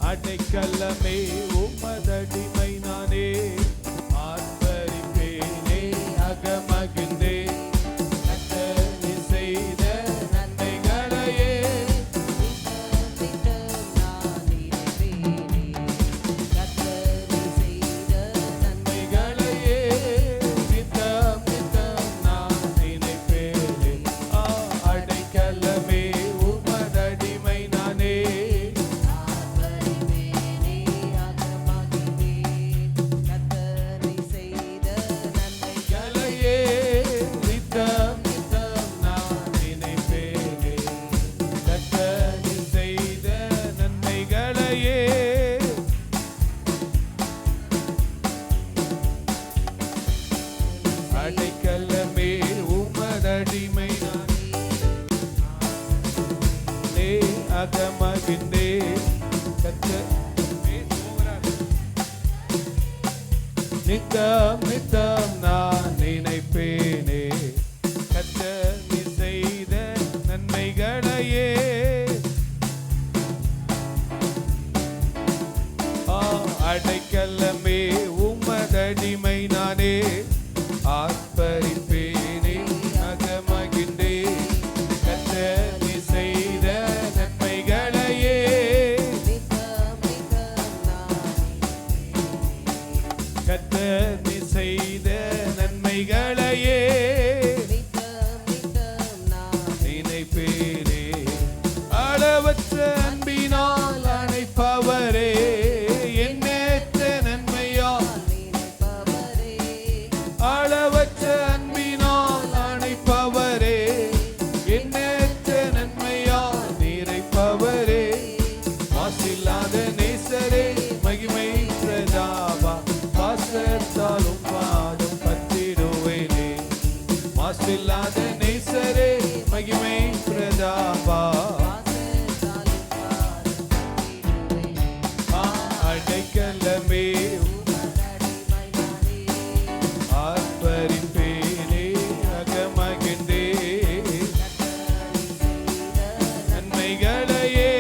அடைக்கலமே உமதடிமை நானே, ஆர்ப்பரிப்பேனே அகமகிழ்ந்தே, கர்த்தர் நீ செய்த நன்மைகளையே நித்தம் நித்தம் நான் நினைப்பேனே. அடைக்கலமே உமதடிமை நானே, அடைக்கலமே உமதடிமை நானே, அகமகிழ்ந்தே, கர்த்தர் நித்தம் நித்தம் நான் நினைப்பேனே, கர்த்தர் நீ செய்த நன்மைகளையே. அடைக்கலமே உமதடிமை நானே, ஆர்ப்பரிப்பேனே அகமகிழ்ந்தே, கர்த்தர் நீ செய்த நன்மைகளையே. கர்த்தர் நீ செய்த நன்மைகளையே நினைப்பேனே. அளவற்ற அன்பினால் அணைப்பவரே, எண்ணற்ற நன்மையால் அளவற்ற அன்பினால் அணைப்பவரே, எண்ணற்ற நன்மையால் நிறைப்பவரே, மாசில்லாத நேசரே மகிமை பிரதாபா, பாசத்தாலும் பாடும் பற்றிடுவேனே. மாசில்லாத நேசரே மகிமை பிரதாபா, அடைக்கலமே ஆர்ப்பரிப்பேனே அகமகிழ்ந்தே, நன்மைகளையே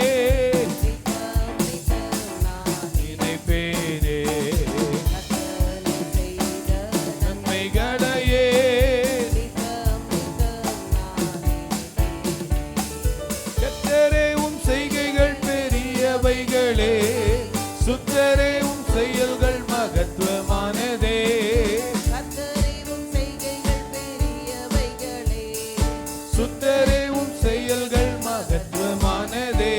நினைப்பேனே, நன்மைகளையே. கர்த்தரே உம் செய்கைகள் பெரியவைகளே, சுத்தரே உம் செயல்கள் மகத்துவமானதே. சுத்தரே உம் செயல்கள் மகத்துவமானதே,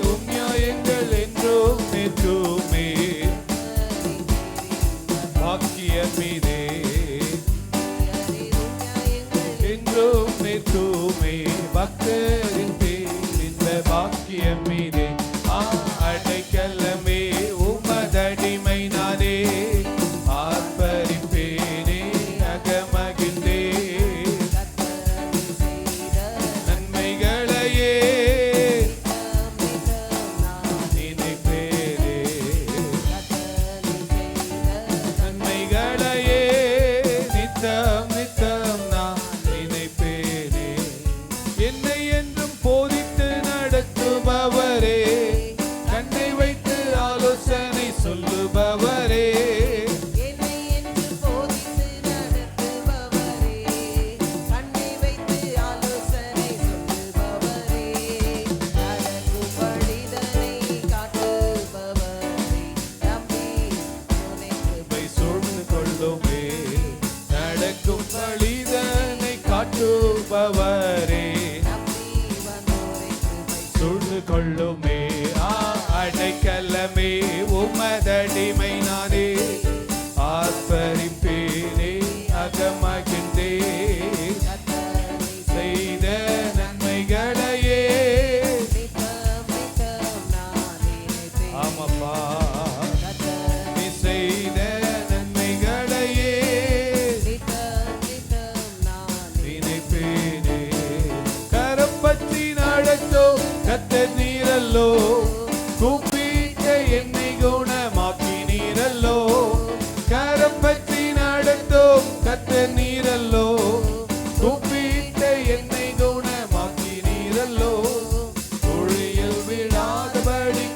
உம் நியாயங்கள் என்றும் நிற்குமே, பாக்கியமிதே என்றும் நிற்குமே, பக்தரின் பேர் இந்த பாக்கியமிதே. அடைக்கலமே உமதடிமை நானே, ஆர்ப்பரிப்பேனே அகமகிழ்ந்தே, நன்மைகளையே நினைப்பேனே, நன்மைகளையே நித்தம் நித்தம் நான் நினைப்பேனே. என்னை என்றும் போதித்து நடத்துபவரே, கண்ணை வைத்து ஆலோசனை சொல்லுபவரே, சூழ்ந்து கொள்ளுமே, நடக்கும் வழிதனை காட்டுபவரே, சூழ்ந்து கொள்ளுமே. அடைக்கலமே உமதடிமை நானே, ஆர்ப்பரிப்பேனே அகமகிழ்ந்தே, செய்த நன்மைகளையே. ஆமாப்பா, நீ செய்த நன்மைகளையே நினைப்பேனே. கரம் பற்றி நடத்தோம் கர்த்தர் நீரல்லோ, கூப்பிட்ட என்னை குணமாக்கினீரல்லோ. கரம் பற்றி நடத்தோம் கர்த்தர் நீரல்லோ, கூப்பிட்ட என்னை குணமாக்கினீரல்லோ. குழியில் விழாதபடி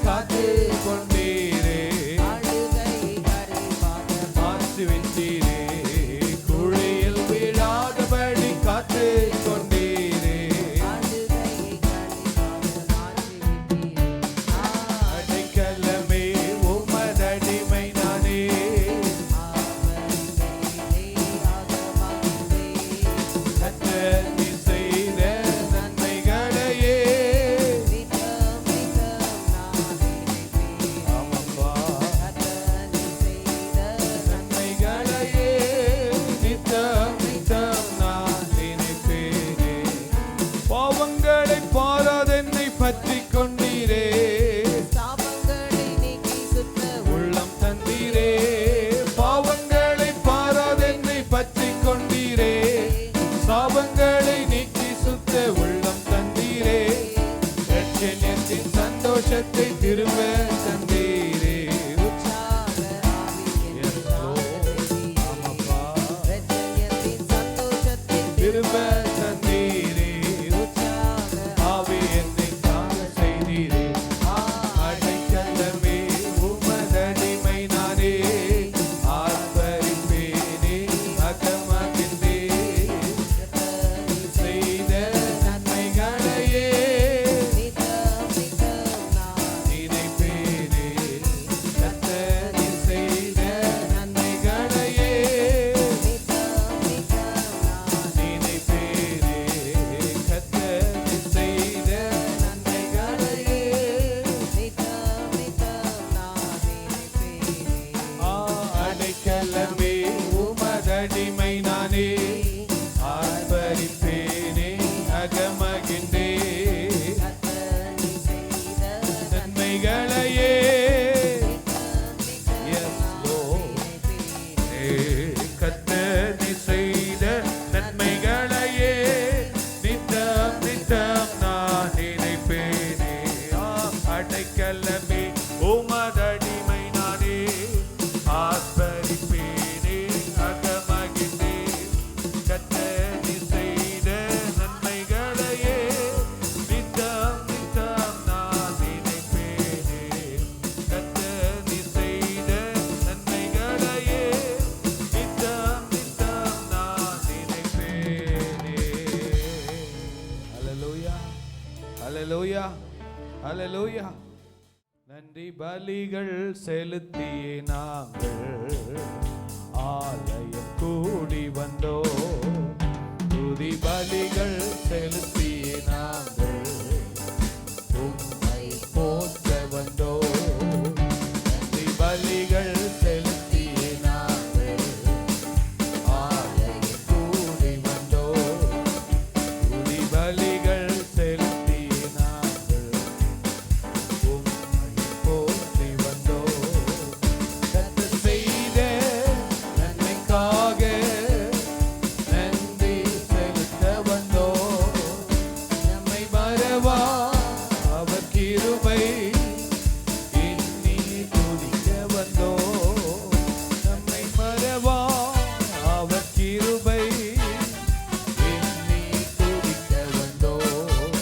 திரும்ப தந்தீரே திரும்ப தந்தீரே ஆவி என்னை காண செய்தீரே அடைக்கலமே உமதடிமை நானே ஆர்ப்பரிப்பேனே அகமகிழ்ந்தே செய்த நன்மைகளையே நினைப்பேனே கர்த்தர் செய்த நன்மைகளையே நினைப்பேனே கர்த்தர் செய்த நன்மைகளையே அடைக்கலமே உமதடிமை நானே ஆர்ப்பரிப்பேனே அகமகிழ்ந்தே நன்மைகளையே Yes, Lord. கர்த்தர் செய்த நன்மைகளையே நித்தம் நித்தம் நான் நினைப்பேனே அடைக்கலமே உமதடிமை நானே ஆர்ப்பரிப்பேனே அகமகிழ்ந்தே கர்த்தர் செய்த நன்மைகளையே நித்தம் நித்தம் நான் நினைப்பேனே கர்த்தர் செய்த நன்மைகளையே நித்தம் நித்தம் நான் நினைப்பேனே. ஹல்லேலூயா ஹல்லேலூயா ஹல்லேலூயா. நன்றி பலிகள் செலுத்தியே நாங்கள் ஆலயம் கூடி வந்தோம். துதி பலிகள் செலுத்தியே நாங்கள் உம்மை போற்ற வந்தோம். நன்றி பலிகள் செலுத்தியே நாங்கள் ஆலயம் கூடி வந்தோம். துதி பலிகள் செலுத்தியே நாங்கள் உம்மை போற்றி வந்தோம். கர்த்தர் செய்த நன்மைக்காக நன்றி செலுத்த வந்தோம். நம்மை மறவா அவர் கிருபை எண்ணி துதிக்க வந்தோம். நம்மை மறவா அவர் கிருபை எண்ணி துதிக்க வந்தோம்.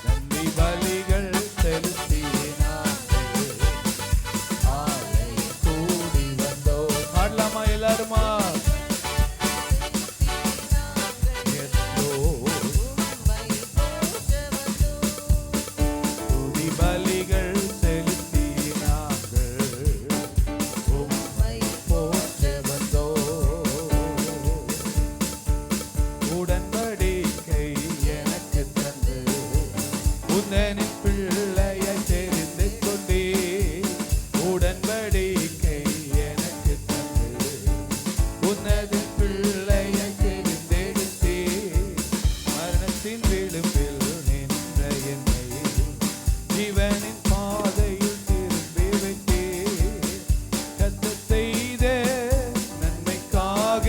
நன்றி பலிகள் செலுத்தியே நாங்கள் ஆலயம் கூடி வந்தோம். ஆடலாமா எல்லாருமா? Yes, Lord. துதி பலிகள் செலுத்தியே நாங்கள் உம்மை போற்ற வந்தோம். உடன்படிக்கை எனக்கு தந்து உந்தனின் பிள்ளையை தெரிந்து கொண்டே. உடன்படிக்கை எனக்கு தந்து உன்னது பிள்ளையை தெரிந்தெடுத்தே. மரணத்தின் விளிம்பில் நின்ற என்னை ஜீவனின் பாதையில் திரும்பி வைத்தே. கர்த்தர் செய்த நன்மைக்காக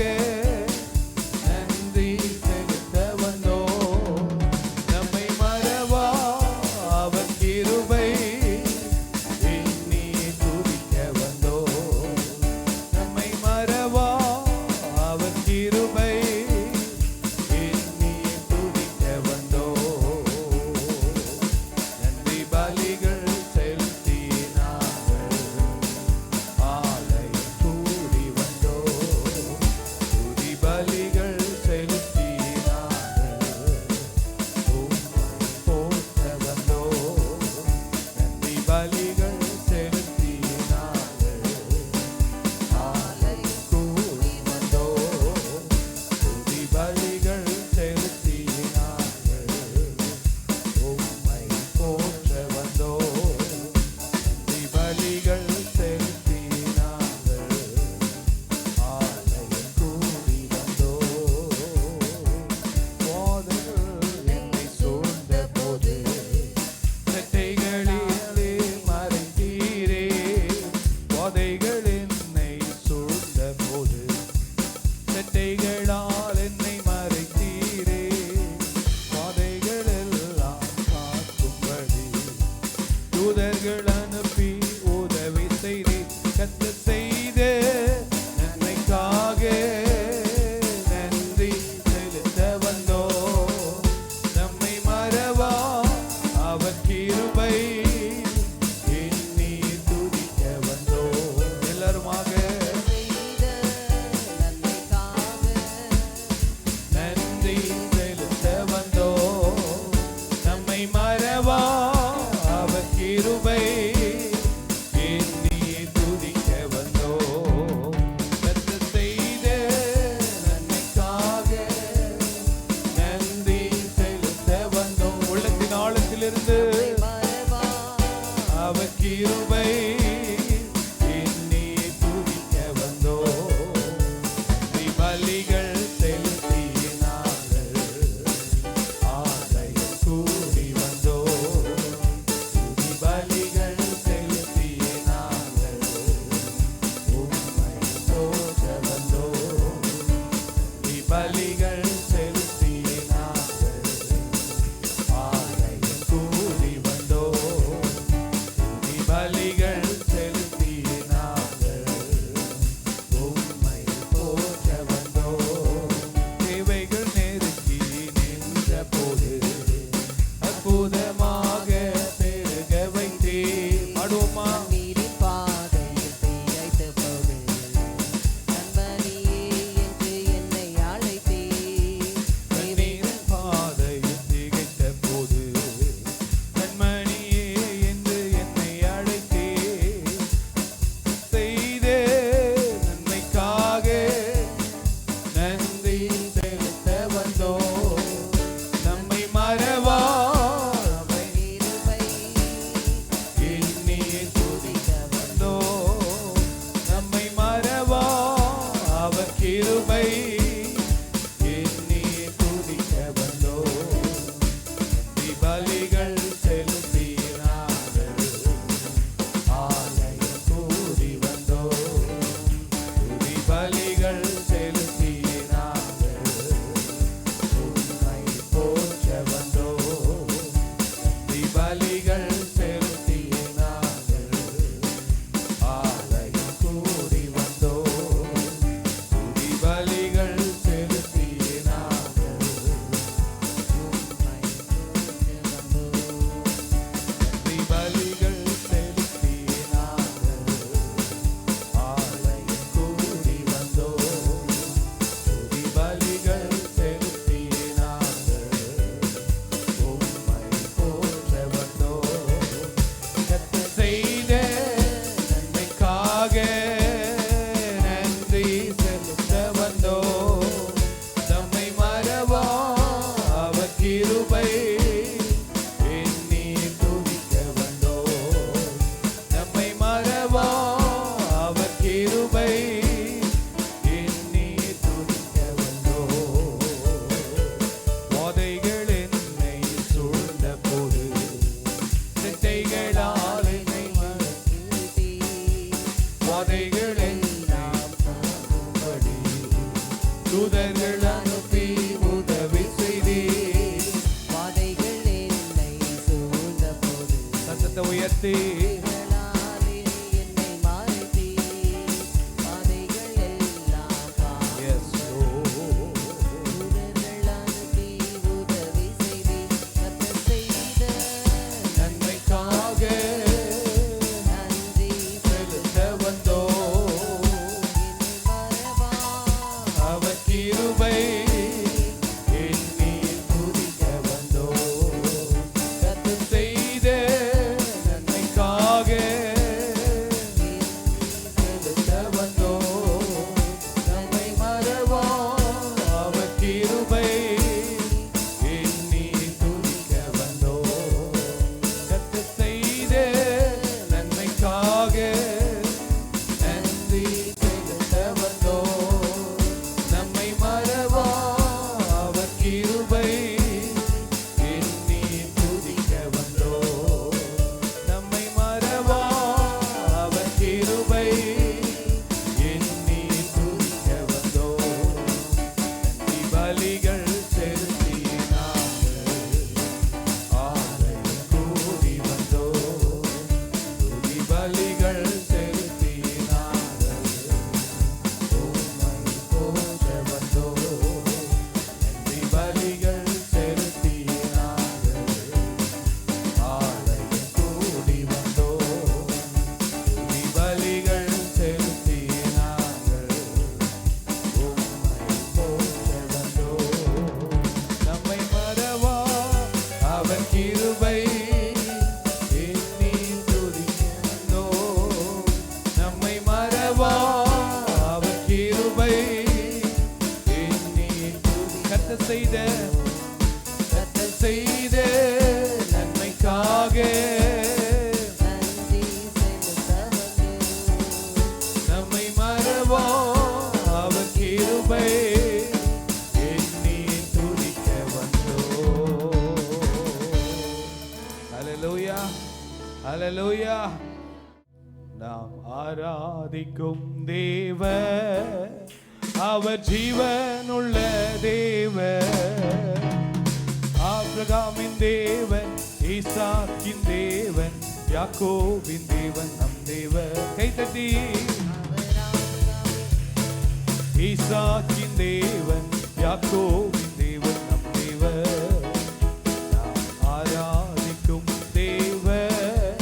நன்றி செலுத்த வந்தோம். நம்மை மறவா அவர் கிருபை எண்ணி துதிக்க வந்தோம். நம்மை மறவா அவர் கிருபை எண்ணி துதிக்க வந்தோம். நன்றி பலிகள் செலுத்தியே நாங்கள் ஆலயம் கூடி வந்தோம். துதி பலிகள் செலுத்தியே நாங்கள் உம்மை போற்ற வந்தோம். நன்றி பலிகள் செலுத்தியே நாங்கள் ஆலயம் கூடி வந்தோம். துதி பலிகள் செலுத்தியே நாங்கள் உம்மை போற்ற வந்தோம். நன்றி பலிகள் செலுத்தியே நாங்கள் ஆலயம் கூடி வந்தோம். போதகர் என்னை சூழ்ந்த போது சட்டைகளிலே கிருபை எண்ணி துதிக்க வந்தோம். பலிகள் செலுத்தினார்கள், ஆலயம் கூடி வந்தோம். பலிகள் செலுத்தினார்கள், உம்மை போற்ற வந்தோம். பலிகள் செலுத்தினார்கள், ஆலயம் கூடி வந்தோம். பலிகள் செலுத்தினார்கள், உம்மை போற்ற வந்தோம். தேவைகள் நெருக்கி நின்ற போது அற்புதமாக பெருக வைத்தீர். பாடுவோமா? நீரின் பாதையில் தீயைத்த போது நண்பனியே என்று என்னை அழைத்தீர். நீரின் பாதையில் திகைத்த போது கண்மணியே என்று என்னை அழைத்தீர். செய்த நன்மைக்காக நன்றி செலுத்த வந்தோம். நம்மை மறவா அவர் கிருபை எண்ணி துதிக்க வந்தோம். நம்மை மறவா அவர் கிருபை எண்ணி துதிக்க வந்தோம். பலிகள் செலுத்தினார்கள், ஆலயம் கூடி வந்தோம். பலிகள் செலுத்தினார்கள், உம்மை போற்ற வந்தோம். பலிகள் செலுத்தினார்கள், ஆலயம் கூடி வந்தோம். பலிகள் செலுத்தினார்கள், உம்மை போற்ற வந்தோம். பலிகள் செலுத்தினார்கள், ஆலயம் கூடி வந்தோம். பலிகள் செலுத்தினார்கள், உம்மை போற்ற வந்தோம். கர்த்தர் செய்த நன்மைக்காக நன்றி செலுத்த வந்தோம். நம்மை மறவா அவர் கிருபை எண்ணி துதிக்க வந்தோம். நம்மை மறவா அவர் கிருபை எண்ணி துதிக்க வந்தோம். வாதைகள் என்னை சூழ்ந்த போது சிட்டைகளால் என்னை வாதைகள் எல்லாம் தாங்கும்படி தூதர்கள் அனுப்பி உதவி செய்தீர். வாதைகள் என்னை சூழ்ந்த போது சத்தத்தை உயர்த்தி கைகளாலே என்னை மறைத்தீர். வாதைகள் எல்லாம் Yes, Lord. தூதர்கள் அனுப்பி உதவி செய்தீர். கர்த்தர் செய்த நன்மைக்காக நன்றி செலுத்த வந்தோம். என்னை மறவா அவர் கிருபை எண்ணி துதிக்க வந்தோம். கர்த்தர் செய்த நன்மைக்காக நாம் ஆராதிக்கும் தேவ அவர் ஜீவனுள்ள தேவ ஆபிரகாமின் தேவன் ஈசாக்கின் தேவன் யாக்கோபின் தேவன் நம் தேவன் கைத்தட்டி ஈசாக்கின் தேவன் யாக்கோபின் தேவன் நம் தேவன் நாம் ஆராதிக்கும் தேவன்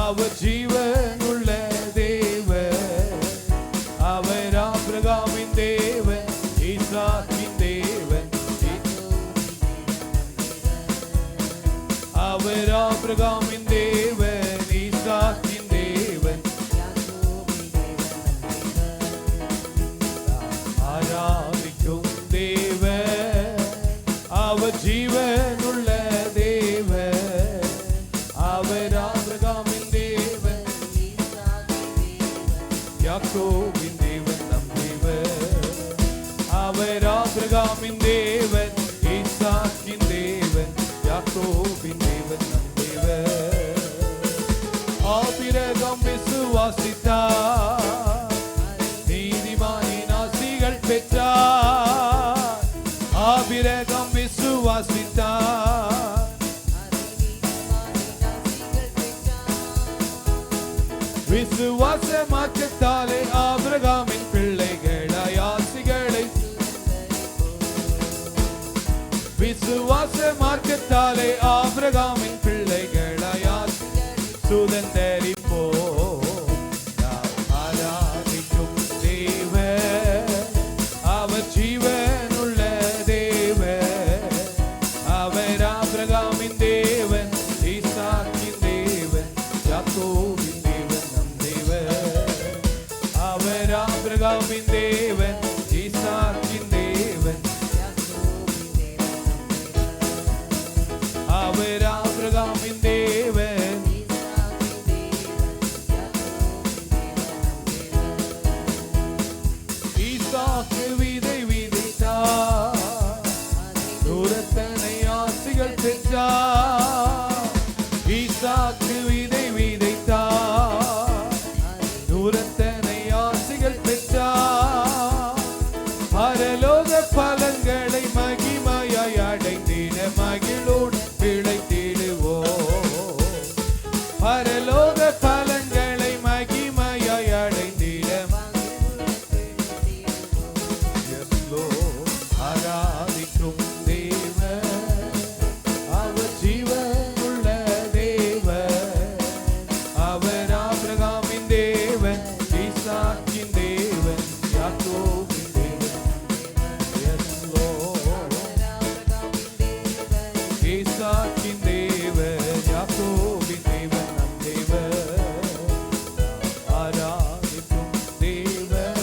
அவர் ஜீவனுள்ள தேவன் அவர் ஆபிரகாமின் தேவன் ஈசாக்கின் தேவன் அவர் ஆபிரகாமின் தேவன் ஈசாக்கின் தேவன் ஆராதிக்கும் தேவன் அவர் ஜீவனுள்ள தேவன் அவர் ஆபிரகாமின் தேவன் யாக்கோபின் தேவன் நம் தேவன் அவர் ஆபிரகாமின் தேவன் ஈசாக்கின் தேவன் யாக்கோபின் தேவன் நம் தேவன் ஆபிரகாம் விசுவாசித்தார் நீதிமானின் ஆசிகள் பெற்றார் ஆபிரகாம் விசுவாசித்தார் விசுவாச மாற்றத்தாலே ஆபிரகாமின் பிள்ளைகளாய் ஆசிகளை விசுவாச மார்க்கத்தாலே ஆபிரகாமின் பிள்ளைகளாய் சுதந்தரிப்போ நாம் ஆராதிக்கும் தேவன் அவர் ஜீவனுள்ள தேவன் அவர் ஆபிரகாமின் தேவன் ஈசாக்கின் தேவன் யாக்கோபின் தேவன் நம் தேவன் அவர் ஆபிரகாமின் தேவன் ஈசாக்கின் தேவன் அவர் ஆபிரகாமின் தேவன் ஈசாக்கு விதை விதைத்தார் தூரத்தனை ஆசிகள் பெற்றார் ஈசாக்கு விதை விதைத்தார் தூரத்தனை ஆசிகள் பெற்றார் பரலோக பலன்களை மகிமையாய் அடைந்திட மகிழோடு பிழைத்திடுவோ பரலோக பலன்களை மகிமையாய் அடைந்திட ஆராதிக்கும் தேவன் அவர் ஜீவனுள்ள தேவன் அவர் ஆபிரகாமின் தேவன் ஈசாக்கின் தேவன் யாக்கோபின் தேவன் ஈசாக்கின் தேவன் யாக்கோபின் தேவன் நம் தேவன் ஆராதிக்கும் தேவன்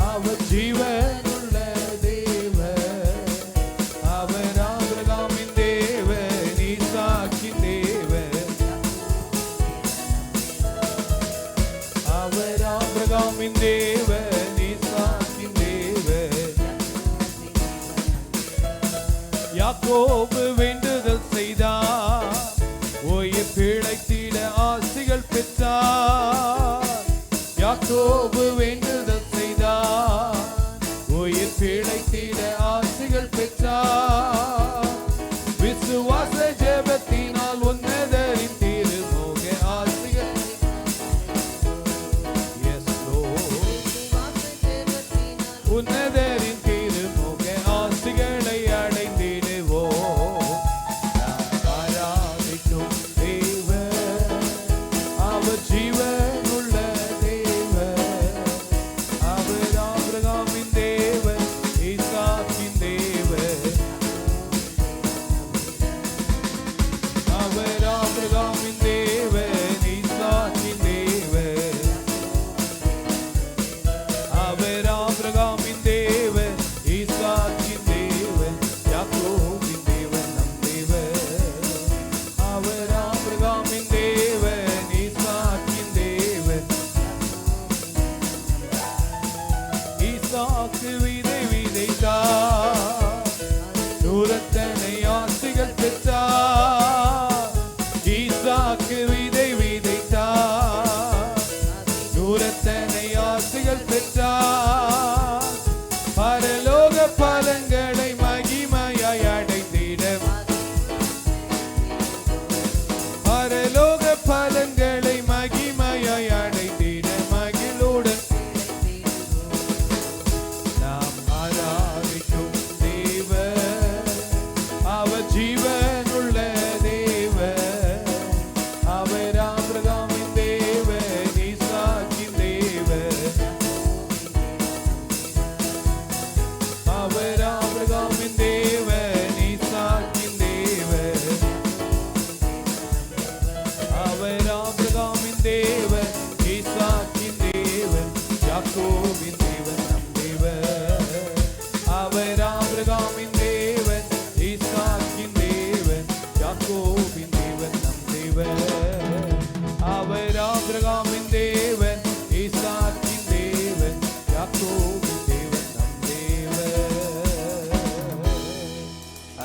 அவர் ஜீவனுள்ள தேவன் அவர் ஆபிரகாமின் தேவன் ஈசாக்கின் தேவன் அவர் ஆபிரகாமின் தேவன் ஈசாக்கின் தேவன் யாக்கோபு வேண்டுதல் செய்தார் உயிர் பிழைத்திட ஆசிகள் பெற்றார் யாக்கோபு வேண்டுதல் செய்தார் உயிர் பிழைத்திட ஆசிகள் பெற்றார் விசுவாச ஜெபத்தினால் உன்னதரின் திருமுக ஆசிகள் உன்னதரின் திருமுக ஆசிகளை அடைந்திடுவோம் ஆராதிக்கும் தேவன் அவர் ஜீவனுள்ள தேவன்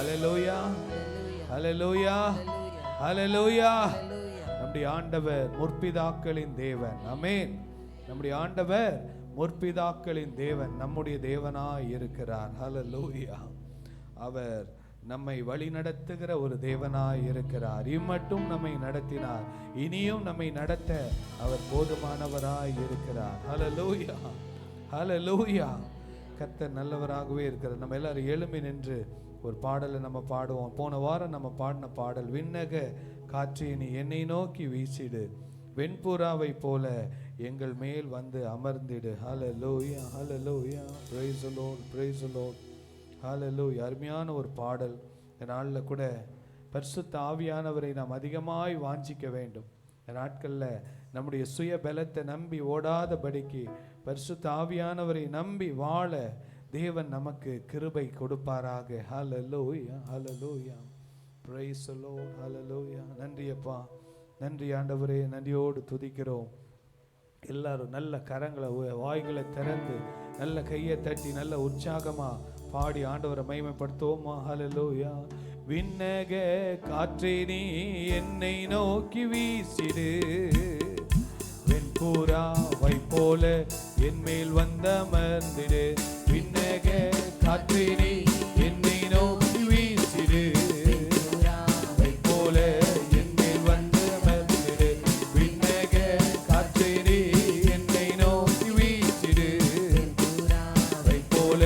ஹalleluya ஹalleluya ஹalleluya. நம்முடைய ஆண்டவர் முற்பிதாக்களின் தேவன். ஆமென். நம்முடைய ஆண்டவர் முற்பிதாக்களின் தேவன், நம்முடைய தேவனாய் இருக்கிறார். ஹalleluya. அவர் நம்மை வழி நடத்துகிற ஒரு தேவனாய் இருக்கிறார். இம்மட்டும் நம்மை நடத்தினார், இனியும் நம்மை நடத்த அவர் போதுமானவராய் இருக்கிறார். ஹalleluya ஹalleluya. கர்த்தர் நல்லவராகவே இருக்கிறார். நம்ம எல்லாரும் எழும்பி நின்று ஒரு பாடலை நம்ம பாடுவோம். போன வாரம் நம்ம பாடின பாடல், விண்ணக காற்றே நீ என்னை நோக்கி வீசிடு, வெண்புறாவை போல எங்கள் மேல் வந்து அமர்ந்திடு. ஹalleluya ஹalleluya. praise the lord praise the lord. ஹalleluya. அருமையான ஒரு பாடல். இந்த நாளில் கூட பரிசுத்த ஆவியானவரை நாம் அதிகமாய் வாஞ்சிக்க வேண்டும். இந்த நாட்களில் நம்முடைய சுய பலத்தை நம்பி ஓடாதபடிக்கு பரிசுத்த ஆவியானவரை நம்பி வாழ தேவன் நமக்கு கிருபை கொடுப்பாராக. ஹalleluya ஹalleluya. praise the lord. ஹalleluya. நன்றி அப்பா, நன்றி ஆண்டவரே, நன்றியோடு துதிக்கிறோம். எல்லாரும் நல்ல கரங்களை வாய்களை திறந்து நல்ல கையை தட்டி நல்ல உற்சாகமா பாடி ஆண்டவரை மகிமைப்படுத்துவோமா. ஹalleluya. விண்ணக காற்றே நீ என்னை நோக்கி வீசிடு, வெண்புறாவை போல என் மேல் வந்தமர்ந்திடு. விண்ணக காற்றே நீ என்னை நோக்கி வீசிடு, வெண்புறாவை போல என் மேல் வந்தமர்ந்திடு. விண்ணக காற்றே நீ என்னை நோக்கி வீசிடு, வெண்புறாவை போல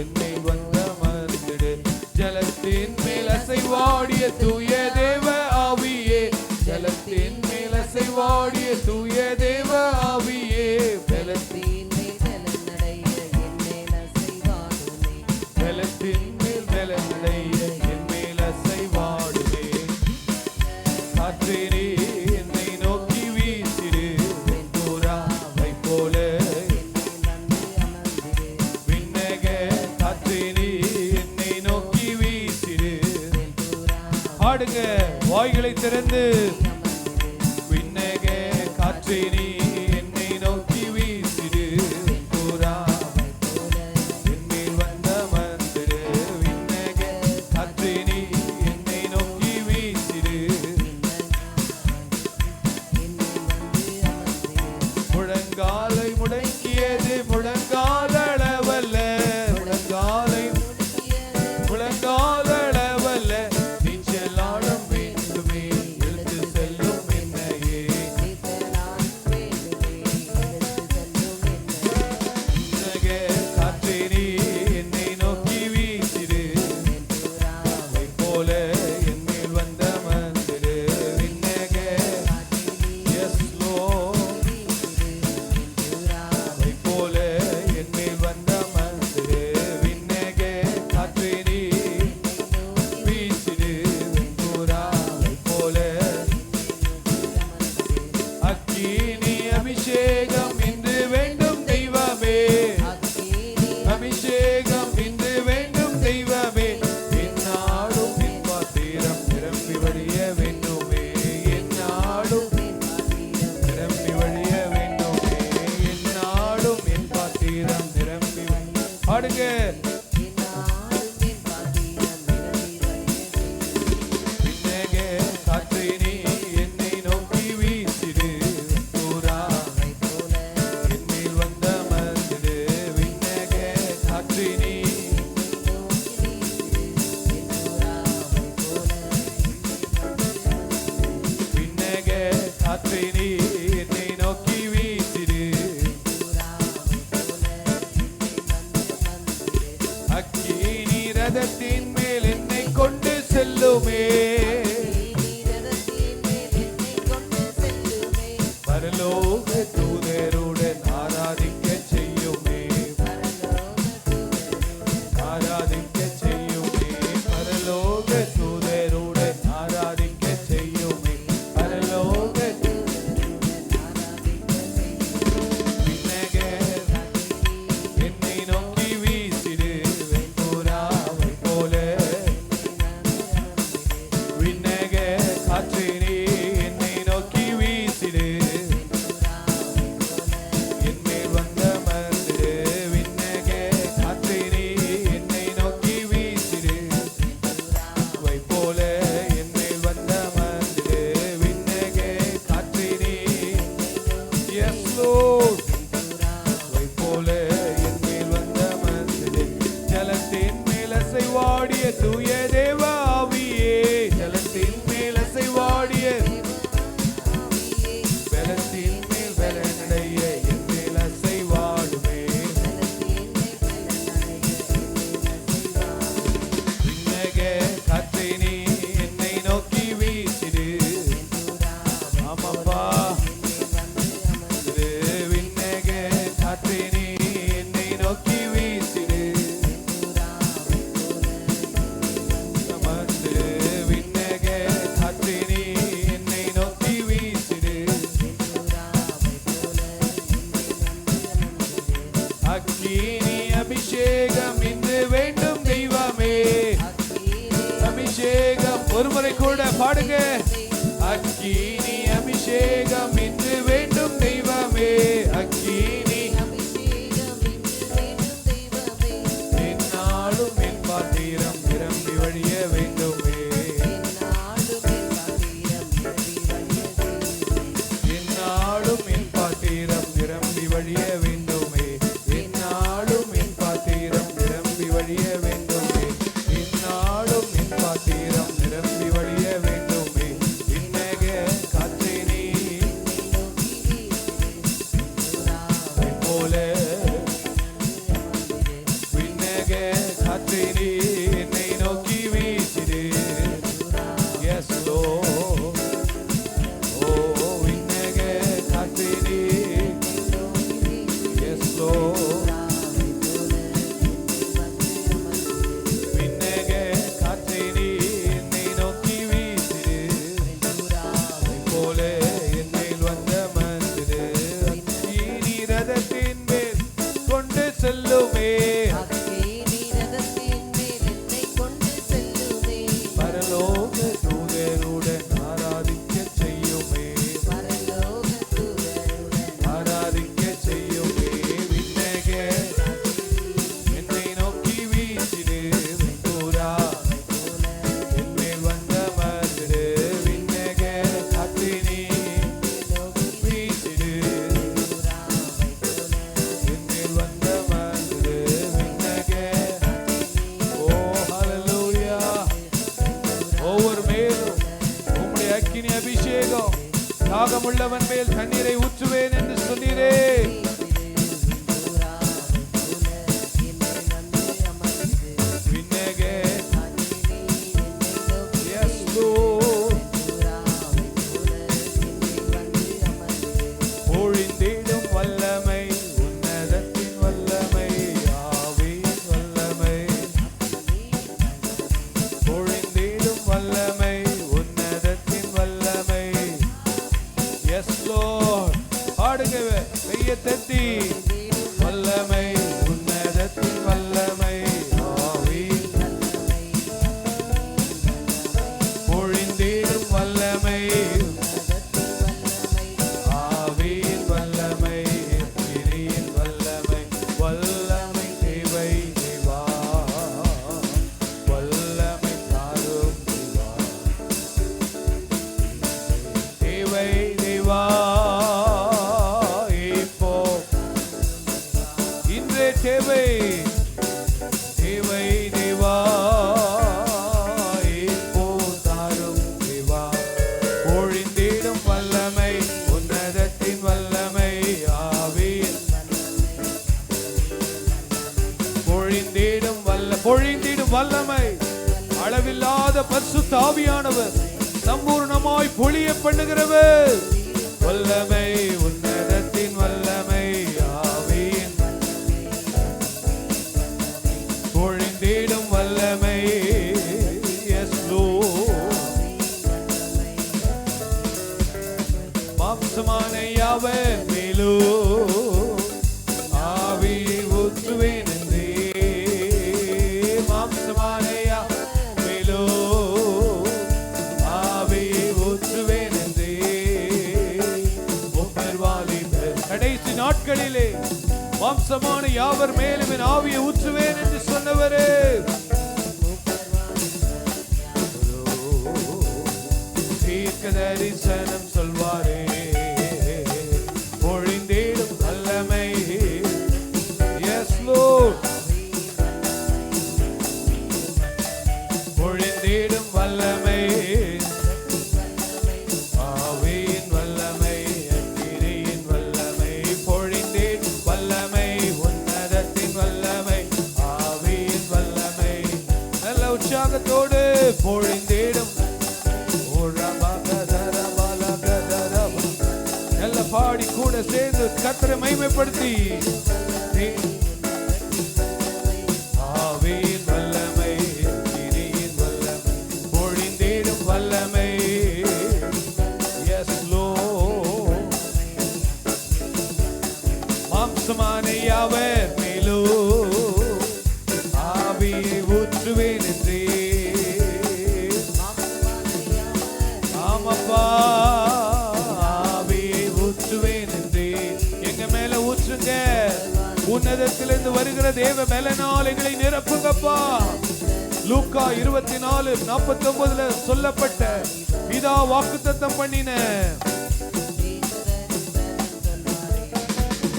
என் மேல் வந்தமர்ந்திடு. ஜலத்தின் மேல் அசைவாடிய தூய தேவ ஆவியே, ஜலத்தின் மேல் அசைவாடிய தூய தேவ ஆவியே, பலத்தின் மேல் பலனடைய என் மேல் அசைவாடுமே, பலத்தின் மேல் பலனடைய என் மேல் அசைவாடுமே. காற்றே நீ என்னை நோக்கி வீசிடு, வெண்புறாவை போல விண்ணக காற்றே நீ என்னை நோக்கி வீசிடு. பாடுங்க வாய்களை திறந்து. விண்ணக காற்றே நீ என்னை நோக்கி வீசிடு, வெண்புறாவை போல என் மேல் வந்தமர்ந்திடு. விண்ணக காற்றே நீ என்னை நோக்கி வீசிடு. முழங்காலை முடக்கியது முழங்காலளவல்ல, முழங்காலை முழங்காலளவல்ல, நீச்சல் ஆடம் வேண்டுமே எழுந்து செல்லும் என்னையே. விண்ணக காற்றே நீ என்னை நோக்கி வீசிடு, வெண்புறாவை போல என் மேல் வந்தமர்ந்திடு. விண்ணக yes Lord, வெண்புறாவை போல என் மேல் வந்தமர்ந்திடு. விண்ணக காற்றே நீ வீசிடு, வெண்புறாவை போல. அக்கினி அபிஷேகம் இன்று வேண்டும் தெய்வமே, அபிஷேகம் இன்று வேண்டும் தெய்வமே. என்னாலும் என் பாத்திரம் நிரம்பி வழிய வேண்டுமே, என்னாலும் நிரம்பி வழிய வேண்டுமே, என்னாலும் என் பாத்திரம் நிரம்பி பாடுங்க. விண்ணக காற்றே நீ என்னை நோக்கி வீசிடு, வெண்புறாவை போல என் மேல் வந்தமர்ந்திடு. விண்ணக காற்றே நீ விண்ணக காற்றே நீ என்னை நோக்கி வீசிடு. அக்கினி ரதத்தின் மேல் என்னை கொண்டு செல்லுமே, பரலோக தூதருடன் ஆராதிக்க செய்யுமே, ஆராதிக்க செய்யுமே, பரலோக தூதருடன் ஆராதிக்க செய்யுமே, பரலோக விண்ணக என்னை நோக்கி வீசிடு, வெண்புறாவை போல. விண்ணக காற்றே நீ என்னை நோக்கி வீசிடு, அக்கினி அபிஷேகம் இன்று வேண்டும் தெய்வமே. அபிஷேகம் ஒருமுறை கூட பாடுங்க. அக்கினி அபிஷேகம் இன்று வேண்டும் தெய்வமே. அக்கினி என்னாலும் என் பாத்திரம் நிரம்பி வழிய வேண்டுமே. என்னாலும் என் பாத்திரம் நிரம்பி வழிய வேண்டுமே. என்னாலும் என் பாத்திரம் நிரம்பி வழிய வேண்டுமே. என்னாலும் என் பாத்திரம் நிரம்பி வழிய வேண்டுமே. விண்ணக காற்றே நீ போல விண்ணக காற்றே நீ என்னை நோக்கி வீசிடு. Yes Lord. ஓ விண்ணக காற்றே நீ. Yes Lord. விண்ணக காற்றே நீ என்னை நோக்கி வீசிடு. போல என்னில் வந்த மந்திரு அக்கினி ரதத்தின் மேல் கொண்டு செல்லுமே. பரலோக தூதருடன் ஆராதிக்க செய்யுமே. ஆராதிக்க செய்யுமே. விண்ணக என்னை நோக்கி வீசிடு. வெண்புறா என்மேல் வந்த மந்திரு விண்ணக காற்றினி வீசிடு. என்மேல் வந்த மந்திரு விண்ணக. ஓ ஹalleluya. ஒவ்வொரு மேலும் உம்முடைய அக்கினி அபிஷேகம் தாகமுள்ளவன் மேல் தண்ணீரை ஊற்றுவேன் என்று சொன்னீரே. விண்ணக. Yes Lord. பொழிந்திடும் வல்லமை உன்னதத்தின் வல்லமை ஆவியின் வல்லமை. பொழிந்திடும் வல்லமை உன்னதத்தின் வல்லமை. Yes Lord. பாடுங்க கையை தட்டி. வல்லமை உன்னதத்தின் வல்லமை ஆவியின் பொழிந்திடும் வல்லமை ஆவியின் வல்லமை கிரியின் வல்லமை. வல்லமை தேவை தேவா. வல்லமை தாரும் தேவா. தேவை தேவா. இப்போ இன்றே தேவை. தேவை தேவா. இப்போ தாரும் தேவா. பொழிந்திடும் வல்லமை உன்னதத்தின் வல்லமை ஆவியின் பொழிந்திடும் வல்லமை. அளவில்லாத பரிசுத்த ஆவியானவர் சம்பூர்ணமாய் பொழிய பண்ணுகிறவர். வல்லமை உன்னதத்தின் வல்லமை ஆவியின் பொழிந்திடும் வல்லமை. Yes Lord. மாம்சமான யாவர் மேலும் ஆவியை ஊற்றுவேன் என்றே. மாம்சமான யாவர் மேலும் ஆவியை ஊற்றுவேன் என்றே. முப்பர் வாலிபர் கடைசி நாட்களிலே மாம்சமான யாவர் மேலும் என் ஆவியை ஊற்றுவேன் என்று சொன்னவரே. தீர்க்க தரிசனம் சொல்வாரே. பொழிந்திடும் வல்லமை. Yes Lord. பொழிந்திடும் வல்லமை ஆவியின் வல்லமை அக்கினியின் வல்லமை. பொழிந்திடும் வல்லமை உன்னதத்தின் வல்லமை ஆவியின் வல்லமை. நல்ல உற்சாகத்தோடு பொழிந்திடும். நல்ல பாடி கூட சேர்ந்து கர்த்தரை மகிமைப்படுத்தி. ஆவியின் வல்லமை கிரியின் வல்லமை பொழிந்திடும் வல்லமை. Yes Lord. மாம்சமான யாவர் மேலும் ஆவியை ஊற்றுவேன் என்றே. ஆமாப்பா, ஆவியை ஊற்றுவேன் என்றே. எங்க மேல ஊற்றுங்க. உன்னதத்திலிருந்து வருகிற தேவ பலனால் எங்களை நிரப்புங்கப்பா. லூக்கா 24:49 சொல்லப்பட்ட இதா வாக்குத்தத்தம் பண்ணின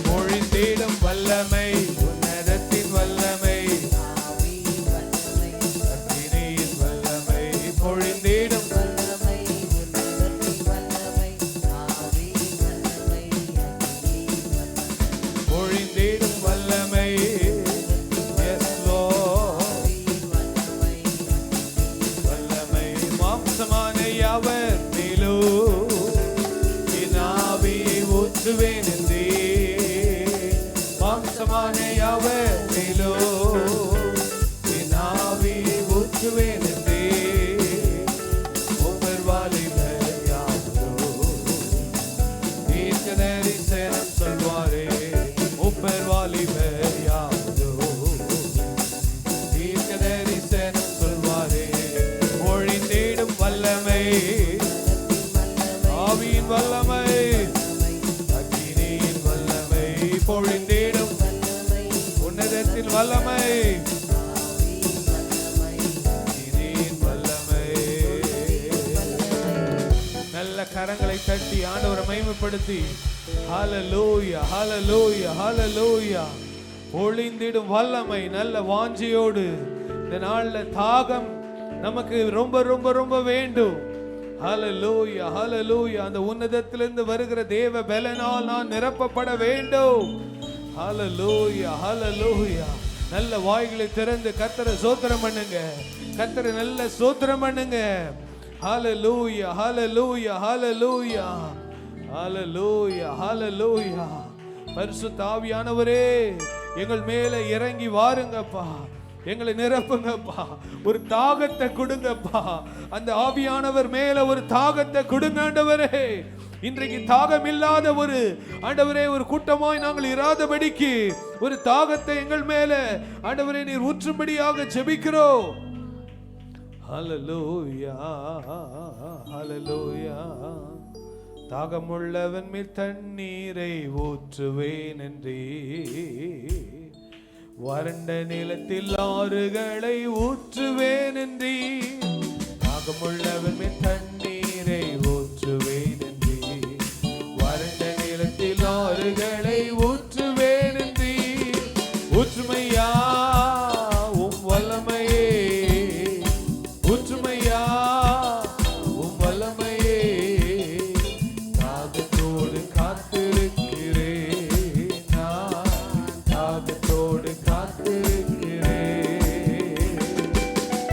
மொழிந்தேடும் வல்லமை, உன்னதத்தின் வல்லமை, அக்கினியின் வல்லமை, பொழிந்தேடும் பொழிந்தேடும் வல்லமை. எஸ் லார்ட், வல்லமை. மாம்சமான யாவர் மேலும் என் ஆவியை ஊற்றுவேன் என்றே. மாம்சமான யாவர் மேலும் என் ஆவியை ஊற்றுவேன் என்றே. ஒவ்வொரு வாலிபர் யாவரோ தீர்க்க தரிசனம் சொல்வாரே. ஒவ்வொரு வாலிபர் யாவரோ தீர்க்க தரிசனம் சொல்வாரே. பொழிந்தேடும் வல்லமை, ஆவியின் வல்லமை, அக்கினியின் வல்லமை, பொழிந்தேடும் உன்னதத்தின் வல்லமை, அக்கினியின் வல்லமை. நல்ல கரங்களை தட்டி ஆண்டவரை மகிமைப்படுத்தி ஹல்லேலூயா, ஹல்லேலூயா, ஹல்லேலூயா. பொழிந்திடும் வல்லமை. நல்ல வாஞ்சையோடு இந்த நாள்ல தாகம் நமக்கு ரொம்ப ரொம்ப ரொம்ப வேண்டும். ஹல்லேலூயா, ஹல்லேலூயா. அந்த உன்னதத்திலிருந்து வருகிற தேவ பலனால் நான் நிரப்பப்பட வேண்டும். ஹல்லேலூயா, ஹல்லேலூயா. நல்ல வாய்களை திறந்து கர்த்தரை ஸ்தோத்திரம் பண்ணுங்க. கர்த்தரை நல்ல ஸ்தோத்திரம் பண்ணுங்க. ஹல்லேலூயா, ஹல்லேலூயா, ஹல்லேலூயா, ஹல்லேலூயா, ஹல்லேலூயா. பரிசுத்த ஆவியானவரே எங்கள் மேல இறங்கி வாருங்கப்பா. எங்களை நிரப்புங்கப்பா. ஒரு தாகத்தை கொடுங்கப்பா. அந்த ஆவியானவர் மேல ஒரு தாகத்தை கொடுங்க ஆண்டவரே. இன்றைக்கு தாகம் இல்லாத ஒரு ஆண்டவரே ஒரு கூட்டமாய் நாங்கள் இராதபடிக்கு ஒரு தாகத்தை எங்கள் மேல ஆண்டவரே நீர் ஊற்றும்படியாக ஜெபிக்கிறோம். ஹல்லேலூயா, ஹல்லேலூயா. தாகமுள்ளவன் மேல் தண்ணீரை ஊற்றுவேன் என்றே. வறண்ட நிலத்தில் ஆறுகளை ஊற்றுவேன் என்றே. தாகமுள்ளவன் மேல் தண்ணீரை ஊற்றுவேன் என்றே. வறண்ட நிலத்தில் ஆறுகளை ஊற்றுவேன் என்றே. ஊற்றுமையா உம் வல்லமையே, ஊற்றுமையா உம் வல்லமையே. தாகத்தோடு காத்திருக்கிறேன் நான், தாகத்தோடு காத்திருக்கிறேன்.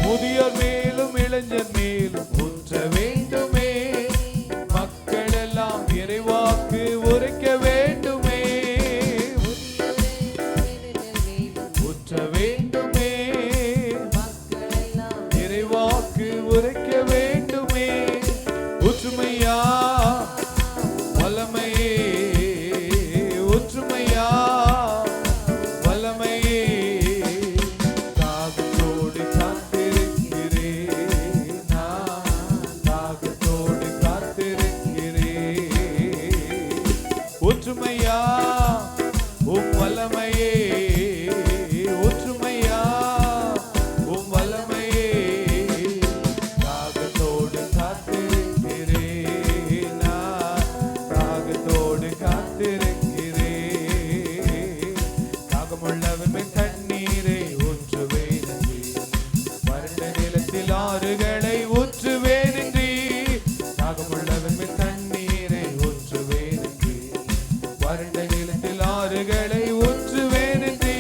முதியோர் மேலும் இளைஞர் மேலும் ஊற்ற வேண்டுமே. மக்கள் எல்லாம் இறைவாக்கு உரைக்க வேண்டுமே. ஊற்ற வேண்டுமே. இறைவாக்கு உரைக்க வேண்டுமே. ஊற்றுமையா வல்லமையே, ஊற்றுமையா வல்லமையே. தாகத்தோடு காத்திருக்கிறேன் நான், தாகத்தோடு காத்திருக்கிறேன். ஊற்றுமையா உம் வல்லமையே, ஊற்றுமையா உம் வல்லமையே. தாகத்தோடு காத்திருக்கிறேன் நான், தாகத்தோடு காத்திருக்கிறேன். தாகமுள்ளவன் மேல் தண்ணீரை ஊற்றுவேன் என்றே. வறண்ட நிலத்தில் ஆறுகளை ஊற்றுவேன் என்றே. தாகமுள்ளவன் மேல் தண்ணீரை ஊற்றுவேன் என்றே. வறண்ட நிலத்தில் ஆறுகளை ஊற்றுவேன் என்றே.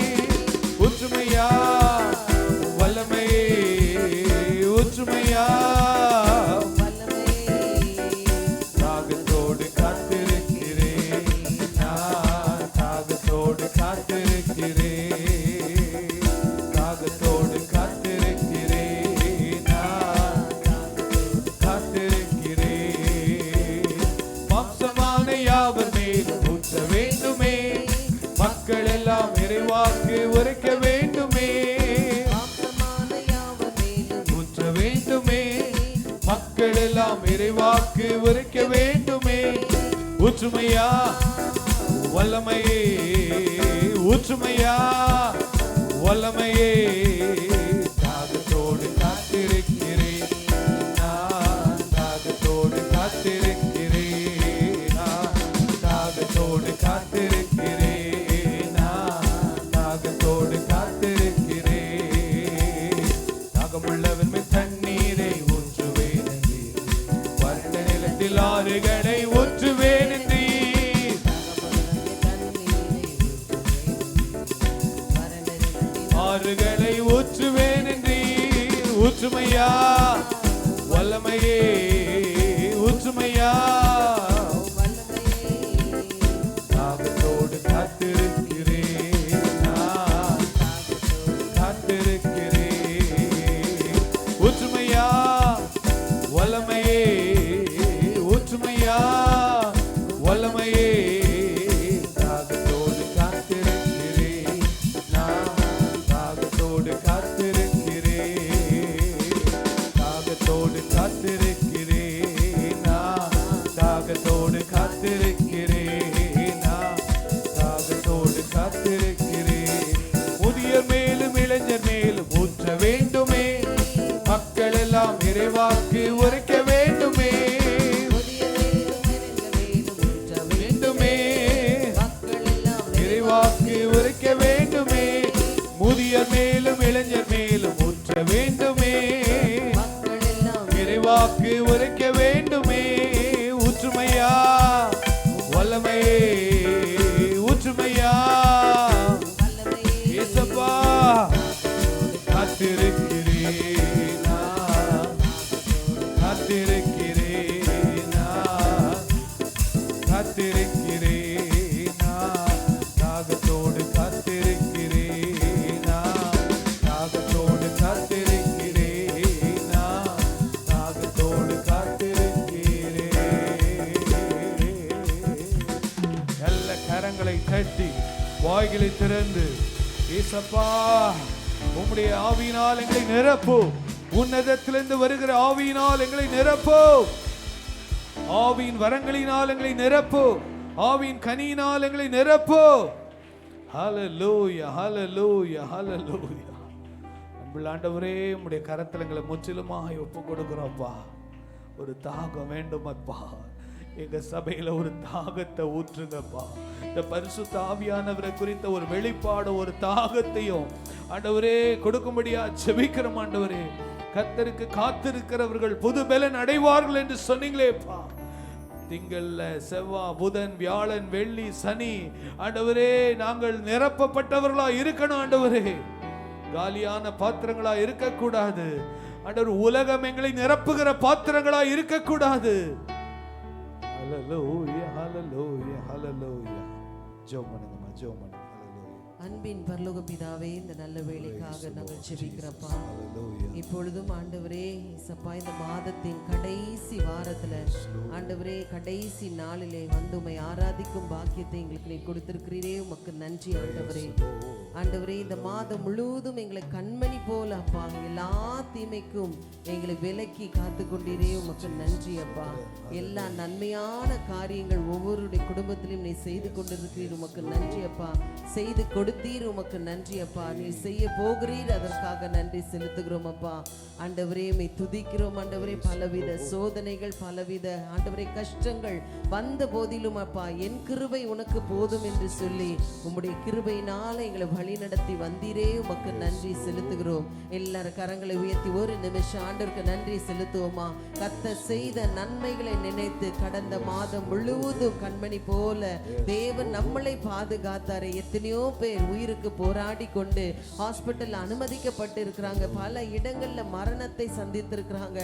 ஊற்றுமையா வல்லமையே, ஊற்றுமையா. தாகத்தோடு காத்திருக்கிறேன் நான், தாகத்தோடு காத்திருக்கிறேன். தாகத்தோடு காத்திருக்கிறேன் நான், காத்திருக்கிறேன். மாம்சமான யாவர் மேல் ஊற்ற வேண்டும் ஊற்றுமையா வல்லமையே ஊற்றுமையா வல்லமையே தாகத்தோடு காத்திருக்கிறேன் நான் தாகத்தோடு காத்திருக்கிறேன் நான் தாகத்தோடு காத்திருக்கிறேன் நான் தாகத்தோடு காத்திருக்கிறேன் தாகமுள்ளவன் மேல் தண்ணீரை ஊற்றுவேன் என்றீர் வறண்ட நிலத்தில் ஆறுகளை ஊற்றுவேன் என்றீர் ஆறுகளை ஊற்றுவேன் என்றீர் ஊற்றுமையா வல்லமையே ஊற்றுமையா தாகத்தோடு காத்திருக்கிறேன் நான் காத்திருக்கிறேன் ஊற்றுமையா வல்லமையே ஊற்றுமையா வல்லமையே தாகத்தோடு காத்திருக்கிறேன் நான் தாகத்தோடு காத்திருக்கிறேன் தாகத்தோடு காத்திருக்கிறேன் நான் தாகத்தோடு காத்திருக்கிறேன் நான் தாகத்தோடு காத்திருக்கிறேன் முதியர் மேலும் இளைஞர் மேலும் ஊற்ற வேண்டுமே மக்கள் எல்லாம் இறைவாக்கு உரைக்க வேண்டுமே வேண்டுமே இறைவாக்கு உரைக்க வேண்டுமே முதியர் மேலும் இளைஞர் மேலும் ஊற்ற வேண்டுமே இறைவாக்கு உரைக்க வேண்டுமே ஊற்றுமையா வல்லமையே ஊற்றுமையா இயேசப்பா காத்திருக்கிறேன் நான் காத்திருக்கிறேன் நான் காத்திருக்கிறேன் நான் தாகத்தோடு காத்திருக்கிறேன் நான் தாகத்தோடு காத்திருக்கிறேன் நான் தாகத்தோடு காத்திருக்கிறேன் நல்ல கரங்களை தட்டி வாய்களை திறந்து ஏசப்பா உம்முடைய ஆவியினால் எங்களை நிரப்பு உன்னதத்திலிருந்து வருகிற ஆவியினால் எங்களை நிரப்பு ஆவியின் வரங்களினால் எங்களை நிரப்பு ஆவியின் கனியினால் எங்களை நிரப்பு ஹல்லேலூயா ஹல்லேலூயா ஹல்லேலூயா அன்புள்ள ஆண்டவரே உம்முடைய கரத்தில் எங்களை முற்றிலுமாக ஒப்பு கொடுக்கிறோம்ப்பா ஒரு தாகம் வேண்டும் அப்பா எங்க சபையில ஒரு தாகத்தை ஊற்றுங்கப்பா இந்த பரிசுத்த ஆவியானவரை குறித்த ஒரு வெளிப்பாடு ஒரு தாகத்தையும் ஆண்டவரே கொடுக்கும்படியா ஜெபிக்கிறோம் ஆண்டவரே கர்த்தருக்கு காத்திருக்கிறவர்கள் புது பலன் அடைவார்கள் என்று சொன்னீங்களேப்பா திங்கள்ல செவ்வாய் புதன் வியாழன் வெள்ளி சனி ஆண்டவரே நாங்கள் நிரப்பப்பட்டவர்களா இருக்கணும் ஆண்டவரே காலியான பாத்திரங்களா இருக்கக்கூடாது ஆண்டவர் உலகம் எங்களை நிரப்புகிற பாத்திரங்களா இருக்கக்கூடாது ஹல்லேலூயா ஹல்லேலூயா ஹல்லேலூயா ஜெபம் பண்ணுங்கம்மா ஜெபம் பண்ணுங்க ஹல்லேலூயா அன்பின் பரலோக பிதாவே இந்த நல்ல வேளைக்காக நாங்கள் ஜெபிக்கிறப்பா ஹல்லேலூயா இப்பொழுதும் ஆண்டவரே சப்பா இந்த மாதத்தின் கடைசி வாரத்துல ஆண்டவரே கடைசி நாளிலே வந்து உம்மை ஆராதிக்கும் பாக்கியத்தை எங்களுக்கு நீ கொடுத்திருக்கிறீரே உமக்கு நன்றி ஆண்டவரே ஆண்டவரே இந்த மாதம் முழுவதும் எங்களை கண்மணி போல அப்பா எல்லா தீமைக்கும் எங்களை விலக்கி காத்து கொண்டீரே உமக்கு நன்றி அப்பா எல்லா நன்மையான காரியங்கள் ஒவ்வொருடைய குடும்பத்திலும் நீ செய்து கொண்டிருக்கிறீர் உமக்கு நன்றி அப்பா செய்து கொடுத்தீர் உமக்கு நன்றி அப்பா நீ செய்ய போகிறீர் அதற்காக நன்றி செலுத்துகிறோம் அப்பா ஆண்டவரே மை துதிக்கிறோம் ஆண்டவரே பலவித சோதனைகள் பலவித ஆண்டவரே கஷ்டங்கள் வந்த போதிலும் அப்பா என் கிருபை உனக்கு போதும் என்று சொல்லி உம்முடைய கிருபையினால எங்களை வழி நடத்தி வந்தீரே உமக்கு நன்றி செலுத்துகிறோம் எல்லாரும் கரங்களை உயர்த்தி ஒரு நிமிஷம் ஆண்டவருக்கு நன்றி செலுத்துவோமா கர்த்தர் செய்த நன்மைகளை நினைத்து கடந்த மாதம் முழுவதும் கண்மணி போல தேவன் நம்மளை பாதுகாத்தாரே எத்தனையோ பேர் உயிருக்கு போராடி கொண்டு ஹாஸ்பிட்டல் அனுமதிக்கப்பட்டு இருக்கிறாங்க பல இடங்கள்ல மரணத்தை சந்தித்திருக்கிறாங்க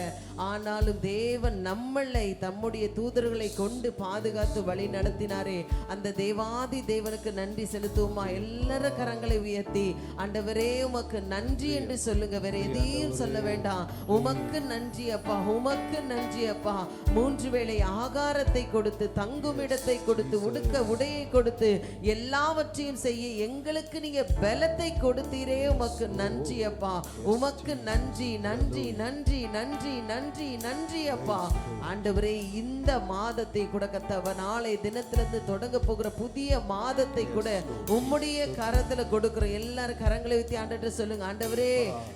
ஆனாலும் தேவன் நம்மளை தம்முடைய தூதர்களை கொண்டு பாதுகாத்து வழி நடத்தினாரே அந்த தேவாதி தேவனுக்கு நன்றி செலுத்துவோமா எல்லார கரங்களை உயர்த்தி ஆண்டவரே உமக்கு நன்றி என்று சொல்லுங்க வேற எதையும் சொல்ல வேண்டாம் உமக்கு நன்றி அப்பா உமக்கு நன்றி அப்பா 3 வேளை ஆகாரத்தை கொடுத்து தங்கும் இடத்தை கொடுத்து உடுக்க உடையை கொடுத்து எல்லாவற்றையும் செய்ய எங்க எங்களுக்கு நீங்க பலத்தை கொடுத்தீரே, உமக்கு நன்றி அப்பா. உமக்கு நன்றி நன்றி நன்றி நன்றி நன்றி நன்றி அப்பா. ஆண்டவரே, இந்த மாதத்தை கூட கர்த்தாவே, நாளை தினத்திலிருந்து தொடங்க போகிற புதிய மாதத்தை கூட உம்முடைய கரத்துல கொடுக்கிறோம். எல்லாரும் கரங்களை வைத்து ஆண்டவரே சொல்லுங்க, ஆண்டவரே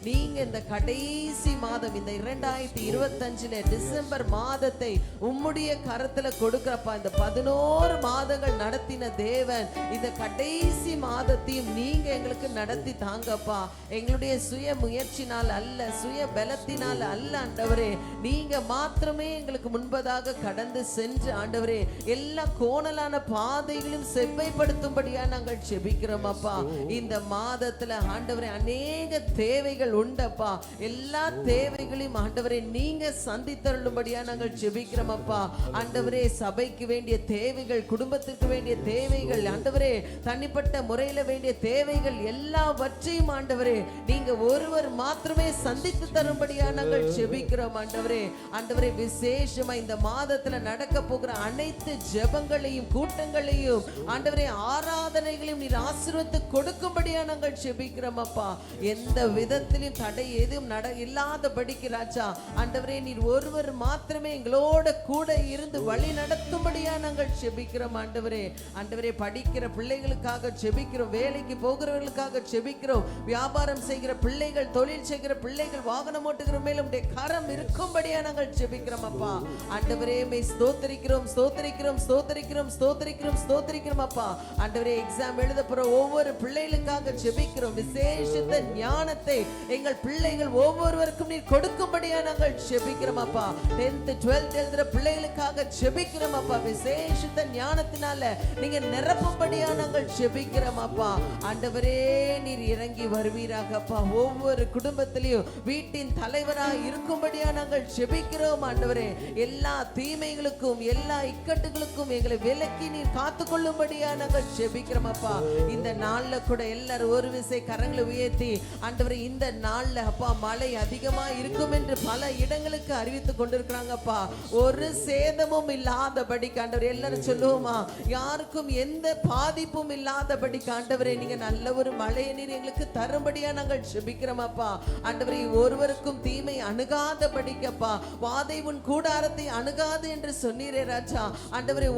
நீங்க இந்த கடைசி மாதம், இந்த 2025 டிசம்பர் மாதத்தை உம்முடைய கரத்துல கொடுக்கிறப்பா. இந்த 11 மாதங்கள் நடத்தின தேவன், இந்த கடைசி மாதத்தையும் நீங்க எங்களுக்கு நடத்தி தாங்கப்பா. எங்களுடைய சுய முயற்சினால் அல்ல, சுய பலத்தினால் அல்ல ஆண்டவரே, நீங்க மாத்திரமே எங்களுக்கு முன்பதாக கடந்து சென்று ஆண்டவரே எல்லா கோணலான பாதைகளையும் செவ்வைப்படுத்தும்படியா நாங்கள் செபிக்கிறோம் அப்பா. இந்த மாதத்துல ஆண்டவரே அநேக தேவைகள் உண்டப்பா. எல்லா தேவைகளையும் ஆண்டவரே நீங்க சந்தித்தருளும்படியா நாங்கள் செபிக்கிறோம் அப்பா. ஆண்டவரே, சபைக்கு வேண்டிய தேவைகள், குடும்பத்திற்கு வேண்டிய தேவைகள், ஆண்டவரே தனிப்பட்ட முறையில வேண்டிய தேவைகள் எல்லாவற்றையும் ஆண்டவரே நீங்க ஒருவர் மாத்திரமே சந்தித்து தரும்படியா நாங்கள் செபிக்கிறோம் ஆண்டவரே. ஆண்டவரே, விசேஷமா இந்த மாதத்துல நடக்க போகிற அனைத்து ஜெபங்களையும் கூட்டங்களையும் ஆண்டவரே ஆராதனைகளையும் நீர் ஆசீர்வதித்து கொடுக்கும்படியா நாங்கள் செபிக்கிறோம் அப்பா. எந்த விதத்திலும் தடை எதுவும் இல்லாதபடிக்கு ராஜா ஆண்டவரே நீர் ஒருவர் மாத்திரமே எங்களோட கூட இருந்து வழி நடத்தும்படியா நாங்கள் செபிக்கிறோம் ஆண்டவரே. ஆண்டவரே, படிக்கிற பிள்ளைகளுக்காக செபிக்கிறோம், வேலைக்கு போகிறவர்களுக்காக செபிக்கிறோம், வியாபாரம் செய்கிற பிள்ளைகள், தொழில் செய்கிற பிள்ளைகள், வாகனம் ஓட்டுகிற மேலும் உம்முடைய கரம் இருக்கும்படியா நாங்கள் செபிக்கிறோம் அப்பா. ஆண்டவரே, மே ஸ்தோத்திரிக்கிறோம் ஸ்தோத்திரிக்கிறோம் ஸ்தோத்திரிக்கிறோம் ஸ்தோத்திரிக்கிறோம் ஸ்தோத்திரிக்கிறோம் அப்பா. ஆண்டவரே, எக்ஸாம் எழுத போற ஒவ்வொரு பிள்ளைகளுக்காக செபிக்கிறோம். விசேஷித்த ஞானத்தை எங்கள் பிள்ளைகள் ஒவ்வொருவருக்கும் நீர் கொடுக்கும்படியா நாங்கள் செபிக்கிறோம் அப்பா. 10th 12th எழுதுற பிள்ளைகளுக்காக செபிக்கிறோம் அப்பா. விசேஷித்த ஞானத்தினால நீங்க நிரப்பும்படியா நாங்கள் செபிக்கிறோம் அப்பா. ஆண்டவரே, நீர் இறங்கி வருவீராக அப்பா. ஒவ்வொரு குடும்பத்திலையும் வீட்டின் தலைவராக இருக்கும்படியா நாங்கள் செபிக்கிறோம் ஆண்டவரே. எல்லா தீமைகளுக்கும் எல்லா இக்கட்டுகளுக்கும் எங்களை விலக்கி நீர் காத்துக்கொள்ளும்படியா நாங்கள் செபிக்கிறோம் அப்பா. இந்த நாள்ல கூட எல்லாரும் ஒரு விசை கரங்களை உயர்த்தி ஆண்டவரே, இந்த நாள்ல அப்பா மழை அதிகமா இருக்கும் என்று பல இடங்களுக்கு அறிவித்துக் கொண்டிருக்கிறாங்கப்பா. ஒரு சேதமும் இல்லாதபடி ஆண்டவரே எல்லாரும் சொல்லுவோமா, யாருக்கும் எந்த பாதிப்பும் இல்லாதபடி ஆண்டவரே நீங்க நல்ல ஒரு மழையை நீர் எங்களுக்கு தரும்படியா நாங்கள் செபிக்கிறோம் அப்பா. ஆண்டவரே, ஒருவருக்கும் தீமை அணுகாதபடிக்கப்பா, வாதை உன் கூடாரத்தை அணுகாது என்று சொன்னீரே ராஜா. ஆண்டவரே,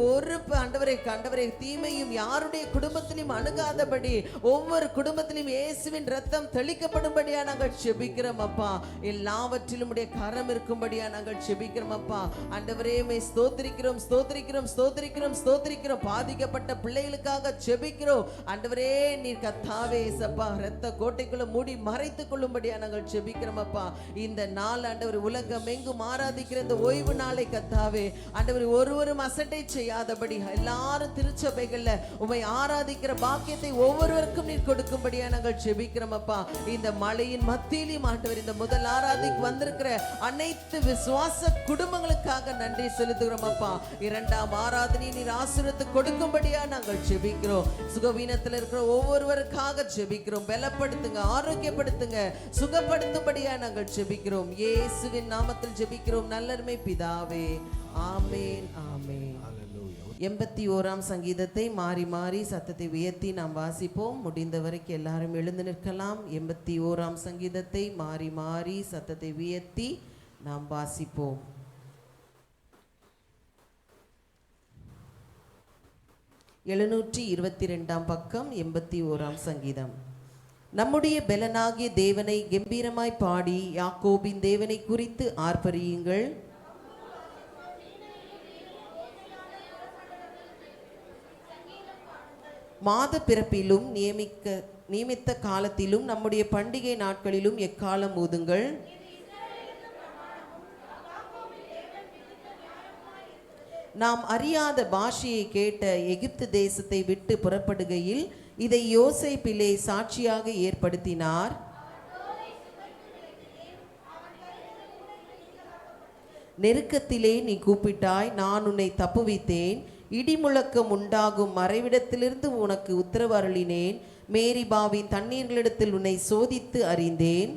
ஆண்டவரே தீமையும் யாருடைய குடும்பத்திலும் அணுகாதபடி ஒவ்வொரு குடும்பத்திலும் இயேசுவின் ரத்தம் தெளிக்கப்படும்படியா நாங்கள் செபிக்கிறோம் அப்பா. எல்லாவற்றிலும் உடைய கரம் இருக்கும்படியா நாங்கள் செபிக்கிறோம் அப்பா. ஆண்டவரே, மே ஸ்தோத்திரிக்கிறோம் ஸ்தோத்திரிக்கிறோம் ஸ்தோத்திரிக்கிறோம் ஸ்தோத்திரிக்கிறோம். பாதிக்கப்பட்ட பிள்ளைகளுக்காக செபிக்கிறோம் ஆண்டவரே. நீர் கர்த்தாவே சப்பா இரத்த கோட்டைக்குள்ள மூடி மறைத்துக் கொள்ளும்படியா நாங்கள் செபிக்கிறோம் அப்பா. இந்த நாள் ஆண்டவர் உலகம் எங்கும் ஆராதிக்கிற இந்த ஓய்வு நாளை கர்த்தாவே ஆண்டவர் ஒருவரும் அசட்டை செய்யாதபடி எல்லாரும் திருச்சபைகள்ல உம்மை ஆராதிக்கிற பாக்கியத்தை ஒவ்வொருவருக்கும் நீர் கொடுக்கும்படியா நாங்கள் செபிக்கிறோம் அப்பா. இந்த மழையின் மத்தியிலும் ஆண்டவர் இந்த முதல் ஆராதிக்கு வந்திருக்கிற அனைத்து விசுவாச குடும்பங்களுக்காக நன்றி செலுத்துகிறோம் அப்பா. இரண்டாம் ஆராதனை நீர் ஆசீர்வதித்து கொடுக்கும்படியா நாங்கள் ஜெபிக்கிறோம். சுகவீனத்தில் இருக்கிற ஒவ்வொருவருக்காக ஜெபிக்கிறோம். பலப்படுத்துங்க, ஆரோக்கியப்படுத்துங்க, சுகப்படுத்தும்படியா நாங்கள் ஜெபிக்கிறோம். இயேசுவின் நாமத்தில் ஜெபிக்கிறோம் நல்லருமை பிதாவே, ஆமென் ஆமென். 81ஆம் சங்கீதத்தை மாறி மாறி சத்தத்தை உயர்த்தி நாம் வாசிப்போம். முடிந்த வரைக்கும் எல்லாரும் எழுந்து நிற்கலாம். 81ஆம் சங்கீதத்தை மாறி மாறி சத்தத்தை உயர்த்தி நாம் வாசிப்போம். எழுநூற்றி 22ஆம் பக்கம் 81ஆம் சங்கீதம். நம்முடைய பெலனாகிய தேவனை கம்பீரமாய் பாடி யாக்கோபின் தேவனை குறித்து ஆர்ப்பரியுங்கள். மாத பிறப்பிலும் நியமித்த காலத்திலும் நம்முடைய பண்டிகை நாட்களிலும் எக்காலம் ஊதுங்கள். நாம் அறியாத பாஷையை கேட்ட எகிப்து தேசத்தை விட்டு புறப்படுகையில் இதை யோசேப்பிலே சாட்சியாக ஏற்படுத்தினார். நெருக்கத்திலே நீ கூப்பிட்டாய், நான் உன்னை தப்புவித்தேன். இடிமுழக்கம் உண்டாகும் மறைவிடத்திலிருந்து உனக்கு உத்தரவு அருளினேன். மேரிபாவின் தண்ணீர்களிடத்தில் உன்னை சோதித்து அறிந்தேன்.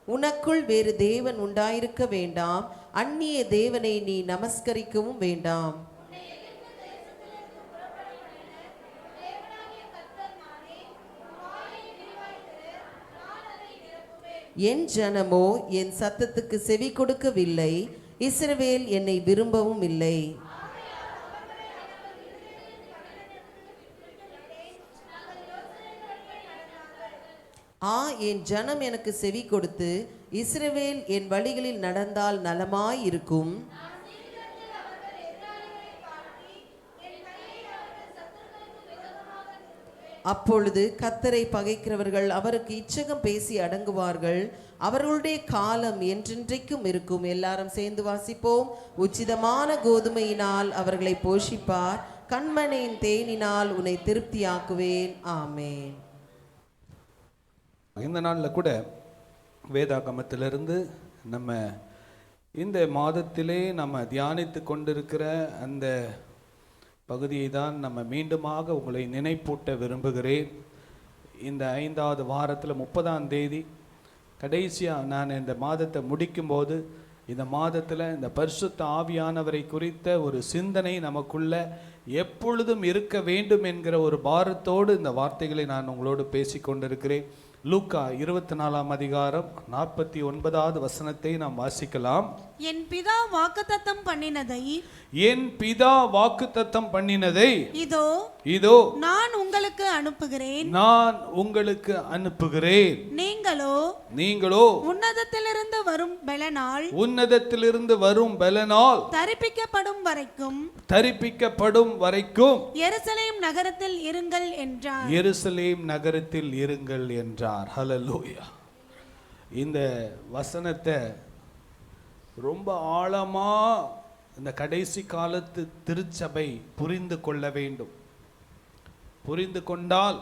உனக்குள் வேறு தேவன் உண்டாயிருக்க வேண்டாம், அந்நிய தேவனை நீ நமஸ்கரிக்கவும் வேண்டாம். என் ஜனமோ என் சத்தத்துக்கு செவி கொடுக்கவில்லை, இஸ்ரவேல் என்னை விரும்பவும் இல்லை. என் ஜனம் எனக்கு செவி கொடுத்து இஸ்ரவேல் என் வழிகளில் நடந்தால் நலமாய் இருக்கும். அப்பொழுது கர்த்தரை பகைக்கிறவர்கள் அவருக்கு இச்சகம் பேசி அடங்குவார்கள். அவர்களுடைய காலம் என்றென்றைக்கும் இருக்கும். எல்லாரும் சேர்ந்து வாசிப்போம். உச்சிதமான கோதுமையினால் அவர்களை போஷிப்பார், கண்மணியின் தேனினால் உன்னை திருப்தியாக்குவேன். ஆமென். இந்த நாளில் கூட வேதாகமத்திலிருந்து நம்ம இந்த மாதத்திலே நம்ம தியானித்து கொண்டிருக்கிற அந்த பகுதியை தான் நம்ம மீண்டுமாக உங்களை நினைப்பூட்ட விரும்புகிறேன். இந்த 5வது வாரத்தில் 30ஆம் தேதி கடைசியாக நான் இந்த மாதத்தை முடிக்கும்போது, இந்த மாதத்தில் இந்த பரிசுத்த ஆவியானவரை குறித்த ஒரு சிந்தனை நமக்குள்ள எப்பொழுதும் இருக்க வேண்டும் என்கிற ஒரு பாரத்தோடு இந்த வார்த்தைகளை நான் உங்களோடு பேசி கொண்டிருக்கிறேன். லூக்கா 24ஆம் அதிகாரம் 49வது வசனத்தை நாம் வாசிக்கலாம். என் பிதா வாக்குத்தத்தம் பண்ணினதை இதோ நான் உங்களுக்கு அனுப்புகிறேன். நீங்களோ உன்னதத்திலிருந்து வரும் பெலனால் தரிப்பிக்கப்படும் வரைக்கும் எருசலேம் நகரத்தில் இருங்கள் என்றார். ஹல்லேலூயா. இந்த வசனத்தை ரொம்ப ஆழமா இந்த கடைசி காலத்து திருச்சபை புரிந்து கொள்ள வேண்டும். புரிந்து கொண்டால்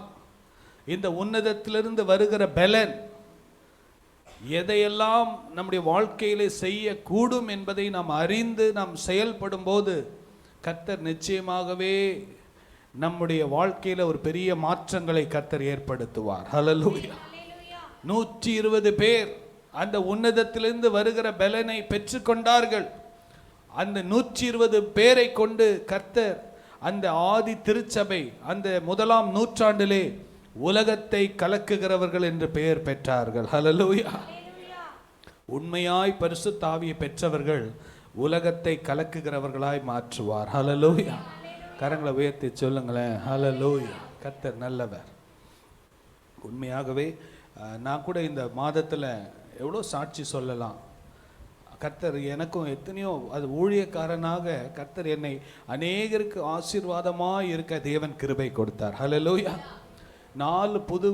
இந்த உன்னதத்திலிருந்து வருகிற பலன் எதையெல்லாம் நம்முடைய வாழ்க்கையிலே செய்யக்கூடும் என்பதை நாம் அறிந்து நாம் செயல்படும் போது கர்த்தர் நிச்சயமாகவே நம்முடைய வாழ்க்கையில ஒரு பெரிய மாற்றங்களை கர்த்தர் ஏற்படுத்துவார். ஹல்லேலூயா. 120 பேர் அந்த உன்னதத்திலிருந்து வருகிற பலனை பெற்றுக்கொண்டார்கள். அந்த 120 பேரை கொண்டு கர்த்தர் அந்த ஆதி திருச்சபை அந்த 1ஆம் நூற்றாண்டிலே உலகத்தை கலக்குகிறவர்கள் என்று பெயர் பெற்றார்கள். ஹல்லேலூயா. உண்மையாய் பரிசுத்த ஆவியை பெற்றவர்கள் உலகத்தை கலக்குகிறவர்களாய் மாற்றுவார். ஹல்லேலூயா. கரங்களை உயர்த்தி சொல்லுங்களேன். ஹல்லேலூயா. கர்த்தர் நல்லவர். உண்மையாகவே நான் கூட இந்த மாதத்தில் எவ்வளோ சாட்சி சொல்லலாம். கர்த்தர் எனக்கும் எத்தனையோ அது ஊழியக்காரனாக கர்த்தர் என்னை அநேகருக்கு ஆசீர்வாதமாக இருக்க தேவன் கிருபை கொடுத்தார். ஹல்லேலூயா. 4 புது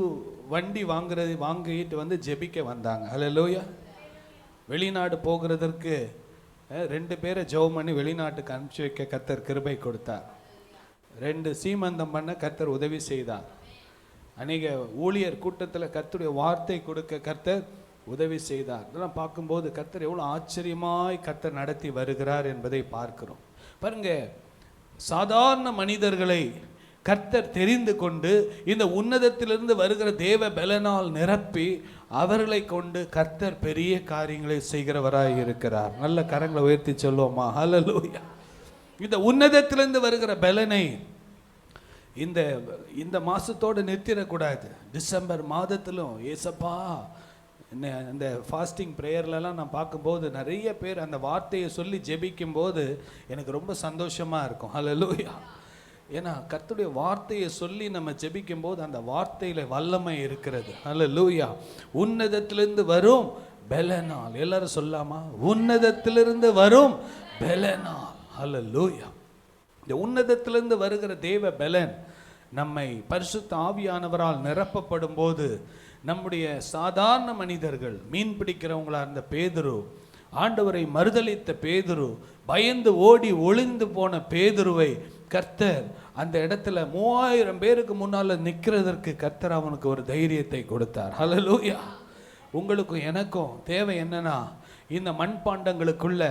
வண்டி வாங்கிட்டு வந்து ஜெபிக்க வந்தாங்க. ஹல்லேலூயா. வெளிநாடு போகிறதற்கு 2 பேரை ஜெபம் பண்ணி வெளிநாட்டுக்கு அனுப்பிச்சி வைக்க கர்த்தர் கிருபை கொடுத்தார். 2 சீமந்தம் பண்ண கர்த்தர் உதவி செய்தார். அநேக ஊழியர் கூட்டத்தில் கர்த்தருடைய வார்த்தை கொடுக்க கர்த்தர் உதவி செய்தார். இதெல்லாம் பார்க்கும்போது கர்த்தர் எவ்வளோ ஆச்சரியமாய் கர்த்தர் நடத்தி வருகிறார் என்பதை பார்க்கிறோம். பாருங்க, சாதாரண மனிதர்களை கர்த்தர் தெரிந்து கொண்டு இந்த உன்னதத்திலிருந்து வருகிற தேவ பலனால் நிரப்பி அவர்களை கொண்டு கர்த்தர் பெரிய காரியங்களை செய்கிறவராய் இருக்கிறார். நல்ல கரங்களை உயர்த்தி சொல்லுவோமா? ஹல்லேலூயா. இந்த உன்னதத்திலிருந்து வருகிற பலனை இந்த மாசத்தோடு நிறுத்திடக்கூடாது. டிசம்பர் மாதத்திலும் ஏசப்பா அந்த ஃபாஸ்டிங் ப்ரேயர்லலாம் நான் பார்க்கும்போது நிறைய பேர் அந்த வார்த்தையை சொல்லி ஜெபிக்கும் போது எனக்கு ரொம்ப சந்தோஷமாக இருக்கும். ஹல்லேலூயா. ஏன்னா கர்த்தருடைய வார்த்தையை சொல்லி நம்ம ஜெபிக்கும் போது அந்த வார்த்தையில வல்லமை இருக்கிறது. ஹல்லேலூயா. உன்னதத்திலிருந்து வரும் பலனால், எல்லாரும் சொல்லாமா? உன்னதத்திலிருந்து வரும் பலனால். ஹல்லேலூயா. இந்த உன்னதத்திலிருந்து வருகிற தேவ பலன் நம்மை பரிசுத்த ஆவியானவரால் நிரப்பப்படும் போது நம்முடைய சாதாரண மனிதர்கள், மீன் பிடிக்கிறவங்களா இருந்த பேதுரு, ஆண்டவரை மறுதலித்த பேதுரு, பயந்து ஓடி ஒளிந்து போன பேதுருவை கர்த்தர் அந்த இடத்துல 3000 பேருக்கு முன்னால நிற்கிறதற்கு கர்த்தர் அவனுக்கு ஒரு தைரியத்தை கொடுத்தார். ஹல்லேலூயா. உங்களுக்கும் எனக்கும் தேவை என்னன்னா, இந்த மண்பாண்டங்களுக்குள்ள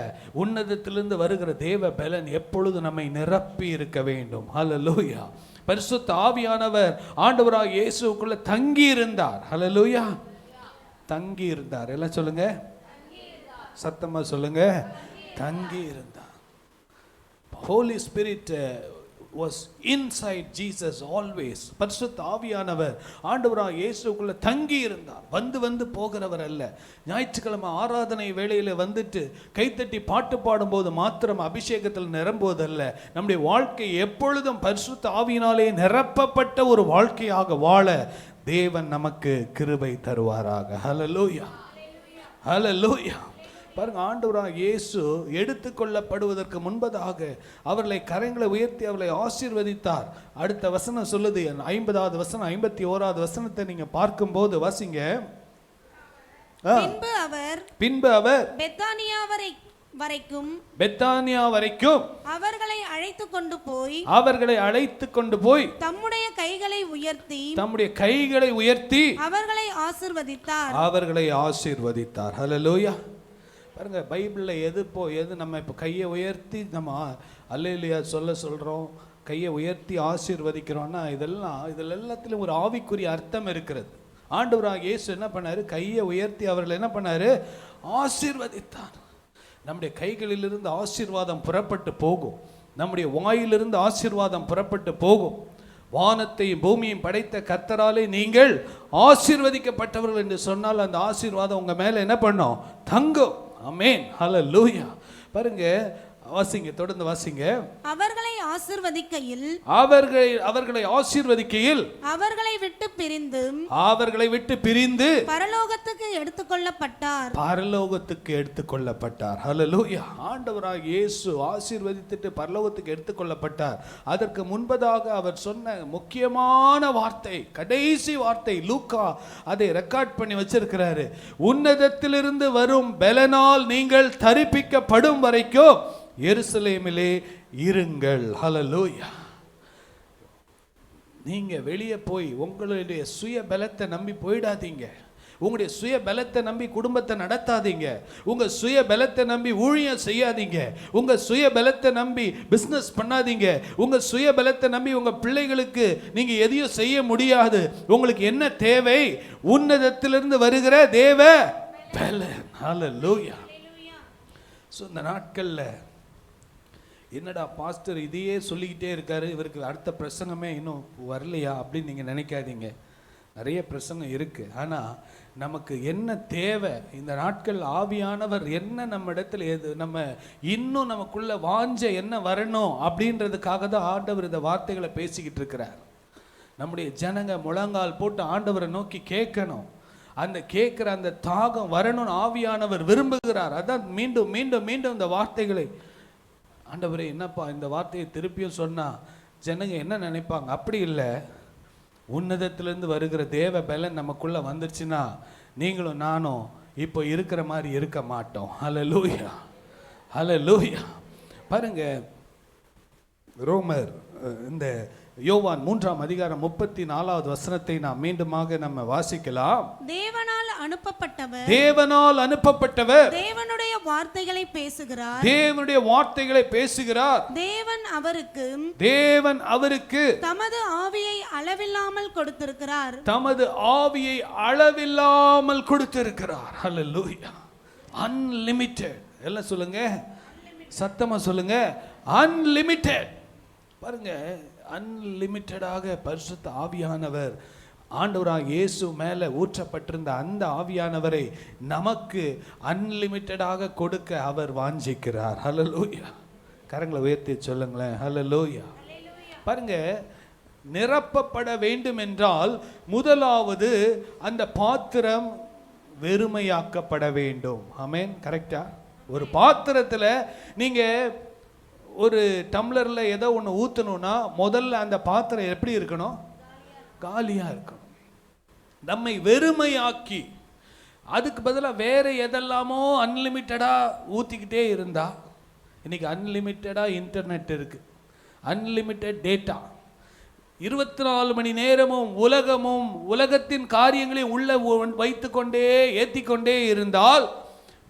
உன்னதத்திலிருந்து வருகிற தேவ பலன் எப்பொழுது நம்மை நிரப்பி இருக்க வேண்டும். ஹல்லேலூயா. பரிசுத்த ஆவியானவர் ஆண்டவராகிய இயேசுவுக்குள்ள தங்கி இருந்தார். ஹல்லேலூயா. தங்கி இருந்தார். எல்லாம் சொல்லுங்க, சத்தமா சொல்லுங்க, தங்கி இருந்தார். Holy Spirit was inside Jesus always. பரிசுத்த ஆவியானவர் ஆண்டவராகிய இயேசுக்குள்ள தங்கி இருந்தார். வந்து போகிறவர் அல்ல. ஞாயிற்றுக்கிழமை ஆராதனை வேளையில வந்துட்டு கைத்தட்டி பாட்டு பாடும்போது மாத்திரம் அபிஷேகத்தில் நிரம்புவதல்ல, நம்முடைய வாழ்க்கை எப்பொழுதும் பரிசுத்த ஆவியினாலே நிரப்பப்பட்ட ஒரு வாழ்க்கையாக வாழ தேவன் நமக்கு கிருபை தருவாராக. ஹல்லேலூயா, ஹல்லேலூயா. பாருங்க, ஆண்டவராகிய இயேசு எடுத்துக்கொள்ளப்படுவதற்கு முன்பதாக அவர்களை கரங்களை உயர்த்தி அவர்களை ஆசீர்வதித்தார். அடுத்த வசனம் சொல்லுது, 50வது வசனம், 51வது வசனத்தை நீங்க பார்க்கும்போது வாசிங்க. பின்பு அவர் பெத்தானியா வரைக்கும் அவர்களை அழைத்து கொண்டு போய் தம்முடைய கைகளை உயர்த்தி அவர்களை ஆசீர்வதித்தார். ஹல்லேலூயா. பாருங்க, பைபிள்ல எது நம்ம இப்போ கையை உயர்த்தி நம்ம அல்லேலூயா சொல்றோம், கையை உயர்த்தி ஆசீர்வதிக்கிறோம்னா இதில் எல்லாத்திலும் ஒரு ஆவிக்குரிய அர்த்தம் இருக்கிறது. ஆண்டவராகிய இயேசு என்ன பண்ணாரு? கையை உயர்த்தி அவர்கள் என்ன பண்ணாரு? ஆசீர்வதித்தார். நம்முடைய கைகளிலிருந்து ஆசீர்வாதம் புறப்பட்டு போகும். நம்முடைய வாயிலிருந்து ஆசீர்வாதம் புறப்பட்டு போகும். வானத்தையும் பூமியையும் படைத்த கர்த்தராலே நீங்கள் ஆசீர்வதிக்கப்பட்டவர்கள் என்று சொன்னால் அந்த ஆசீர்வாதம் உங்க மேல என்ன பண்ணும்? தங்கும். ஆமென், ஹல்லேலூயா. பாருங்க, வாசிங்க, தொடர்ந்து வாசிங்க. அவர்களை ஆசீர்வதிக்கையில் அவர்களை விட்டு பிரிந்து பரலோகத்துக்கு எடுத்துக்கொள்ளப்பட்டார். ஹல்லேலூயா. ஆண்டவராகிய இயேசு ஆசீர்வதித்துட்டு பரலோகத்துக்கு எடுத்துக்கொள்ளப்பட்டார். அதற்கு முன்பதாக அவர் சொன்ன முக்கியமான வார்த்தை, கடைசி வார்த்தை, லூக்கா அதை ரெக்கார்ட் பண்ணி வச்சிருக்கிறாரு. உன்னதத்திலிருந்து வரும் பலனால் நீங்கள் தரிப்பிக்கப்படும் வரைக்கும் எருசலேமிலே இருங்கள். ஹல்லேலூயா. நீங்க வெளியே போய் உங்களுடைய சுய பலத்தை நம்பி போயிடாதீங்க. உங்களுடைய சுய பலத்தை நம்பி குடும்பத்தை நடத்தாதீங்க. உங்க சுய பலத்தை நம்பி ஊழியம் செய்யாதீங்க. உங்க சுய பலத்தை நம்பி பிசினஸ் பண்ணாதீங்க. உங்க சுய பலத்தை நம்பி உங்க பிள்ளைகளுக்கு நீங்க எதையும் செய்ய முடியாது. உங்களுக்கு என்ன தேவை? உன்னதத்திலிருந்து வருகிற தேவ பலன். ஹல்லேலூயா. ஸோ இந்த நாட்கள்ல என்னடா பாஸ்டர் இதையே சொல்லிக்கிட்டே இருக்காரு, இவருக்கு அடுத்த பிரசங்கமே இன்னும் வரலையா அப்படின்னு நீங்கள் நினைக்காதீங்க. நிறைய பிரசங்கம் இருக்குது. ஆனால் நமக்கு என்ன தேவை? இந்த நாட்கள் ஆவியானவர் என்ன நம்ம இடத்துல நம்ம இன்னும் நமக்குள்ள வாஞ்ச என்ன வரணும் அப்படின்றதுக்காக தான் ஆண்டவர் இந்த வார்த்தைகளை பேசிக்கிட்டு இருக்கிறார். நம்முடைய ஜனங்க முழங்கால் போட்டு ஆண்டவரை நோக்கி கேட்கணும். அந்த கேட்குற அந்த தாகம் வரணும்னு ஆவியானவர் விரும்புகிறார். அதான் மீண்டும் மீண்டும் மீண்டும் இந்த வார்த்தைகளை, ஆண்டவரே என்னப்பா இந்த வார்த்தையை திருப்பியும் சொன்னா ஜனங்க என்ன நினைப்பாங்க? அப்படி இல்லை, உன்னதத்திலிருந்து வருகிற தேவ பலன் நமக்குள்ள வந்துருச்சுன்னா நீங்களும் நானும் இப்போ இருக்கிற மாதிரி இருக்க மாட்டோம். ஹல்லேலூயா, ஹல்லேலூயா. பாருங்க, ரோமர் இந்த யோவான் 3ஆம் அதிகாரம் 34வது வசனத்தை நாம் மீண்டுமாக நம்ம வாசிக்கலாம். தேவனால் அனுப்பப்பட்டவர் தேவனுடைய வார்த்தைகளை பேசுகிறார். தேவன் அவருக்கு தமது ஆவியை அளவில்லாமல் கொடுத்திருக்கிறார். ஹல்லேலூயா. அன்லிமிட்டெட். எல்லாம் சொல்லுங்க, சத்தமா சொல்லுங்க, அன்லிமிட்டெட். பாருங்க, அன்லிமிட்டடாக பரிசுத்த ஆவியானவர் ஆண்டவராகிய இயேசு மேலே ஊற்றப்பட்டிருந்த அந்த ஆவியானவரை நமக்கு அன்லிமிட்டடாக கொடுக்க அவர் வாஞ்சிக்கிறார். ஹல்லேலூயா. கரங்களை உயர்த்தி சொல்லுங்களேன், ஹல்லேலூயா. பாருங்க, நிரப்பப்பட வேண்டும் என்றால் முதலாவது அந்த பாத்திரம் வெறுமையாக்கப்பட வேண்டும். ஆமென், கரெக்டா? ஒரு பாத்திரத்தில் நீங்க ஒரு டம்ளர்ல ஏதோ ஒன்று ஊற்றணும்னா முதல்ல அந்த பாத்திரம் எப்படி இருக்கணும்? காலியா இருக்கணும். நம்மை வெறுமையாக்கி அதுக்கு பதிலாக வேற எதெல்லாமோ அன்லிமிட்டடா ஊற்றிக்கிட்டே இருந்தா, இன்னைக்கு அன்லிமிட்டடா இன்டர்நெட் இருக்கு, அன்லிமிட்டட் டேட்டா, 24 மணி நேரமும் உலகத்தின் காரியங்களையும் உள்ள வைத்து கொண்டே ஏற்றி கொண்டே இருந்தால்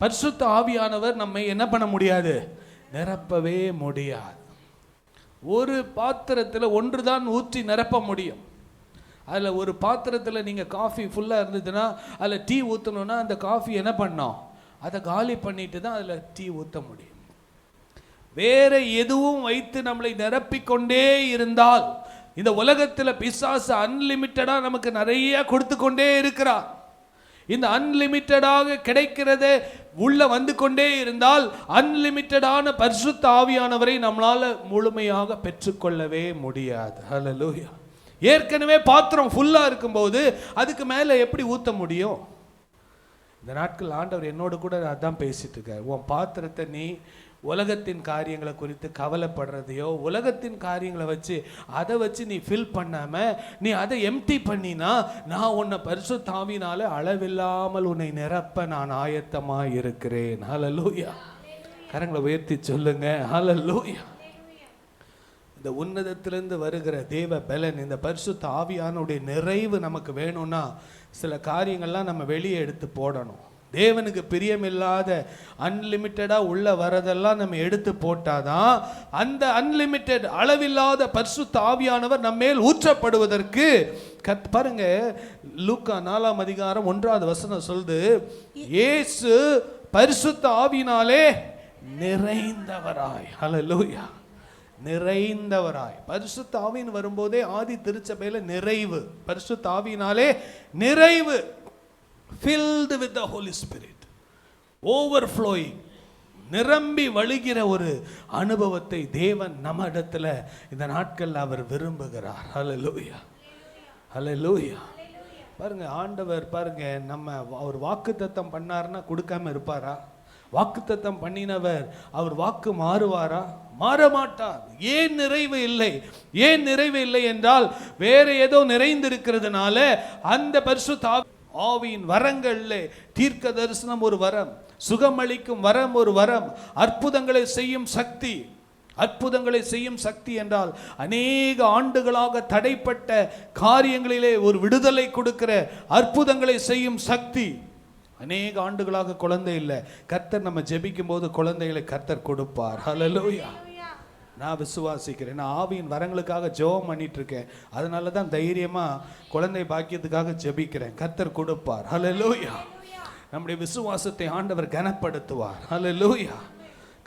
பரிசுத்த ஆவியானவர் நம்மை என்ன பண்ண முடியாது? நிரப்பவே முடியாது. ஒரு பாத்திரத்தில் ஒன்றுதான் ஊற்றி நிரப்ப முடியும். அதில் ஒரு பாத்திரத்தில் நீங்கள் காஃபி ஃபுல்லாக இருந்ததுன்னா அதில் டீ ஊற்றணுன்னா அந்த காஃபி என்ன பண்ணோம், அதை காலி பண்ணிட்டு தான் அதில் டீ ஊற்ற முடியும். வேற எதுவும் வைத்து நம்மளை நிரப்பிக்கொண்டே இருந்தால் இந்த உலகத்தில் பிசாசு அன்லிமிட்டடாக நமக்கு நிறைய கொடுத்து கொண்டே இருக்கிறார். இந்த அன்லிமிட்டடாக கிடைக்கிறத உள்ள வந்து கொண்டே இருந்தால் அன்லிமிட்டடான பரிசுத்த ஆவியானவரை நம்மளால முழுமையாக பெற்றுக்கொள்ளவே முடியாது. ஹல்லேலூயா. ஏற்கனவே பாத்திரம் ஃபுல்லா இருக்கும்போது அதுக்கு மேல எப்படி ஊத்த முடியும்? இந்த நாட்கள் ஆண்டவர் என்னோடு கூட அதான் பேசிட்டு இருக்கார். உன் பாத்திரத்தை நீ உலகத்தின் காரியங்களை குறித்து கவலைப்படுறதையோ உலகத்தின் காரியங்களை வச்சு அதை வச்சு நீ ஃபில் பண்ணாம நீ அதை எம்டி பண்ணினா நான் உன்னை பரிசுத்த ஆவியினால அளவில்லாமல் உன்னை நிரப்ப நான் ஆயத்தமா இருக்கிறேன். ஹல்லேலூயா. கரங்களை உயர்த்தி சொல்லுங்க ஹல்லேலூயா. இந்த உன்னதத்திலிருந்து வருகிற தேவ பலன், இந்த பரிசுத்த ஆவியானுடைய நிறைவு நமக்கு வேணும்னா சில காரியங்கள்லாம் நம்ம வெளியே எடுத்து போடணும். தேவனுக்கு பிரியமில்லாத அன்லிமிட்டடாக உள்ள வரதெல்லாம் நம்ம எடுத்து போட்டாதான் அந்த அன்லிமிட்டெட் அளவில்லாத பரிசுத்த ஆவியானவர் நம்ம மேல் ஊற்றப்படுவதற்கு பாருங்க, லூக்கா 4ஆம் அதிகாரம் 1வது வசனம் சொல்லுது, இயேசு பரிசுத்த ஆவியினாலே நிறைந்தவராய். ஹல்லேலூயா. நிறைந்தவராய். பரிசுத்த ஆவியின் வரும்போதே ஆதி திருச்சபையில நிறைவு, பரிசுத்த ஆவியினாலே நிறைவு, filled with the Holy Spirit, overflowing, நிரம்பி வழிகிற ஒரு அனுபவத்தை தேவன் நம்ம இடத்துல இந்த நாட்கள் அவர் விரும்புகிறார். ஹல்லேலூயா. ஹல்லேலூயா. பாருங்க, ஆண்டவர் பாருங்க, நம்ம அவர் வாக்குத்தத்தம் பண்ணாருன்னா கொடுக்காம இருப்பாரா? வாக்குத்தத்தம் பண்ணினவர் அவர் வாக்கு மாறுவாரா? மாற மாட்டார். ஏன் நிறைவு இல்லை? ஏன் நிறைவு இல்லை என்றால் வேற ஏதோ நிறைந்திருக்கிறதுனால. அந்த பரிசுத்த ஆவியின் வரங்கள்ல தீர்க்க தரிசனம் ஒரு வரம், சுகமளிக்கும் வரம் ஒரு வரம், அற்புதங்களை செய்யும் சக்தி. அற்புதங்களை செய்யும் சக்தி என்றால் அநேக ஆண்டுகளாக தடைப்பட்ட காரியங்களிலே ஒரு விடுதலை கொடுக்கிற அற்புதங்களை செய்யும் சக்தி. அநேக ஆண்டுகளாக குழந்தை இல்லை, கர்த்தர் நம்ம ஜெபிக்கும் போது குழந்தைகளை கர்த்தர் கொடுப்பார். ஹல்லேலூயா. நான் விசுவாசிக்கிறேன். நான் ஆவியின் வரங்களுக்காக ஜெபம் பண்ணிட்டு இருக்கேன். அதனால தான் தைரியமா குழந்தை பாக்கியத்துக்காக ஜெபிக்கிறேன். கர்த்தர் கொடுப்பார். ஹல்லேலூயா. நம்முடைய விசுவாசத்தை ஆண்டவர் கனப்படுத்துவார். ஹல்லேலூயா.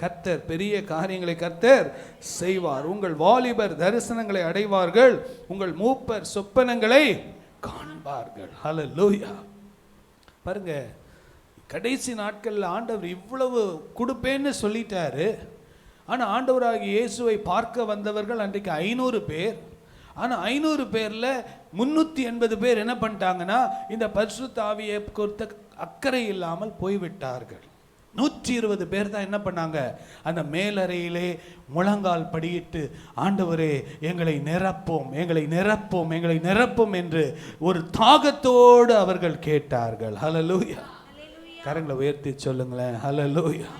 கர்த்தர் பெரிய காரியங்களை கர்த்தர் செய்வார். உங்கள் வாலிபர் தரிசனங்களை அடைவார்கள், உங்கள் மூப்பர் சொப்பனங்களை காண்பார்கள். ஹல்லேலூயா. பாருங்க, கடைசி நாட்கள்ல ஆண்டவர் இவ்வளவு கொடுப்பேன்னு சொல்லிட்டாரு. ஆனால் ஆண்டவராகிய இயேசுவை பார்க்க வந்தவர்கள் அன்றைக்கு 500 பேர். ஆனால் 500 பேரில் 380 பேர் என்ன பண்ணிட்டாங்கன்னா இந்த பரிசுத்த ஆவியை குறித்த அக்கறை இல்லாமல் போய்விட்டார்கள். 120 பேர் தான் என்ன பண்ணாங்க, அந்த மேலறையிலே முழங்கால் படியிட்டு ஆண்டவரே எங்களை நிரப்போம், எங்களை நிரப்போம், எங்களை நிரப்போம் என்று ஒரு தாகத்தோடு அவர்கள் கேட்டார்கள். ஹல்லேலூயா. கரங்களை உயர்த்தி சொல்லுங்களேன் ஹல்லேலூயா.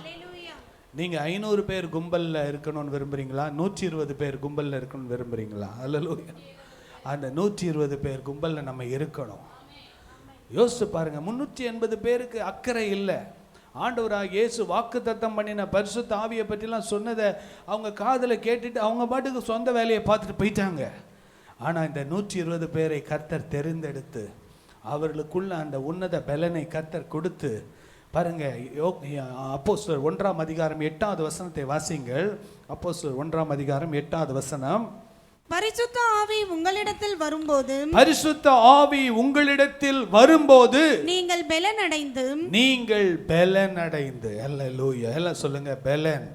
நீங்க 500 பேர் கும்பல்ல இருக்கணும்னு விரும்புறீங்களா? 120 பேர் கும்பல்ல இருக்கணும்னு விரும்புறீங்களா? ஹல்லேலூயா. அந்த 120 பேர் கும்பல்ல நம்ம இருக்கணும். யோசிச்சு பாருங்க, 380 பேருக்கு அக்கறை இல்லை. ஆண்டவராக இயேசு வாக்குத்தத்தம் பண்ணின பரிசுத்த ஆவியை பற்றிலாம் சொன்னதை அவங்க காதில் கேட்டுட்டு அவங்க பாட்டுக்கு சொந்த வேலையை பார்த்துட்டு போயிட்டாங்க. ஆனால் இந்த 120 பேரை கர்த்தர் தெரிந்தெடுத்து அவர்களுக்குள்ள அந்த உன்னத பலனை கர்த்தர் கொடுத்து பாருங்க. அப்போஸ்தலர் 1ஆம் அதிகாரம் 8வது வசனத்தை வாசிங்கள். அப்போஸ்தலர் 1ஆம் அதிகாரம் 8வது வசனம். பரிசுத்த ஆவி உங்களிடத்தில் வரும்போது, பரிசுத்த ஆவி உங்களிடத்தில் வரும்போது நீங்கள் பெலனடைந்து, நீங்கள் பெலனடைந்து. ஹல்லேலூயா. எல்லாம் சொல்லுங்க பெலன்.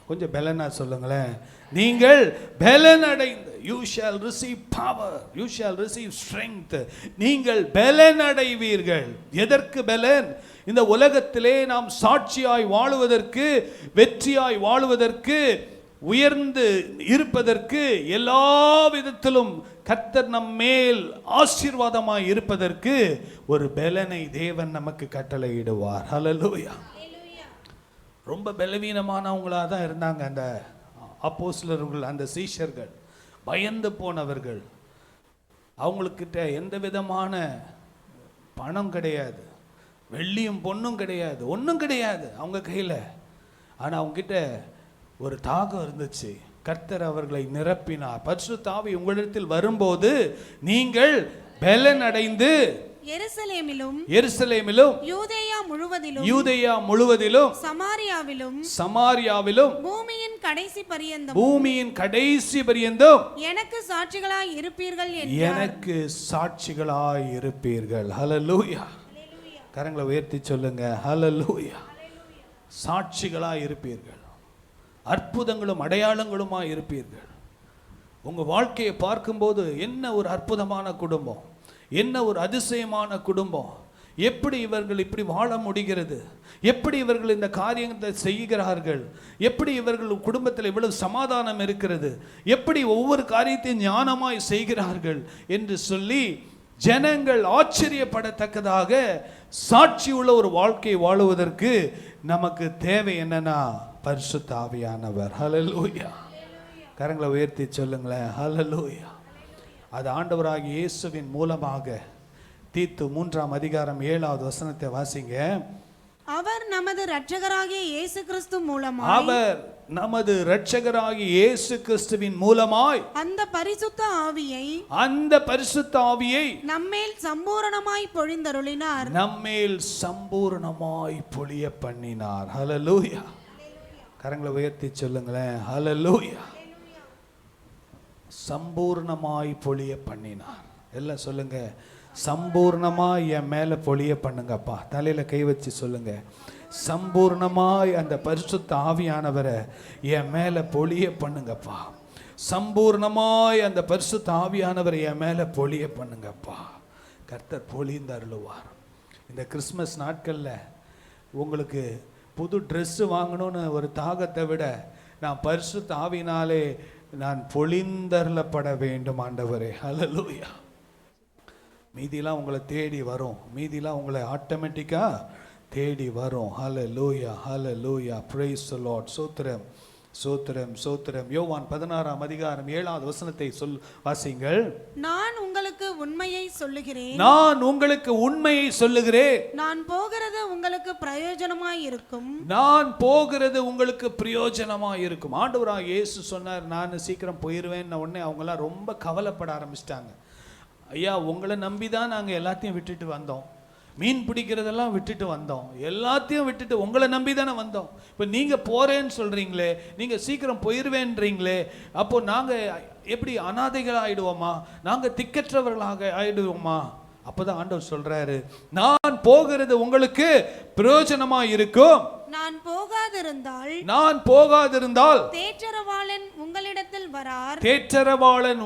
கொஞ்சம் பெலனா சொல்லுங்களேன். நீங்கள் பெலனடைந்து. You shall receive power, you shall receive strength. நீங்கள் பெலனடைவீர்கள். எதற்கு பெலன்? இந்த உலகத்திலே நாம் சாட்சியாய் வாழுவதற்கு, வெற்றியாய் வாழுவதற்கு, உயர்ந்து இருப்பதற்கு, எல்லா விதத்திலும் கர்த்தர் நம் மேல் ஆசீர்வாதமாய் இருப்பதற்கு ஒரு பெலனை தேவன் நமக்கு கட்டளையிடுவார். ஹல்லேலூயா. ரொம்ப பலவீனமானவங்களா தான் இருந்தாங்க அந்த அப்போஸ்தலர்கள், அந்த சீஷர்கள். பயந்து போனவர்கள். அவங்களுக்கிட்ட எந்த விதமான பணம் கிடையாது, வெள்ளியும் பொண்ணும் கிடையாது, ஒன்றும் கிடையாது அவங்க கையில். ஆனால் அவங்ககிட்ட ஒரு தாகம் இருந்துச்சு. கர்த்தர் அவர்களை நிரப்பினார். பரிசுத்த ஆவி உங்களிடத்தில் வரும்போது நீங்கள் பலன் அடைந்து எருசலேமிலும் யூதேயா முழுவதிலும் சமாரியாவிலும் பூமியின் கடைசி பரியந்தம் எனக்கு சாட்சிகளாய் இருப்பீர்கள். ஹல்லேலூயா. கரங்களை உயர்த்தி சொல்லுங்க, ஹல்லேலூயா. சாட்சிகளாய் இருப்பீர்கள், அற்புதங்களும் அடையாளங்களுமாய் இருப்பீர்கள். உங்க வாழ்க்கையை பார்க்கும்போது என்ன ஒரு அற்புதமான குடும்பம், என்ன ஒரு அதிசயமான குடும்பம், எப்படி இவர்கள் இப்படி வாழ முடிகிறது, எப்படி இவர்கள் இந்த காரியத்தை செய்கிறார்கள், எப்படி இவர்கள் குடும்பத்தில் இவ்வளவு சமாதானம் இருக்கிறது, எப்படி ஒவ்வொரு காரியத்தையும் ஞானமாய் செய்கிறார்கள் என்று சொல்லி ஜனங்கள் ஆச்சரியப்படத்தக்கதாக சாட்சி உள்ள ஒரு வாழ்க்கையை வாழுவதற்கு நமக்கு தேவை என்னன்னா பரிசுத்த ஆவியானவர். ஹல்லேலூயா. கரங்களை உயர்த்தி சொல்லுங்களேன், ஹல்லேலூயா. அது ஆண்டவராகிய இயேசுவின் மூலமாக தீத்து 3ஆம் அதிகாரம் 7வது வசனத்தை வாசிங்க. அவர் நமது இரட்சகராகிய இயேசு கிறிஸ்து கிறிஸ்துவின் மூலமாய் அந்த பரிசுத்த ஆவியை நம்மேல் சம்பூரணமாய் பொழிய பண்ணினார். ஹல்லேலூயா. கரங்களை உயர்த்தி சொல்லுங்களேன், ஹல்லேலூயா. சம்பூர்ணமாய் பொழிய பண்ணினார். எல்லாம் சொல்லுங்க, சம்பூர்ணமாய் என் மேல பொழிய பண்ணுங்கப்பா. தலையில கை வச்சு சொல்லுங்க, சம்பூர்ணமாய் அந்த பரிசுத்த ஆவியானவரை என் மேல பொழிய பண்ணுங்கப்பா. சம்பூர்ணமாய் அந்த பரிசுத்த ஆவியானவரை என் மேல பொழிய பண்ணுங்கப்பா. கர்த்தர் பொழிந்து அருளுவார். இந்த கிறிஸ்மஸ் நாட்கள்ல உங்களுக்கு புது ட்ரெஸ் வாங்கணும்னு ஒரு தாகத்தை விட நான் பரிசுத்த ஆவியினாலே நான் பொழிந்தருளப்பட வேண்டும் ஆண்டவரே. ஹல்லேலூயா. மீதிலாம் உங்களை தேடி வரும், மீதிலாம் உங்களை ஆட்டோமேட்டிக்கா தேடி வரும். Hallelujah, hallelujah. Praise the lord. சோத்திரம், சோத்திரம், சோத்திரம். யோவான் 16ஆம் அதிகாரம் 7வது வசனத்தை வாசிங்கள். நான் உங்களுக்கு உண்மையை சொல்லுகிறேன், நான் போகிறது உங்களுக்கு பிரயோஜனமாய் இருக்கும். ஆண்டவராகிய இயேசு சொன்னார், நான் சீக்கிரம் போயிருவேன். உடனே அவங்கெல்லாம் ரொம்ப கவலைப்பட ஆரம்பிச்சிட்டாங்க. ஐயா, உங்களை நம்பி தான் நாங்கள் எல்லாத்தையும் விட்டுட்டு வந்தோம், மீன் பிடிக்கிறதெல்லாம் விட்டுட்டு வந்தோம், எல்லாத்தையும் விட்டுட்டு உங்களை நம்பி தானே வந்தோம். இப்போ நீங்கள் போகிறேன்னு சொல்கிறீங்களே, நீங்கள் சீக்கிரம் போயிடுவேன்றீங்களே, அப்போ நாங்கள் எப்படி அனாதைகள் ஆயிடுவோமா, நாங்கள் திக்கற்றவர்களாக ஆயிடுவோமா? அப்போதான் ஆண்டவர் சொல்றாரு, நான் போகிறது உங்களுக்கு பிரயோஜனமாக இருக்கும். நான் போகாதிருந்தால் தேற்றரவாளன்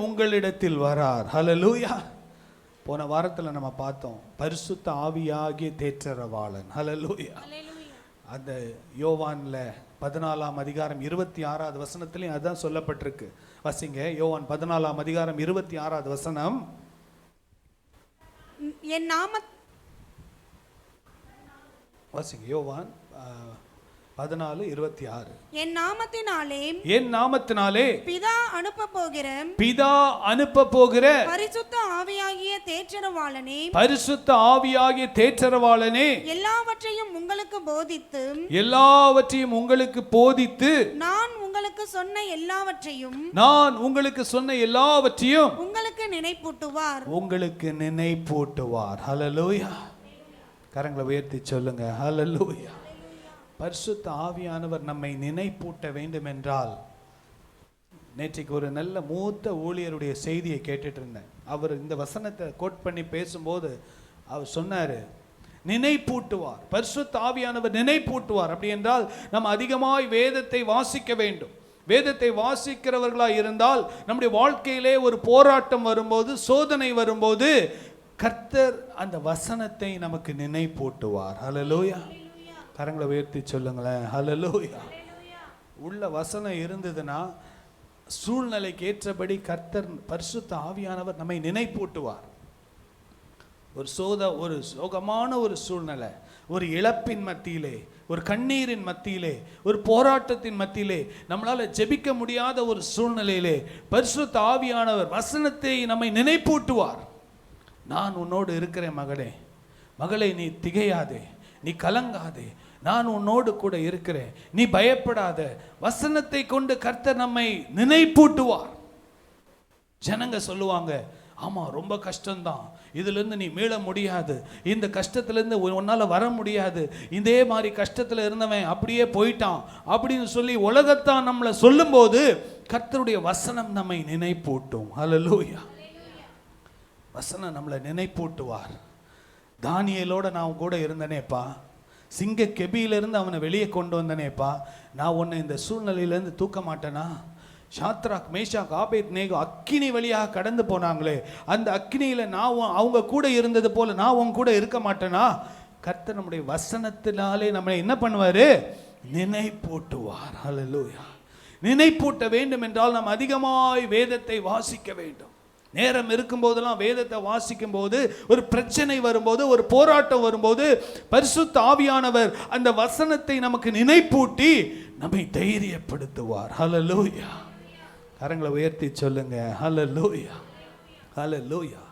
உங்களிடத்தில் வரார். ஹல்லேலூயா. போன வாரத்தில் நம்ம பார்த்தோம் பரிசுத்த ஆவியாகிய தேற்றரவாளன். ஹல்லேலூயா. அந்த யோவான்ல 14ஆம் அதிகாரம் 26வது வசனத்திலையும் அதுதான் சொல்லப்பட்டிருக்கு. வாசிங்க, யோவான் 14ஆம் அதிகாரம் 26வது வசனம். வாசிங்க, யோவான் 14:26. என் நாமத்தினாலே பிதா அனுப்ப போகிற பரிசுத்த ஆவியாகிய தேற்றரவாளனே எல்லாவற்றையும் உங்களுக்கு போதித்து நான் உங்களுக்கு சொன்ன எல்லாவற்றையும் உங்களுக்கு நினைப்பூட்டுவார். ஹல்லேலூயா. கரங்களை உயர்த்தி சொல்லுங்க, ஹல்லேலூயா. பரிசுத்த ஆவியானவர் நம்மை நினைப்பூட்ட வேண்டும் என்றால், நேற்றைக்கு ஒரு நல்ல மூத்த ஊழியருடைய செய்தியை கேட்டுட்டு இருந்தேன். அவர் இந்த வசனத்தை கோட் பண்ணி பேசும்போது அவர் சொன்னார், நினைப்பூட்டுவார். பரிசுத்த ஆவியானவர் நினைப்பூட்டுவார். அப்படி என்றால் நம்ம அதிகமாய் வேதத்தை வாசிக்க வேண்டும். வேதத்தை வாசிக்கிறவர்களாக இருந்தால் நம்முடைய வாழ்க்கையிலே ஒரு போராட்டம் வரும்போது, சோதனை வரும்போது கர்த்தர் அந்த வசனத்தை நமக்கு நினைப்பூட்டுவார். ஹல்லேலூயா. கரங்களை உயர்த்தி சொல்லுங்களேன், ஹல்லேலூயா. உள்ள வசனம் இருந்ததுன்னா சூழ்நிலைக்கு ஏற்றபடி கர்த்தர் பரிசுத்த ஆவியானவர் நம்மை நினைப்பூட்டுவார். ஒரு சோகமான ஒரு சூழ்நிலை, ஒரு இழப்பின் மத்தியிலே, ஒரு கண்ணீரின் மத்தியிலே, ஒரு போராட்டத்தின் மத்தியிலே, நம்மளால ஜெபிக்க முடியாத ஒரு சூழ்நிலையிலே பரிசுத்த ஆவியானவர் வசனத்தை நம்மை நினைப்பூட்டுவார். நான் உன்னோடு இருக்கிறேன் மகளே, மகளே, நீ திகையாதே, நீ கலங்காதே, நான் உன்னோடு கூட இருக்கிறேன், நீ பயப்படாத. வசனத்தை கொண்டு கர்த்தர் நம்மை நினைப்பூட்டுவார். ஜனங்க சொல்லுவாங்க, ஆமா ரொம்ப கஷ்டம்தான், இதுலேருந்து நீ மீள முடியாது, இந்த கஷ்டத்துலேருந்து உன்னால் வர முடியாது, இதே மாதிரி கஷ்டத்தில் இருந்தவன் அப்படியே போயிட்டான் அப்படின்னு சொல்லி உலகத்தான் நம்மளை சொல்லும்போது கர்த்தருடைய வசனம் நம்மை நினைப்பூட்டும். ஹல்லேலூயா. வசனம் நம்மளை நினைப்பூட்டுவார். தானியேலோட நான் கூட இருந்தனேப்பா, சிங்க கெபியிலிருந்து அவனை வெளியே கொண்டு வந்தனேப்பா, நான் உன்னை இந்த சூழ்நிலையிலேருந்து தூக்க மாட்டேனா? ஷாத்ராக், மேஷாக், ஆபேத்நேகோ அக்கினி வழியாக கடந்து போனாங்களே, அந்த அக்கினியில் நான் அவங்க கூட இருந்தது போல நான் உன் கூட இருக்க மாட்டேனா? கர்த்தர் நம்முடைய வசனத்தினாலே நம்மளை என்ன பண்ணுவார்? நினைப்பூட்டுவார். ஹல்லேலூயா. நினைப்பூட்ட வேண்டும் என்றால் நாம் அதிகமாய் வேதத்தை வாசிக்க வேண்டும். நேரம் இருக்கும்போதெல்லாம் வேதத்தை வாசிக்கும் போது, ஒரு பிரச்சனை வரும்போது, ஒரு போராட்டம் வரும்போது பரிசுத்த ஆவியானவர் அந்த வசனத்தை நமக்கு நினைப்பூட்டி நம்மை தைரியப்படுத்துவார். ஹல்லேலூயா. கரங்களை உயர்த்தி சொல்லுங்க, ஹல்லேலூயா, ஹல்லேலூயா.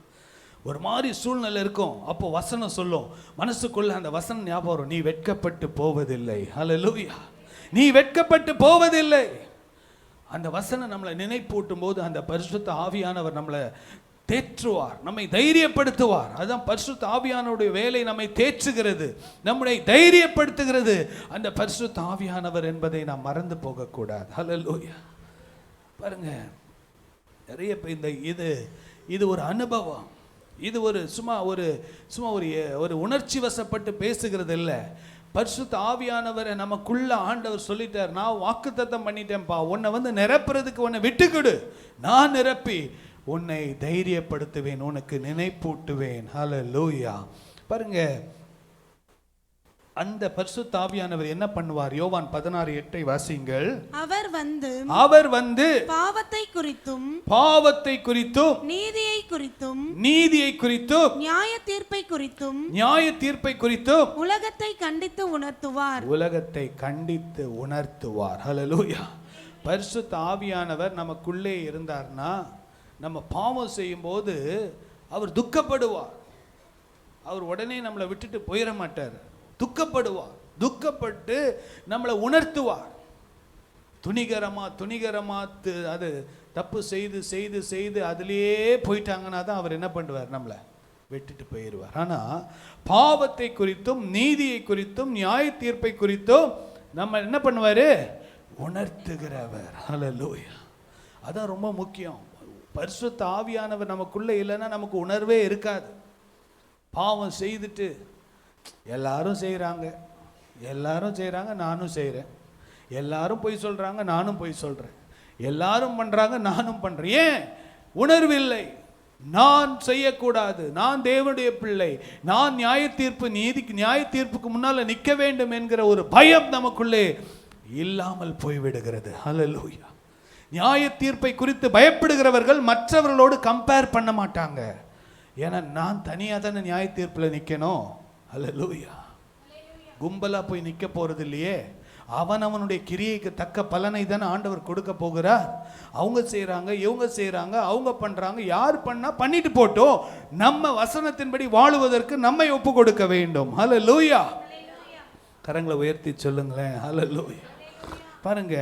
ஒரு மாதிரி சூழ்நிலை இருக்கும், அப்போ வசனம் சொல்லும், மனசுக்குள்ள அந்த வசனம் ஞாபகம் வரும், நீ வெட்கப்பட்டு போவதில்லை. ஹல்லேலூயா. நீ வெட்கப்பட்டு போவதில்லை. அந்த வசனம் நம்மளை நினைப்பூட்டும் போது அந்த பரிசுத்த ஆவியானவர் நம்மளை தேற்றுவார், நம்மை தைரியப்படுத்துவார். அதுதான் பரிசுத்த ஆவியானவருடைய வேலை, நம்மை தேற்றுகிறது, நம்மை தைரியப்படுத்துகிறது. அந்த பரிசுத்த ஆவியானவர் என்பதை நாம் மறந்து போகக்கூடாது. ஹல்லேலூயா. பாருங்க, நிறைய இந்த இது ஒரு அனுபவம், இது ஒரு சும்மா ஒரு உணர்ச்சி வசப்பட்டு பேசுகிறது இல்லை. பரிசுத்த ஆவியானவரை நமக்குள்ள ஆண்டவர் சொல்லிட்டார், நான் வாக்குத்தத்தம் பண்ணிட்டேன்ப்பா, உன்னை நிரப்புறதுக்கு உன்னை விட்டுக்கிடு, நான் நிரப்பி உன்னை தைரியப்படுத்துவேன், உனக்கு நினைப்பூட்டுவேன். ஹல்லேலூயா. பாருங்க, அந்த பரிசுத்த ஆவியானவர் என்ன பண்ணுவார்? யோவான் 16:8 வாசிங்கள். அவர் வந்து பாவத்தை குறித்தும் நீதியை குறித்தும் நியாய தீர்ப்பை குறித்தும் உலகத்தை கண்டித்து உணர்த்துவார். ஹல்லேலூயா. பரிசுத்த ஆவியானவர் நமக்குள்ளே இருந்தார்னா, நம்ம பாவம் செய்யும் போது அவர் துக்கப்படுவார். அவர் உடனே நம்மளை விட்டுட்டு போயிட மாட்டார், துக்கப்படுவார். துக்கப்பட்டு நம்மளை உணர்த்துவார். துணிகரமா அது தப்பு செய்து செய்து செய்து அதிலேயே போயிட்டாங்கன்னா தான் அவர் என்ன பண்ணுவார்? நம்மளை விட்டுட்டு போயிடுவார். ஆனால் பாவத்தை குறித்தும் நீதியை குறித்தும் நியாய தீர்ப்பை குறித்தும் நம்ம என்ன பண்ணுவார்? உணர்த்துகிறவர். ஹல்லேலூயா. அதான் ரொம்ப முக்கியம். பரிசுத்த ஆவியானவர் நமக்குள்ளே இல்லைன்னா நமக்கு உணர்வே இருக்காது. பாவம் செய்துட்டு எல்லாரும் செய்கிறாங்க, நானும் செய்கிறேன், எல்லாரும் பொய் சொல்கிறாங்க, நானும் பொய் சொல்கிறேன், எல்லாரும் பண்ணுறாங்க, நானும் பண்ணுறேன். ஏன்? உணர்வில்லை. நான் செய்யக்கூடாது, நான் தேவனுடைய பிள்ளை, நான் நியாய தீர்ப்புக்கு முன்னால் நிற்க வேண்டும் என்கிற ஒரு பயம் நமக்குள்ளே இல்லாமல் போய்விடுகிறது. ஹல்லேலூயா. நியாய தீர்ப்பை குறித்து பயப்படுகிறவர்கள் மற்றவர்களோடு கம்பேர் பண்ண மாட்டாங்க. ஏன்னா நான் தனியாக தானே நியாய தீர்ப்பில் நிற்கணும். ஹல்லேலூயா. கும்பலாக போய் நிற்க போகிறது இல்லையே. அவனுடைய கிரியைக்கு தக்க பலனை தானே ஆண்டவர் கொடுக்க போகிறார். அவங்க செய்கிறாங்க, இவங்க செய்கிறாங்க, அவங்க பண்ணுறாங்க, யார் பண்ணால் பண்ணிட்டு போட்டோம், நம்ம வசனத்தின்படி வாழுவதற்கு நம்மை ஒப்பு கொடுக்க வேண்டும். ஹல்லேலூயா. கரங்களை உயர்த்தி சொல்லுங்களேன், ஹல்லேலூயா. பாருங்க,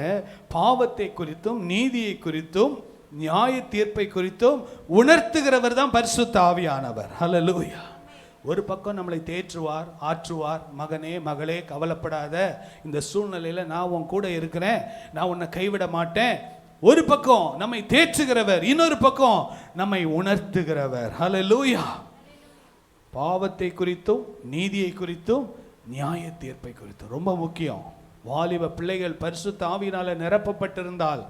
பாவத்தை குறித்தும் நீதியை குறித்தும் நியாய தீர்ப்பை குறித்தும் உணர்த்துகிறவர் தான் பரிசுத்த ஆவியானவர். ஹல்லேலூயா. ஒரு பக்கம் நம்மளை தேற்றுவார், ஆற்றுவார். மகனே மகளே கவலைப்படாத, இந்த சூழ்நிலையில் நான் உன் கூட இருக்கிறேன், நான் உன்னை கைவிட மாட்டேன். ஒரு பக்கம் நம்மை தேற்றுகிறவர், இன்னொரு பக்கம் நம்மை உணர்த்துகிறவர். ஹல்லேலூயா. பாவத்தை குறித்தும் நீதியை குறித்தும் நியாய தீர்ப்பை குறித்தும் ரொம்ப முக்கியம். வாலிப பிள்ளைகள் பரிசுத்த ஆவியினால நிரப்பப்பட்டிருந்தால்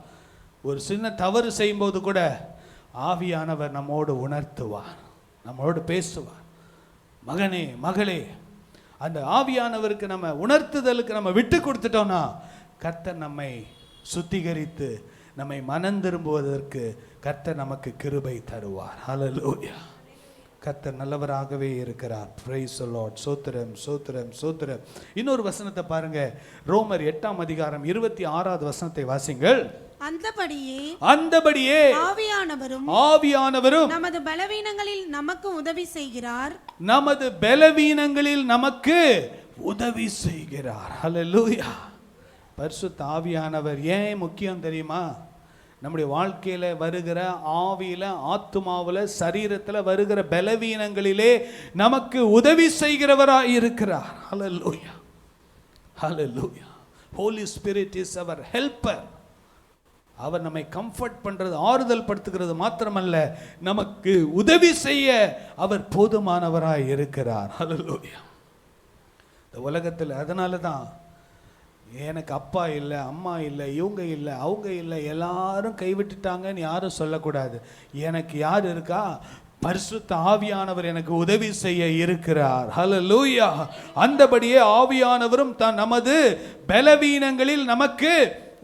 ஒரு சின்ன தவறு செய்யும்போது கூட ஆவியானவர் நம்மோடு உணர்த்துவார், நம்மோடு பேசுவார். மகனே மகளே, அந்த ஆவியானவருக்கு நம்ம உணர்த்துதலுக்கு நம்ம விட்டு கொடுத்துட்டோம்னா கர்த்தர் நம்மை சுத்திகரித்து நம்மை மனம் திரும்புவதற்கு கர்த்தர் நமக்கு கிருபை தருவார். ஹல்லேலூயா. கர்த்தர் நல்லவராகவே இருக்கிறார். Price the lord. சோத்திரம் சோத்திரம் சோத்திரம். இன்னொரு வசனத்தை பாருங்க, ரோமர் 8:26 வசனத்தை வாசிங்கள். அந்தபடியே ஆவியானவரும் நமது பலவீனங்களில் நமக்கு உதவி செய்கிறார். நமது பலவீனங்களில் நமக்கு உதவி செய்கிறார். ஹல்லேலூயா. பரிசுத்த ஆவியானவர் ஏன் முக்கியம் தெரியுமா? நம்முடைய வாழ்க்கையில வருகிற ஆவியில, ஆத்துமாவுல, சரீரத்துல வருகிற பலவீனங்களிலே நமக்கு உதவி செய்கிறவராய் இருக்கிறார். ஹல்லேலூயா. ஹல்லேலூயா. Holy Spirit is our helper. அவர் நம்மை கம்ஃபர்ட் பண்றது, ஆறுதல் படுத்துகிறது மாத்திரமல்ல, நமக்கு உதவி செய்ய அவர் போதுமானவராய் இருக்கிறார். ஹல்லேலூயா. இந்த உலகத்தில் அதனால தான் எனக்கு அப்பா இல்லை, அம்மா இல்லை, இவங்க இல்லை, அவங்க இல்லை, எல்லாரும் கைவிட்டுட்டாங்கன்னு யாரும் சொல்லக்கூடாது. எனக்கு யார் இருக்கா? பரிசுத்த ஆவியானவர் எனக்கு உதவி செய்ய இருக்கிறார். ஹல்லேலூயா. அந்தபடியே ஆவியானவரும் தான் நமது பலவீனங்களில் நமக்கு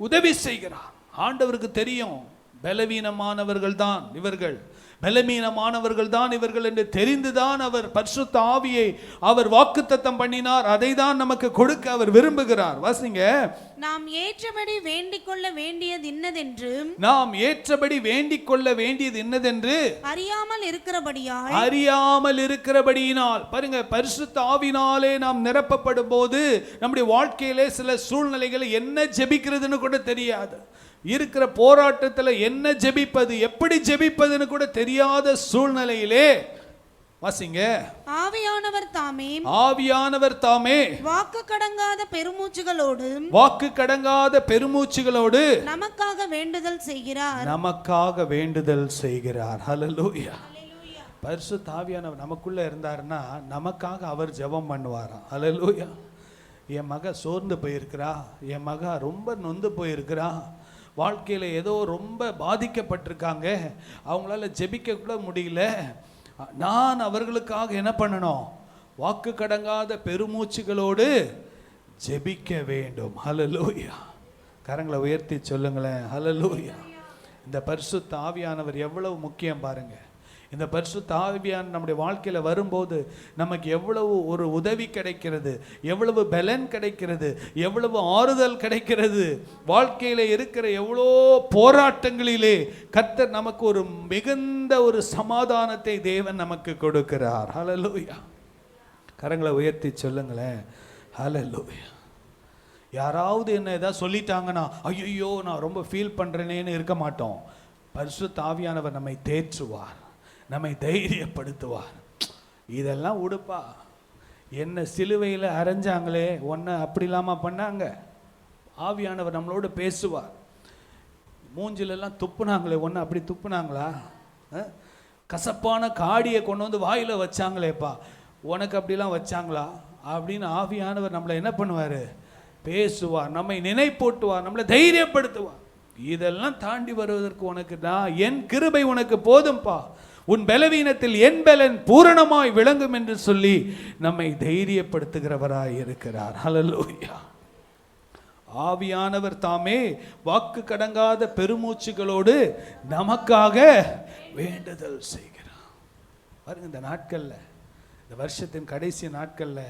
உதவி செய்கிறார். ஆண்டவருக்கு தெரியும் பலவீனமானவர்கள் தான் இவர்கள், பலவீனமானவர்கள் தான் இவர்கள் என்று தெரிந்துதான் அவர் பரிசுத்த ஆவியை அவர் வாக்குத்தத்தம் பண்ணினார். அதை தான் நமக்கு கொடுக்க அவர் விரும்புகிறார். வாசிங்க. நாம் ஏற்றபடி வேண்டிக் கொள்ள வேண்டியது இன்னதென்று, நாம் ஏற்றபடி வேண்டிக் கொள்ள வேண்டியது இன்னதென்று அறியாமல் இருக்கிறபடியினால். பாருங்க, பரிசுத்த ஆவினாலே நாம் நிரப்பப்படும் போது நம்முடைய வாழ்க்கையிலே சில சூழ்நிலைகளை என்ன ஜெபிக்கிறதுன்னு கூட தெரியாது. இருக்கிற போராட்டத்தில் என்ன ஜெபிப்பது, எப்படி ஜெபிப்பதுன்னு கூட தெரியாத சூழ்நிலையிலே வாசிங்க, ஆவியானவர் தாமே வாக்கு கடங்காத பெருமூச்சுகளோடு நமக்காக வேண்டுதல் செய்கிறார். ஹல்லேலூயா. பரிசுத்த ஆவியானவர் நமக்குள்ள இருந்தாருன்னா நமக்காக அவர் ஜெபம் பண்ணுவாராம். ஹல்லேலூயா. என் மக சோர்ந்து போயிருக்கிறா, என் மக ரொம்ப நொந்து போயிருக்கிறா, வாழ்க்கையில் ஏதோ ரொம்ப பாதிக்கப்பட்டிருக்காங்க, அவங்களால ஜெபிக்க கூட முடியல, நான் அவர்களுக்காக என்ன பண்ணணும்? வாக்கு கடங்காத பெருமூச்சுகளோடு ஜெபிக்க வேண்டும். ஹல்லேலூயா. கரங்களை உயர்த்தி சொல்லுங்களேன். ஹல்லேலூயா. இந்த பரிசுத்த ஆவியானவர் எவ்வளவு முக்கியம் பாருங்க. இந்த பரிசுத்த ஆவியான் நம்முடைய வாழ்க்கையில் வரும்போது நமக்கு எவ்வளவு ஒரு உதவி கிடைக்கிறது, எவ்வளவு பலன் கிடைக்கிறது, எவ்வளவு ஆறுதல் கிடைக்கிறது. வாழ்க்கையில் இருக்கிற எவ்வளோ போராட்டங்களிலே கர்த்தர் நமக்கு ஒரு மிகுந்த ஒரு சமாதானத்தை தேவன் நமக்கு கொடுக்கிறார். ஹல்லேலூயா. கரங்களை உயர்த்தி சொல்லுங்களேன். ஹல்லேலூயா. யாராவது என்ன ஏதாவது சொல்லிட்டாங்கன்னா ஐயோ நான் ரொம்ப ஃபீல் பண்ணுறேனேன்னு இருக்க மாட்டோம். பரிசுத்த ஆவியானவர் நம்மை தேற்றுவார், நம்மை தைரியப்படுத்துவார். இதெல்லாம் உடுப்பா, என்ன சிலுவையில் அரைஞ்சாங்களே, ஒன்று அப்படி இல்லாமல் பண்ணாங்க. ஆவியானவர் நம்மளோடு பேசுவார். மூஞ்சிலெல்லாம் துப்புனாங்களே, ஒன்று அப்படி துப்புனாங்களா? கசப்பான காடியை கொண்டு வந்து வாயில் வச்சாங்களேப்பா, உனக்கு அப்படிலாம் வச்சாங்களா அப்படின்னு ஆவியானவர் நம்மளை என்ன பண்ணுவார்? பேசுவார், நம்மை நினைப்பூட்டுவார், நம்மளை தைரியப்படுத்துவார். இதெல்லாம் தாண்டி வருவதற்கு உனக்கு நான் என் கிருபை உனக்கு போதும்பா, உன் பலவீனத்தில் என் பலன் பூரணமாய் விளங்கும் என்று சொல்லி நம்மை தைரியப்படுத்துகிறவராய் இருக்கிறார். ஹல்லேலூயா. ஆவியானவர் தாமே வாக்கு கடங்காத பெருமூச்சுகளோடு நமக்காக வேண்டுதல் செய்கிறார். பாருங்க, இந்த நாட்கள்ல, இந்த வருஷத்தின் கடைசி நாட்கள்ல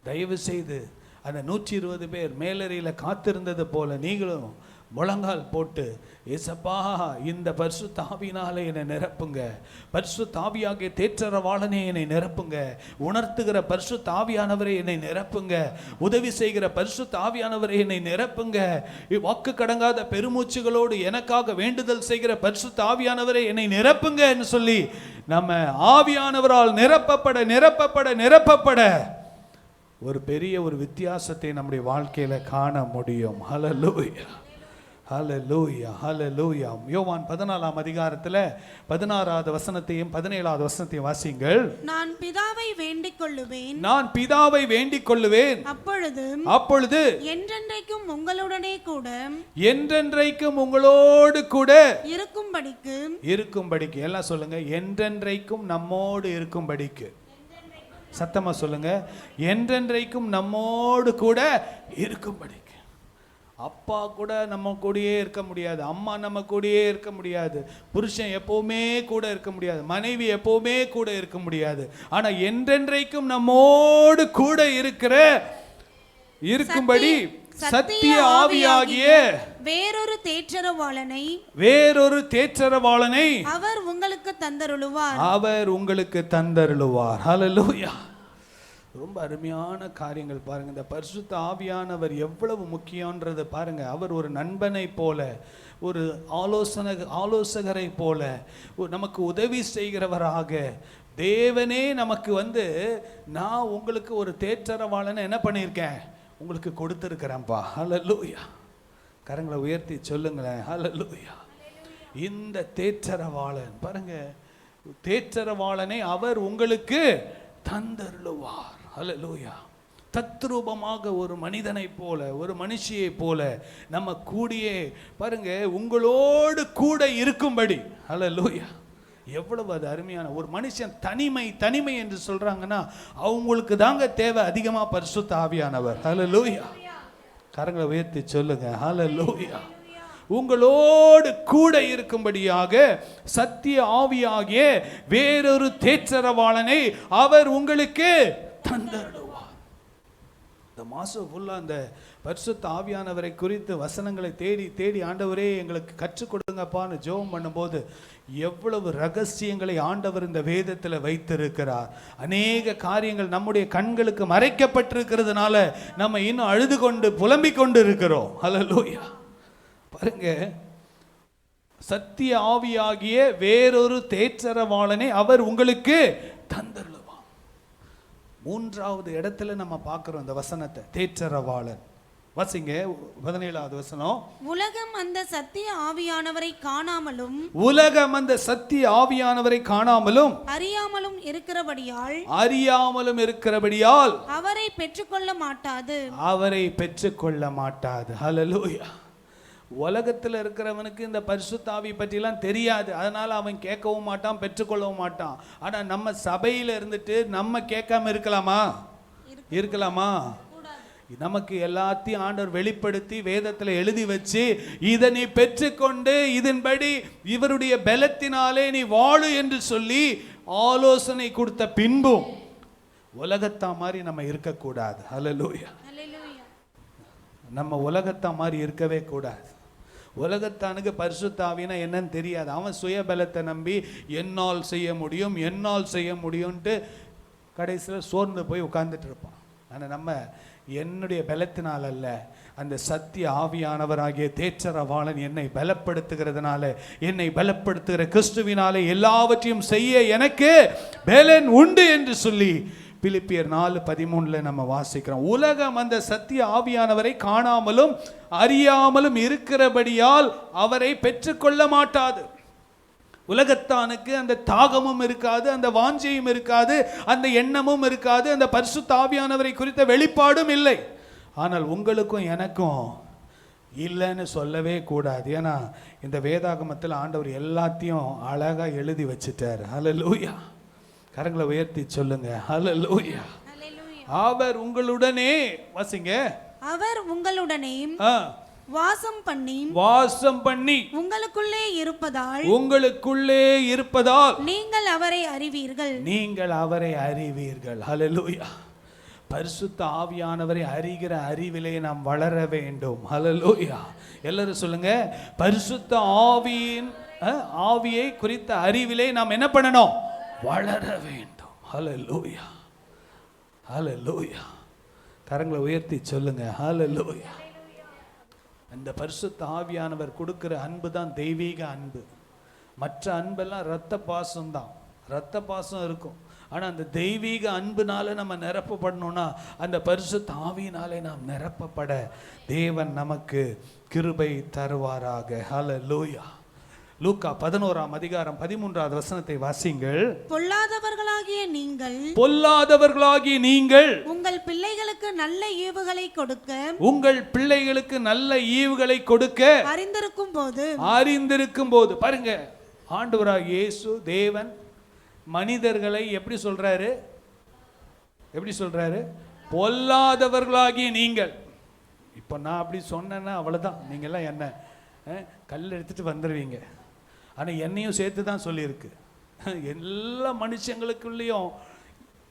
தயவு செய்து அந்த 120 பேர் மேலறையில் காத்திருந்தது போல நீங்களும் முழங்கால் போட்டு, ஏசப்பா இந்த பரிசுத்த ஆவியினாலே என்னை நிரப்புங்க, பரிசுத்த ஆவியாகிய தேற்றரவாளனே என்னை நிரப்புங்க, உணர்த்துகிற பரிசுத்த ஆவியானவரை என்னை நிரப்புங்க, உதவி செய்கிற பரிசுத்த ஆவியானவரை என்னை நிரப்புங்க, வாக்கு கடங்காத பெருமூச்சுகளோடு எனக்காக வேண்டுதல் செய்கிற பரிசுத்த ஆவியானவரை என்னை நிரப்புங்க என்று சொல்லி நம்ம ஆவியானவரால் நிரப்பப்பட நிரப்பப்பட நிரப்பப்பட ஒரு பெரிய ஒரு வித்தியாசத்தை நம்முடைய வாழ்க்கையில காண முடியும். ஹல்லேலூயா. ஹல்லேலூயா. ஹல்லேலூயா. யோவான் 14ஆம் அதிகாரத்தில் 16வது வசனத்தையும் 17வது வசனத்தையும் வாசிங்கள். நான் பிதாவை வேண்டிக் கொள்ளுவேன், அப்பொழுது என்றென்றைக்கும் உங்களோடு கூட இருக்கும்படிக்கு. எல்லாம் சொல்லுங்க, என்றென்றைக்கும் நம்மோடு இருக்கும்படிக்கு. சத்தமா சொல்லுங்க, என்றென்றைக்கும் நம்மோடு கூட இருக்கும்படிக்கு. அப்பா கூட நம்ம கூடயே இருக்க முடியாது, அம்மா நம்ம கூடயே இருக்க முடியாது, புருஷன் எப்பவுமே கூட இருக்க முடியாது, மனைவி எப்பவுமே கூட இருக்க முடியாது. ஆனா என்றென்றைக்கும் நம்மோடு கூட இருக்கும்படி சத்திய ஆவியாகிய வேறொரு தேற்றரவாளனை அவர் உங்களுக்கு தந்தருளுவார். ஹல்லேலூயா. ரொம்ப அருமையான காரியங்கள் பாருங்க. இந்த பரிசுத்த ஆவியானவர் எவ்வளவு முக்கியன்றதை பாருங்க. அவர் ஒரு நண்பனை போல, ஒரு ஆலோசகரை போல, நமக்கு உதவி செய்கிறவராக தேவனே நமக்கு நான் உங்களுக்கு ஒரு தேற்றரவாளனை என்ன பண்ணியிருக்கேன், உங்களுக்கு கொடுத்துருக்கிறேன்ப்பா. ஹல்லேலூயா. கரங்களை உயர்த்தி சொல்லுங்களேன், ஹல்லேலூயா. இந்த தேற்றரவாளன் பாருங்க, தேற்றரவாளனை அவர் உங்களுக்கு தந்தருளுவார். ஹல்லேலூயா. தத்ரூபமாக ஒரு மனிதனை போல, ஒரு மனுஷியை போல நம்ம கூடியே பாருங்க உங்களோடு கூட இருக்கும்படி. ஹல்லேலூயா. எவ்வளவு அது அருமையான ஒரு மனுஷன். தனிமை என்று சொல்றாங்கன்னா அவங்களுக்கு தாங்க தேவை அதிகமா பரிசுத்த ஆவியானவர். ஹல்லேலூயா. கரங்களை உயர்த்தி சொல்லுங்க, ஹல்லேலூயா. உங்களோடு கூட இருக்கும்படியாக சத்திய ஆவியாகிய வேறொரு தேற்றரவாளனை அவர் உங்களுக்கு தந்தருளுவார். இந்த மாசம் ஃபுல்லா அந்த பரிசுத்த ஆவியானவரை குறித்து வசனங்களை தேடி தேடி ஆண்டவரே எங்களுக்கு கற்றுக் கொடுங்கப்பான்னு ஜெபம் பண்ணும்போது எவ்வளவு ரகசியங்களை ஆண்டவர் இந்த வேதத்தில் வைத்திருக்கிறார். அநேக காரியங்கள் நம்முடைய கண்களுக்கு மறைக்கப்பட்டிருக்கிறதுனால நம்ம இன்னும் அழுது கொண்டு புலம்பிக் கொண்டு இருக்கிறோம். ஹல்லேலூயா. பாருங்க, சத்திய ஆவியாகிய வேறொரு தேற்றரவாளனை அவர் உங்களுக்கு தந்தருளுவார். மூன்றாவது இடத்துல நம்ம பார்க்கிறோம் இந்த வசனத்தை, தேற்றரவாளன். வாசிங்க 17வது வசனம். உலகம் அந்த சத்திய ஆவியானவரை காணாமலும், உலகம் அந்த சத்திய ஆவியானவரை காணாமலும் அறியாமலும் இருக்கிறபடியால் அவரை பெற்றுக்கொள்ள மாட்டாது. அவரை பெற்றுக்கொள்ள மாட்டாது. ஹல்லேலூயா. உலகத்தில் இருக்கிறவனுக்கு இந்த பரிசுத்த ஆவி பற்றிலாம் தெரியாது. அதனால அவன் கேட்கவும் மாட்டான், பெற்றுக்கொள்ளவும் மாட்டான். ஆனா நம்ம சபையில இருந்துட்டு நம்ம கேட்காம இருக்கலாமா? நமக்கு எல்லாத்தையும் ஆண்டவர் வெளிப்படுத்தி வேதத்தில் எழுதி வச்சு இதை நீ பெற்றுக்கொண்டு இதன்படி இவருடைய பலத்தினாலே நீ வாழு என்று சொல்லி ஆலோசனை கொடுத்த பின்பும் உலகத்தா மாதிரி நம்ம இருக்கக்கூடாது. ஹல்லேலூயா. நம்ம உலகத்தா மாதிரி இருக்கவே கூடாது. உலகத்தானுக்கு பரிசுத்த ஆவினா என்னன்னு தெரியாது. அவன் சுயபலத்தை நம்பி என்னால் செய்ய முடியும்ன்ட்டு கடைசியில் சோர்ந்து போய் உட்கார்ந்துட்டு இருப்பான். ஆனால் நம்ம என்னுடைய பலத்தினால் அல்ல, அந்த சத்திய ஆவியானவராகிய தேற்றரவாளன் என்னை பலப்படுத்துகிறதுனால, என்னை பலப்படுத்துகிற கிறிஸ்துவினாலே எல்லாவற்றையும் செய்ய எனக்கு பலன் உண்டு என்று சொல்லி பிலிப்பியர் 4:13 நம்ம வாசிக்கிறோம். உலகம் அந்த சத்திய ஆவியானவரை காணாமலும் அறியாமலும் இருக்கிறபடியால் அவரை பெற்றுக்கொள்ள மாட்டாது. உலகத்தானுக்கு அந்த தாகமும் இருக்காது, அந்த வாஞ்சையும் இருக்காது, அந்த எண்ணமும் இருக்காது, அந்த பரிசுத்த ஆவியானவரை குறித்த வெளிப்பாடும் இல்லை. ஆனால் உங்களுக்கும் எனக்கும் இல்லைன்னு சொல்லவே கூடாது. ஏன்னா இந்த வேதாகமத்தில் ஆண்டவர் எல்லாத்தையும் அழகா எழுதி வச்சிட்டார். ஹல்லேலூயா. கரங்களை உயர்த்தி சொல்லுங்க, ஹல்லேலூயா. அவர் உங்களுடனே, வாசிங்க, அவர் உங்களுடனே வாசம் பண்ணி உங்களுக்குள்ளே இருப்பதால் நீங்கள் அவரை அறிவீர்கள். ஹல்லேலூயா. பரிசுத்த ஆவியானவரை அறிகிற அறிவிலே நாம் வளர வேண்டும். ஹல்லேலூயா. எல்லாரும் சொல்லுங்க, பரிசுத்த ஆவியை குறித்த அறிவிலே நாம் என்ன பண்ணணும்? வளர வேண்டும். ஹல்லேலூயா. ஹல்லேலூயா. கரங்களை உயர்த்தி சொல்லுங்க, ஹல்லேலூயா. அந்த பரிசுத்த ஆவியானவர் கொடுக்கிற அன்பு தான் தெய்வீக அன்பு. மற்ற அன்பெல்லாம் இரத்த பாசம் தான், இரத்த பாசம் இருக்கும். ஆனால் அந்த தெய்வீக அன்புனால நம்ம நிரப்பப்படணும்னா அந்த பரிசுத்த ஆவியினாலே நாம் நிரப்பப்பட தேவன் நமக்கு கிருபை தருவாராக. ஹல்லேலூயா. லூக்கா 11ஆம் அதிகாரம் 13வது வசனத்தை வாசிங்கள். பொல்லாதவர்களாகிய நீங்கள் உங்கள் பிள்ளைகளுக்கு நல்ல ஈவுகளை கொடுக்க அறிந்திருக்கும் போது பாருங்க, ஆண்டவராகிய இயேசு தேவன் மனிதர்களை எப்படி சொல்றாரு? பொல்லாதவர்களாகிய நீங்கள். இப்போ நான் அப்படி சொன்னேன்னா அவ்வளவுதான், நீங்க எல்லாம் என்ன கல் எடுத்துட்டு வந்துடுவீங்க. ஆனால் என்னையும் சேர்த்து தான் சொல்லியிருக்கு. எல்லா மனுஷங்களுக்குள்ளேயும்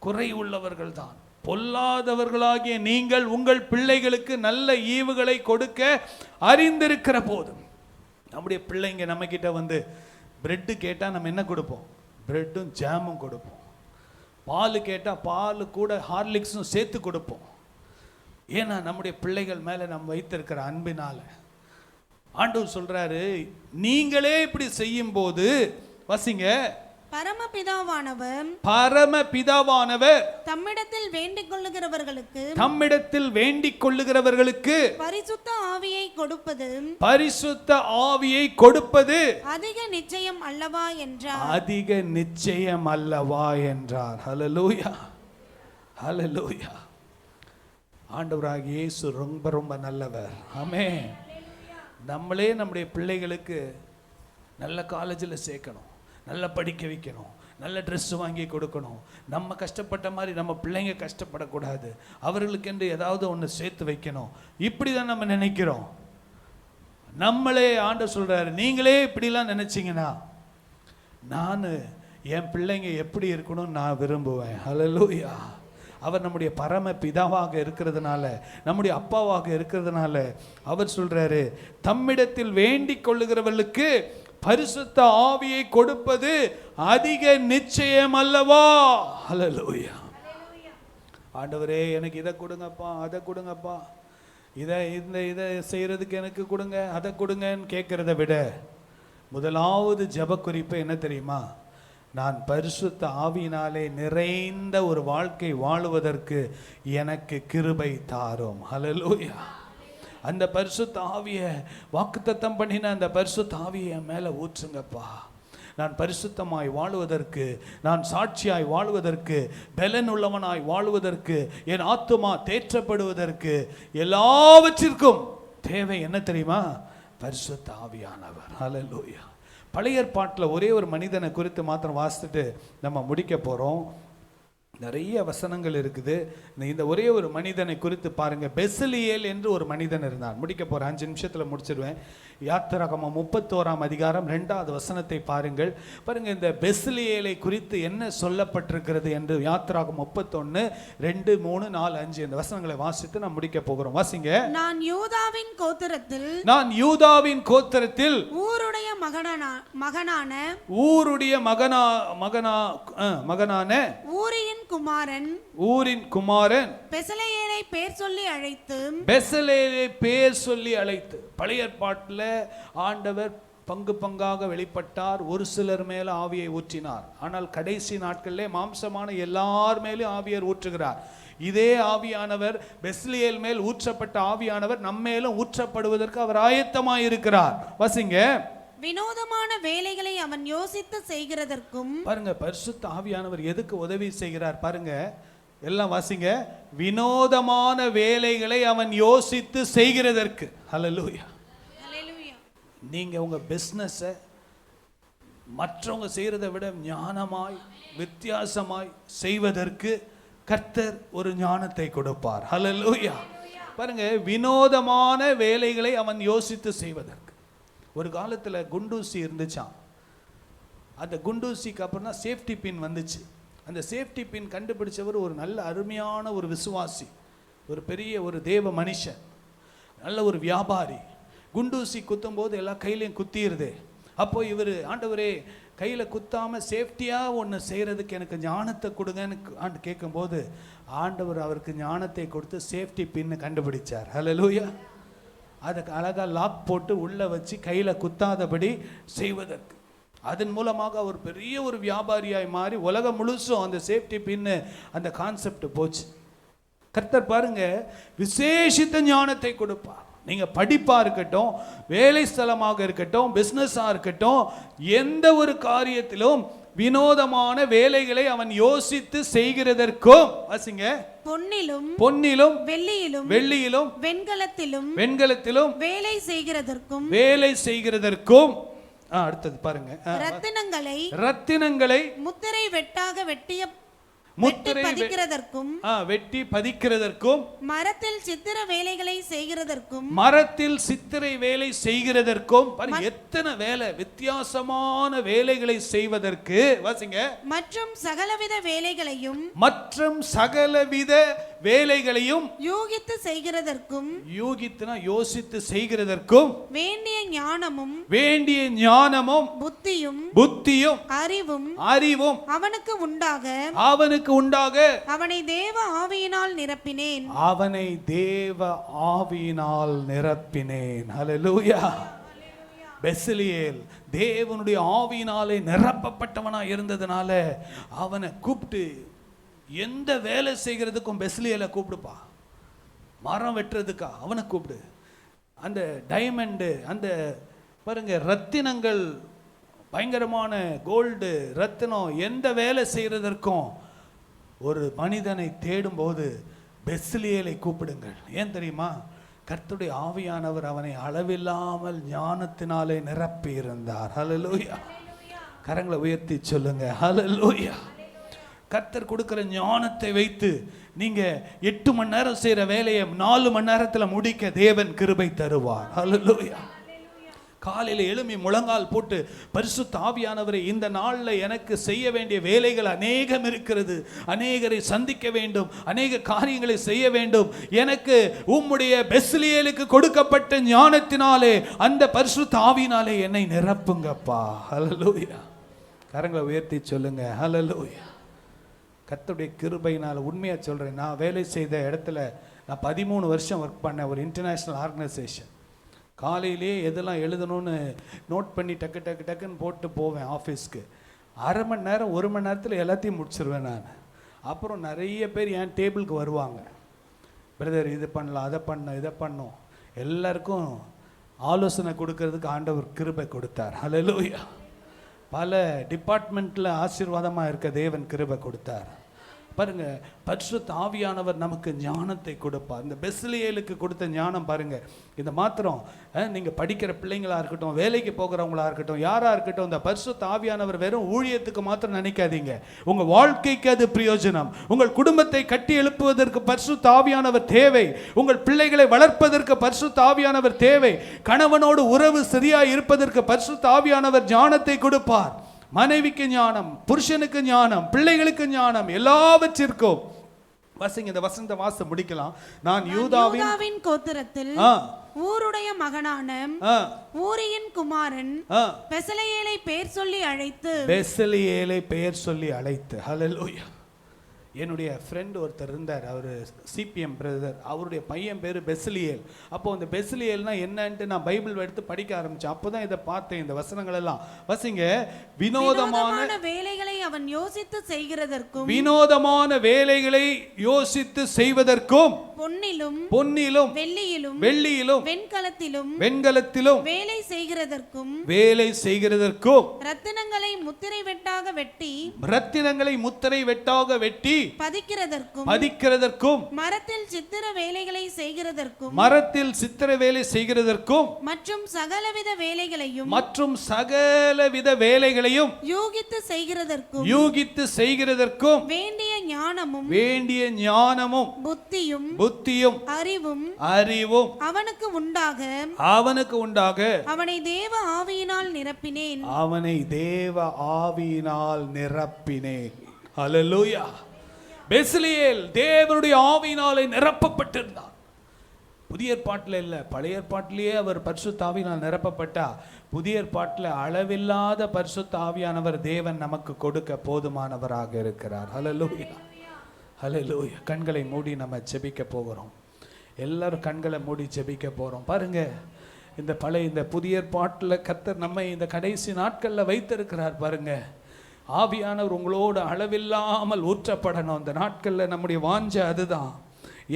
குறை உள்ளவர்கள் தான். பொல்லாதவர்களாகிய நீங்கள் உங்கள் பிள்ளைகளுக்கு நல்ல ஈவுகளை கொடுக்க அறிந்திருக்கிற போதும். நம்முடைய பிள்ளைங்க நம்ம கிட்ட பிரெட்டு கேட்டால் நம்ம என்ன கொடுப்போம்? பிரெட்டும் ஜாமும் கொடுப்போம். பால் கேட்டால் பால் கூட ஹார்லிக்ஸும் சேர்த்து கொடுப்போம். ஏன்னா நம்முடைய பிள்ளைகள் மேலே நம்ம வைத்திருக்கிற அன்பினால. ஆண்டவர் சொல்றாரு, நீங்களே இப்படி செய்யும் போது வசிங்க, பரமபிதாவானவர் தம்மிடத்தில் வேண்டிக் கொள்ளுகிறவர்களுக்கு பரிசுத்த ஆவியை கொடுப்பது அதிக நிச்சயம் அல்லவா என்றார். ஹல்லேலூயா, ஹல்லேலூயா. ஆண்டவராகிய இயேசு ரொம்ப ரொம்ப நல்லவர். ஆமென். நம்மளே நம்முடைய பிள்ளைகளுக்கு நல்ல காலேஜில் சேர்க்கணும், நல்லா படிக்க வைக்கணும், நல்ல ட்ரெஸ் வாங்கி கொடுக்கணும். நம்ம கஷ்டப்பட்ட மாதிரி நம்ம பிள்ளைங்க கஷ்டப்படக்கூடாது, அவர்களுக்கென்று ஏதாவது ஒன்று சேர்த்து வைக்கணும். இப்படி தான் நம்ம நினைக்கிறோம். நம்மளே ஆண்டவர் சொல்றாரு, நீங்களே இப்படிலாம் நினைச்சிங்கன்னா நான் என் பிள்ளைங்க எப்படி இருக்கணும்னு நான் விரும்புவேன். ஹல்லேலூயா. அவர் நம்முடைய பரம பிதாவாக இருக்கிறதுனால, நம்முடைய அப்பாவாக இருக்கிறதுனால அவர் சொல்றாரு, தம்மிடத்தில் வேண்டிக் கொள்ளுகிறவர்களுக்கு பரிசுத்த ஆவியை கொடுப்பது அதிக நிச்சயம் அல்லவா. ஹல்லேலூயா. ஆண்டவரே, எனக்கு இதை கொடுங்கப்பா, அதை கொடுங்கப்பா, இதை செய்யறதுக்கு எனக்கு கொடுங்க, அதை கொடுங்கன்னு கேட்கறத விட முதலாவது ஜெப குறிப்பு என்ன தெரியுமா? நான் பரிசுத்த ஆவியினாலே நிறைந்த ஒரு வாழ்க்கை வாழுவதற்கு எனக்கு கிருபை தாரும். ஹல்லேலூயா. அந்த பரிசுத்த ஆவியை வாக்குத்தத்தம் பண்ணின அந்த பரிசுத்த ஆவியை என் மேலே ஊற்றுங்கப்பா. நான் பரிசுத்தமாய் வாழுவதற்கு, நான் சாட்சியாய் வாழுவதற்கு, பலனுள்ளவனாய் வாழுவதற்கு, என் ஆத்துமா தேற்றப்படுவதற்கு எல்லாவற்றிற்கும் தேவை என்ன தெரியுமா? பரிசுத்த ஆவியானவர். ஹல்லேலூயா. பழைய ஏற்பாட்டில் ஒரே ஒரு மனிதனை குறித்து மாத்திரம் வாசித்துட்டு நம்ம முடிக்க போகிறோம். நிறைய வசனங்கள் இருக்குது. இந்த ஒரே ஒரு மனிதனை குறித்து பாருங்க. பெசலியேல் என்று ஒரு மனிதன் இருந்தான். முடிக்க போகிறேன், 5 நிமிஷத்தில் முடிச்சிருவேன். யாத்திராகமம் 31ஆம் அதிகாரம் 2வது வசனத்தை பாருங்கள். பாருங்க, இந்த பெசலியேலை குறித்து என்ன சொல்லப்பட்டிருக்கிறது என்று யாத்திராகமம் 31, 2, 3, 4, 5 இந்த வசனங்களை வாசித்து நாம் முடிக்க போகிறோம். வாசிங்க. நான் யூதாவின் கோத்திரத்தில் ஊருடைய மகனான ஊரின் குமாரன் பெசலேயேலை பேர் சொல்லி அழைத்து. பழைய ஏற்பாட்டில் ஆண்டவர் பங்கு பங்காக வெளிப்பட்டார். ஒரு சிலர் மேல ஆவியை ஊற்றினார். ஆனால் கடைசி நாட்களிலே மாம்சமான எல்லார் மேலும் ஆவியர் ஊற்றுகிறார். இதே ஆவியானவர், பெஸ்லியேல் மேல் ஊற்றப்பட்ட ஆவியானவர் நம்மேலும் ஊற்றப்படுவதற்கு அவர் ஆயத்தமாயிருக்கிறார். வாசிங்க. வினோதமான வேலைகளை அவன் யோசித்து செய்கிறதற்கும். பாருங்க, பரிசுத்த ஆவியானவர் எதுக்கு உதவி செய்கிறார் பாருங்க. எல்லாம் வாசிங்க. வினோதமான வேலைகளை அவன் யோசித்து செய்கிறதற்கு. ஹல்லேலூயா. நீங்க உங்க பிசினஸை மற்றவங்க செய்யறதை விட ஞானமாய் வித்தியாசமாய் செய்வதற்கு கர்த்தர் ஒரு ஞானத்தை கொடுப்பார். ஹல்லேலூயா. பாருங்க, வினோதமான வேலைகளை அவன் யோசித்து செய்வதற்கு. ஒரு காலத்தில் குண்டூசி இருந்துச்சான். அந்த குண்டூசிக்கு அப்புறம் தான் சேஃப்டி பின் வந்துச்சு. அந்த சேஃப்டி பின் கண்டுபிடிச்சவர் ஒரு நல்ல அருமையான ஒரு விசுவாசி, ஒரு பெரிய ஒரு தேவ மனுஷன், நல்ல ஒரு வியாபாரி. குண்டூசி குத்தும் போது எல்லா கையிலையும் குத்திடுது. அப்போ இவர், ஆண்டவரே கையில் குத்தாமல் சேஃப்டியாக ஒன்று செய்கிறதுக்கு எனக்கு ஞானத்தை கொடுங்கன்னு கேட்கும்போது ஆண்டவர் அவருக்கு ஞானத்தை கொடுத்து சேஃப்டி பின்னு கண்டுபிடிச்சார். ஹல்லேலூயா. அதுக்கு அழகாக லாக் போட்டு உள்ளே வச்சு கையில் குத்தாதபடி செய்வதற்கு. அதன் மூலமாக அவர் பெரிய ஒரு வியாபாரியாய் மாறி உலகம் முழுசும் அந்த சேஃப்டி பின்னு அந்த கான்செப்ட் போச்சு. கர்த்தர் பாருங்க, விசேஷித்த ஞானத்தை கொடுப்பார். நீங்கள் படிப்பாக இருக்கட்டும், வேலை ஸ்தலமாக இருக்கட்டும், பிஸ்னஸாக இருக்கட்டும், எந்த ஒரு காரியத்திலும் வினோதமான வேலைகளை அவன் யோசித்து செய்கிறதற்கும், வாசிங்க, பொன்னிலும் வெள்ளியிலும் வெண்கலத்திலும் வேலை செய்கிறதற்கும் அடுத்தது பாருங்க, ரத்தினங்களை முத்திரை பதிக்கிறதற்கும் மரத்தில் சித்திரை வேலை செய்கிறதற்கும் எத்தனை வேலை, வித்தியாசமான வேலைகளை செய்வதற்கு. வாசிங்க. மற்றும் சகலவித வேலைகளையும் யூகித்து செய்கிறதற்கும் யூகித்துனா யோசித்து செய்கிறதற்கும் வேண்டிய ஞானமும் புத்தியும் அறிவும் அவனுக்கு உண்டாக அவனை தேவ ஆவியினால் நிரப்பினேன். ஹல்லேலூயா. பெஸ்லியேல் தேவனுடைய ஆவியினாலே நிரப்பப்பட்டவனா இருந்ததுனால அவனை கூப்பிட்டு, எந்த வேலை செய்கிறதுக்கும் பெஸ்லியேலை கூப்பிடுப்பா, மரம் வெட்டுறதுக்கா அவனை கூப்பிடு, அந்த டைமண்டு, அந்த பாருங்க ரத்தினங்கள், பயங்கரமான கோல்டு ரத்தினம், எந்த வேலை செய்கிறதற்கும் ஒரு மனிதனை தேடும்போது பெஸ்லியேலை கூப்பிடுங்கள். ஏன் தெரியுமா? கர்த்தருடைய ஆவியானவர் அவனை அளவில்லாமல் ஞானத்தினாலே நிரப்பி இருந்தார். ஹல்லேலூயா. கரங்களை உயர்த்தி சொல்லுங்க ஹல்லேலூயா. கர்த்தர் கொடுக்கிற ஞானத்தை வைத்து நீங்க 8 மணி நேரம் செய்யற வேலையை 4 மணி நேரத்துல முடிக்க தேவன் கிருபை தருவார். ஹல்லேலூயா. காலையில் எழும்பி முழங்கால் போட்டு, பரிசுத்த ஆவியானவரை, இந்த நாளில் எனக்கு செய்ய வேண்டிய வேலைகள் அநேகம் இருக்கிறது, அநேகரை சந்திக்க வேண்டும், அநேக காரியங்களை செய்ய வேண்டும், எனக்கு உம்முடைய பெஸ்லியேலுக்கு கொடுக்கப்பட்ட ஞானத்தினாலே, அந்த பரிசுத்த ஆவியினாலே என்னை நிரப்புங்கப்பா. ஹல்லேலூயா. கரங்களை உயர்த்தி சொல்லுங்க ஹல்லேலூயா. கர்த்தருடைய கிருபையினால் உண்மையாக சொல்கிறேன், நான் வேலை செய்த இடத்துல நான் 13 வருஷம் ஒர்க் பண்ணேன், ஒரு இன்டர்நேஷ்னல் ஆர்கனைசேஷன். காலையிலே எதெல்லாம் எழுதணும்னு நோட் பண்ணி டக்குன்னு போட்டு போவேன் ஆஃபீஸ்க்கு. அரை மணி நேரம் 1 மணி நேரத்தில் எல்லாத்தையும் முடிச்சிருவேன் நான். அப்புறம் நிறைய பேர் என் டேபிளுக்கு வருவாங்க, பிரதர் இது பண்ணலாம், அதை பண்ணோம், இதை பண்ணோம். எல்லாருக்கும் ஆலோசனை கொடுக்கறதுக்கு ஆண்டவர் கிருபை கொடுத்தார். ஹல்லேலூயா. பல டிபார்ட்மெண்ட்டில் ஆசீர்வாதமாக இருக்க தேவன் கிருபை கொடுத்தார். பாருங்க, பரிசுத்த ஆவியானவர் நமக்கு ஞானத்தை கொடுப்பார். இந்த பெஸ்லியேலுக்கு கொடுத்த ஞானம் பாருங்க. இந்த மாத்திரம் நீங்க படிக்கிற பிள்ளைங்களா இருக்கட்டும், வேலைக்கு போகிறவங்களா இருக்கட்டும், யாரா இருக்கட்டும், இந்த பரிசுத்த ஆவியானவர் வெறும் ஊழியத்துக்கு மாத்திரம் நினைக்காதீங்க. உங்க வாழ்க்கைக்கு அது பிரயோஜனம். உங்கள் குடும்பத்தை கட்டி எழுப்புவதற்கு பரிசுத்த ஆவியானவர் தேவை. உங்கள் பிள்ளைகளை வளர்ப்பதற்கு பரிசுத்த ஆவியானவர் தேவை. கணவனோடு உறவு சரியா இருப்பதற்கு பரிசுத்த ஆவியானவர் ஞானத்தை கொடுப்பார். மனைவிக்கு ஞானம், புருஷனுக்கு ஞானம், பிள்ளைகளுக்கு ஞானம், எல்லாவற்றிற்கும். வாசிங்க, இந்த வசந்த வாசம் முடிக்கலாம். நான் யூதாவின் கோத்திரத்தில் ஊருடைய மகனான ஊரியின் குமாரன் பெஸ்லியேலை பெயர் சொல்லி அழைத்து ஹல்லேலூயா. என்னுடைய ஃப்ரெண்ட் ஒருத்தர் இருந்தார், அவர் சிபிஎம் பிரதர், அவருடைய பையன் பேர் பெஸ்லியேல். அப்போ அந்த பெஸ்லியேல்னா என்னன்ட்டு நான் பைபிள் எடுத்து படிக்க ஆரம்பித்தேன். அப்போ தான் இதை பார்த்தேன், இந்த வசனங்கள் எல்லாம். வசிங்க, வினோதமான வேலைகளை அவன் யோசித்து செய்கிறதற்கும், வினோதமான வேலைகளை யோசித்து செய்வதற்கும், பொன்னிலும் வெள்ளியிலும் வெண்கலத்திலும் வேலை செய்கிறதற்கும் ரத்தினங்களை முத்திரை வெட்டாக வெட்டி பதிக்கிறதற்கும் மரத்தில் சித்திர வேலைகளை செய்கிறதற்கும் மற்றும் சகலவித வேலைகளையும் யூகித்து செய்கிறதற்கும் வேண்டிய ஞானமும் புத்தியும் அறிவும் அவனுக்கு உண்டாக அவனை தேவ ஆவியினால் நிரப்பினேன். ஹல்லேலூயா. பெஸ்லியேல் தேவனுடைய ஆவியினாலே நிரப்பப்பட்டிருந்தார். புதிய ஏற்பாட்டில் இல்லை, பழைய ஏற்பாட்டிலேயே அவர் பரிசுத்த ஆவியினால் நிரப்பப்பட்டா, புதிய ஏற்பாட்டில் அளவில்லாத பரிசுத்த ஆவியானவர் தேவன் நமக்கு கொடுக்க போதுமானவராக இருக்கிறார். ஹல்லேலூயா. ஹல்லேலூயா. கண்களை மூடி நம்ம ஜெபிக்க போகிறோம். எல்லாரும் கண்களை மூடி ஜெபிக்க போகிறோம். பாருங்க, இந்த புதிய ஏற்பாட்டில் கர்த்தர் நம்மை இந்த கடைசி நாட்களில் வைத்திருக்கிறார். பாருங்க, ஆவியானவர் உங்களோடு அளவில்லாமல் ஊற்றப்படணும். இந்த நாட்களில் நம்முடைய வாஞ்சை அதுதான்,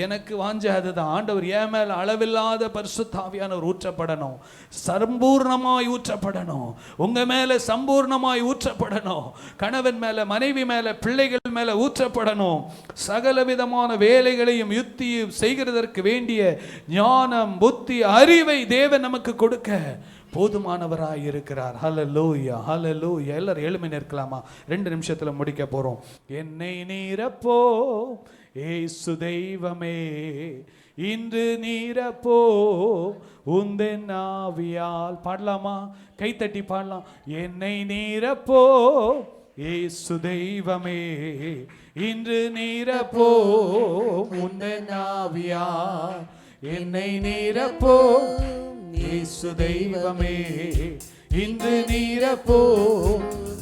எனக்கு வாஞ்சை அதுதான். ஆண்டவர் என் மேல் அளவில்லாத பரிசுத்த ஆவியானவர் ஊற்றப்படணும், சம்பூர்ணமாய் ஊற்றப்படணும். உங்க மேல சம்பூர்ணமாய் ஊற்றப்படணும். கணவன் மேல, மனைவி மேல, பிள்ளைகள் மேல ஊற்றப்படணும். சகல விதமான வேலைகளையும் யுத்தியும் செய்கிறதற்கு வேண்டிய ஞானம், புத்தி, அறிவை தேவன் நமக்கு கொடுக்க போதுமானவராய் இருக்கிறார். ஹல்லேலூயா. ஹல்லேலூயா. எல்லாரும் எழும்பி நிற்கலாமா? 2 நிமிஷத்துல முடிக்க போறோம். என்னை நீரப்போ ஏசு தெய்வமே, இன்று நீரப்போ உந்தன் ஆவியால். பாடலாமா? கைத்தட்டி பாடலாம். என்னை நீரப்போ இயேசு தெய்வமே இன்று நிரப்போ உந்தன் ஆவியால் என்னை நிரப்போ இயேசு தெய்வமே இன்று நிரப்போ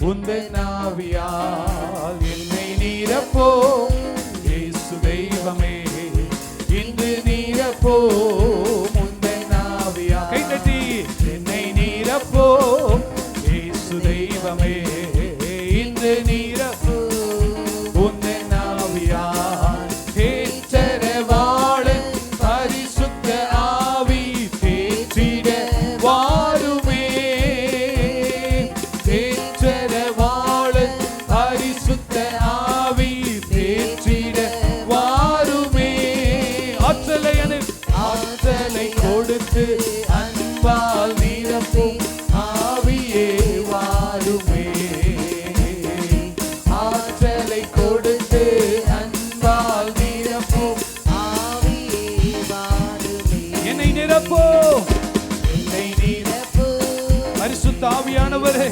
உந்தன் ஆவியால் என்னை நிரப்போ இயேசு தெய்வமே இன்று நிரப்போ உந்தன் ஆவியால் கைதட்டி என்னை நிரப்போ இயேசு தெய்வமே இன்று நிரப்போ உந்தன் ஆவியால் தேற்றரவாளன் பரிசுத்த ஆவி தேற்றிட வாருமே தேற்றரவாளன் பரிசுத்த ஆவி தேற்றிட வாருமே ஆற்றலை கொடுத்து அன்பால் நிரப்பும் ஆவியே வாருமே ஆற்றலை கொடுத்து அன்பால் நிரப்பும் ஆவியே வாருமே. என்னை நிரப்போ என்னை நிரப்பு பரிசுத்த ஆவியானவரே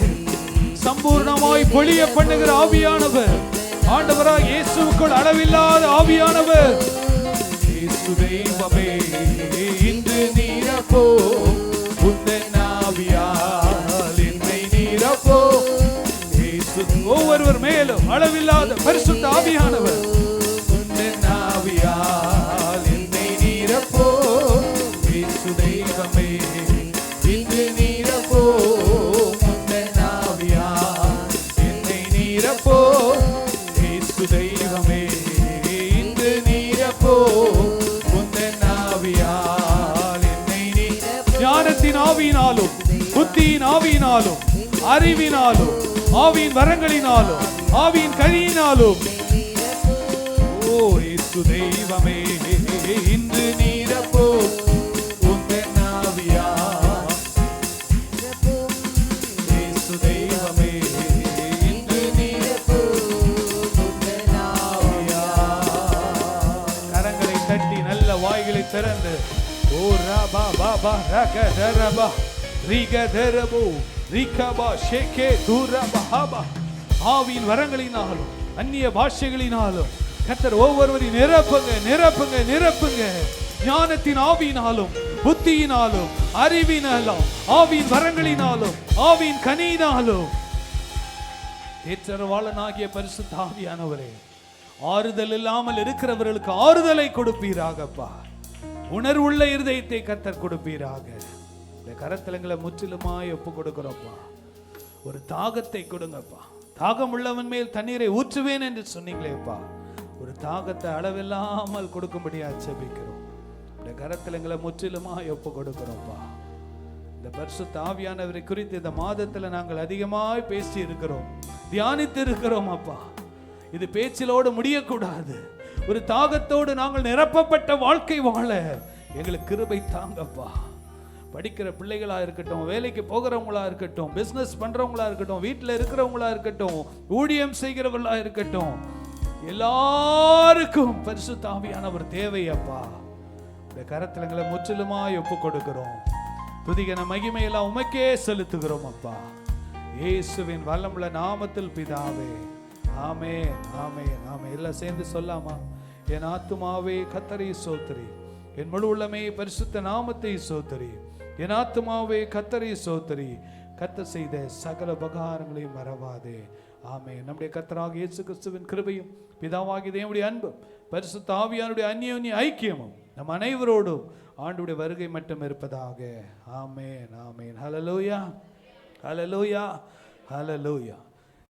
சம்பூர்ணமாய் பொழிய பண்ணுகிற ஆவியானவர் ஆண்டவராய் இயேசுவுக்குள் அளவில்லாத ஆவியானவர் இயேசு தெய்வமே இன்று நிரப்போ உந்தன் ஆவியால் என்னை நிரப்போ இயேசு ஒவ்வொருவர் மேலும் அளவில்லாத பரிசுத்த ஆவியானவர் உந்தன் ஆவியால் என்னை நிரப்போ இயேசு தெய்வமே இன்று நிரப்போ உந்தன் ஆவியால் என்னை நிரப்போ இயேசு தெய்வமே இன்று நிரப்போ உந்தன் ஆவியால் என்னை ஞானத்தின் ஆவியினாலும் புத்தியின் ஆவியினாலும் அறிவினாலும் ஆவியின் வரங்களினாலும் ஆவியின் கனியினாலும் ஓ இயேசு தெய்வமே இன்று நிரப்போ உந்தன் ஆவியால் இயேசு தெய்வமே இன்று நிரப்போ உந்தன் ஆவியால் கரங்களை தட்டி நல்ல வாய்களை திறந்து ஓ ரபா பாபா ரகதரபா ரிகதரபோ ரிகபா ஷேகே துரபஹபா ஆவியின் வரங்களினாலும் அந்நிய பாஷைகளினாலும் கர்த்தர் ஒவ்வொருவரையும் நிரப்புங்க நிரப்புங்க நிரப்புங்க ஞானத்தின் ஆவியினாலும் புத்தியினாலும் அறிவினாலும் ஆவியின் வரங்களினாலும் ஆவியின் கனியினாலும் தேற்றரவாளனாகிய பரிசுத்த ஆவியானவரே ஆறுதல் இல்லாமல் இருக்கிறவர்களுக்கு ஆறுதலை கொடுப்பீராகப்பா உணர்வுள்ள இருதயத்தை கர்த்தர் கொடுப்பீராக இந்த கரத்தலங்களை முற்றிலுமாய் ஒப்பு கொடுக்கிறோம்ப்பா ஒரு தாகத்தை கொடுங்கப்பா தாகம் உள்ளவன் மேல் தண்ணீரை ஊற்றுவேன் என்று சொன்னீங்களேப்பா ஒரு தாகத்தை அளவில்லாமல் கொடுக்கும்படியா ஜெபிக்கிறோம் இந்த கரத்தலங்களை முற்றிலுமாய் ஒப்பு கொடுக்கிறோம்ப்பா இந்த பரிசுத்த ஆவியானவரை குறித்து இந்த மாதத்துல நாங்கள் அதிகமாய் பேசி இருக்கிறோம் தியானித்து இருக்கிறோம் அப்பா இது பேச்சிலோடு முடியக்கூடாது ஒரு தாகத்தோடு நாங்கள் நிரப்பப்பட்ட வாழ்க்கை வாழ எங்களுக்கு கிருபை தாங்கப்பா படிக்கிற பிள்ளைகளா இருக்கட்டும் வேலைக்கு போகிறவங்களா இருக்கட்டும் பிசினஸ் பண்றவங்களா இருக்கட்டும் வீட்டில் இருக்கிறவங்களா இருக்கட்டும் ஊழியம் செய்கிறவர்களா இருக்கட்டும் எல்லாருக்கும் பரிசுத்த ஆவியானவர் தேவையப்பா இந்த கரத்தலங்களை முற்றிலுமாய் ஒப்பு கொடுக்கிறோம் துதிகன மகிமையெல்லாம் உமக்கே செலுத்துகிறோம் அப்பா இயேசுவின் வல்லமுள்ள நாமத்தில் பிதாவே ஆமென் ஆமென் ஆமென் எல்லாம் சேர்ந்து சொல்லாமா என் ஆத்துமாவே கர்த்தரை ஸ்தோத்திரி என் முழு உள்ளமே பரிசுத்த நாமத்தை ஸ்தோத்திரி என் ஆத்துமாவே கர்த்தரை ஸ்தோத்திரி கர்த்தர் செய்த சகல உபகாரங்களையும் மறவாதே ஆமென் நம்முடைய கர்த்தராகிய இயேசு கிறிஸ்துவின் கிருபையும் பிதாவாகிய தேவனுடைய அன்பும் பரிசுத்த ஆவியானுடைய அந்யோன்ய ஐக்கியமும் நம் அனைவரோடும் ஆண்டுடைய வருகை மட்டும் இருப்பதாக ஆமென் ஆமென் ஹல்லேலூயா ஹல்லேலூயா ஹல்லேலூயா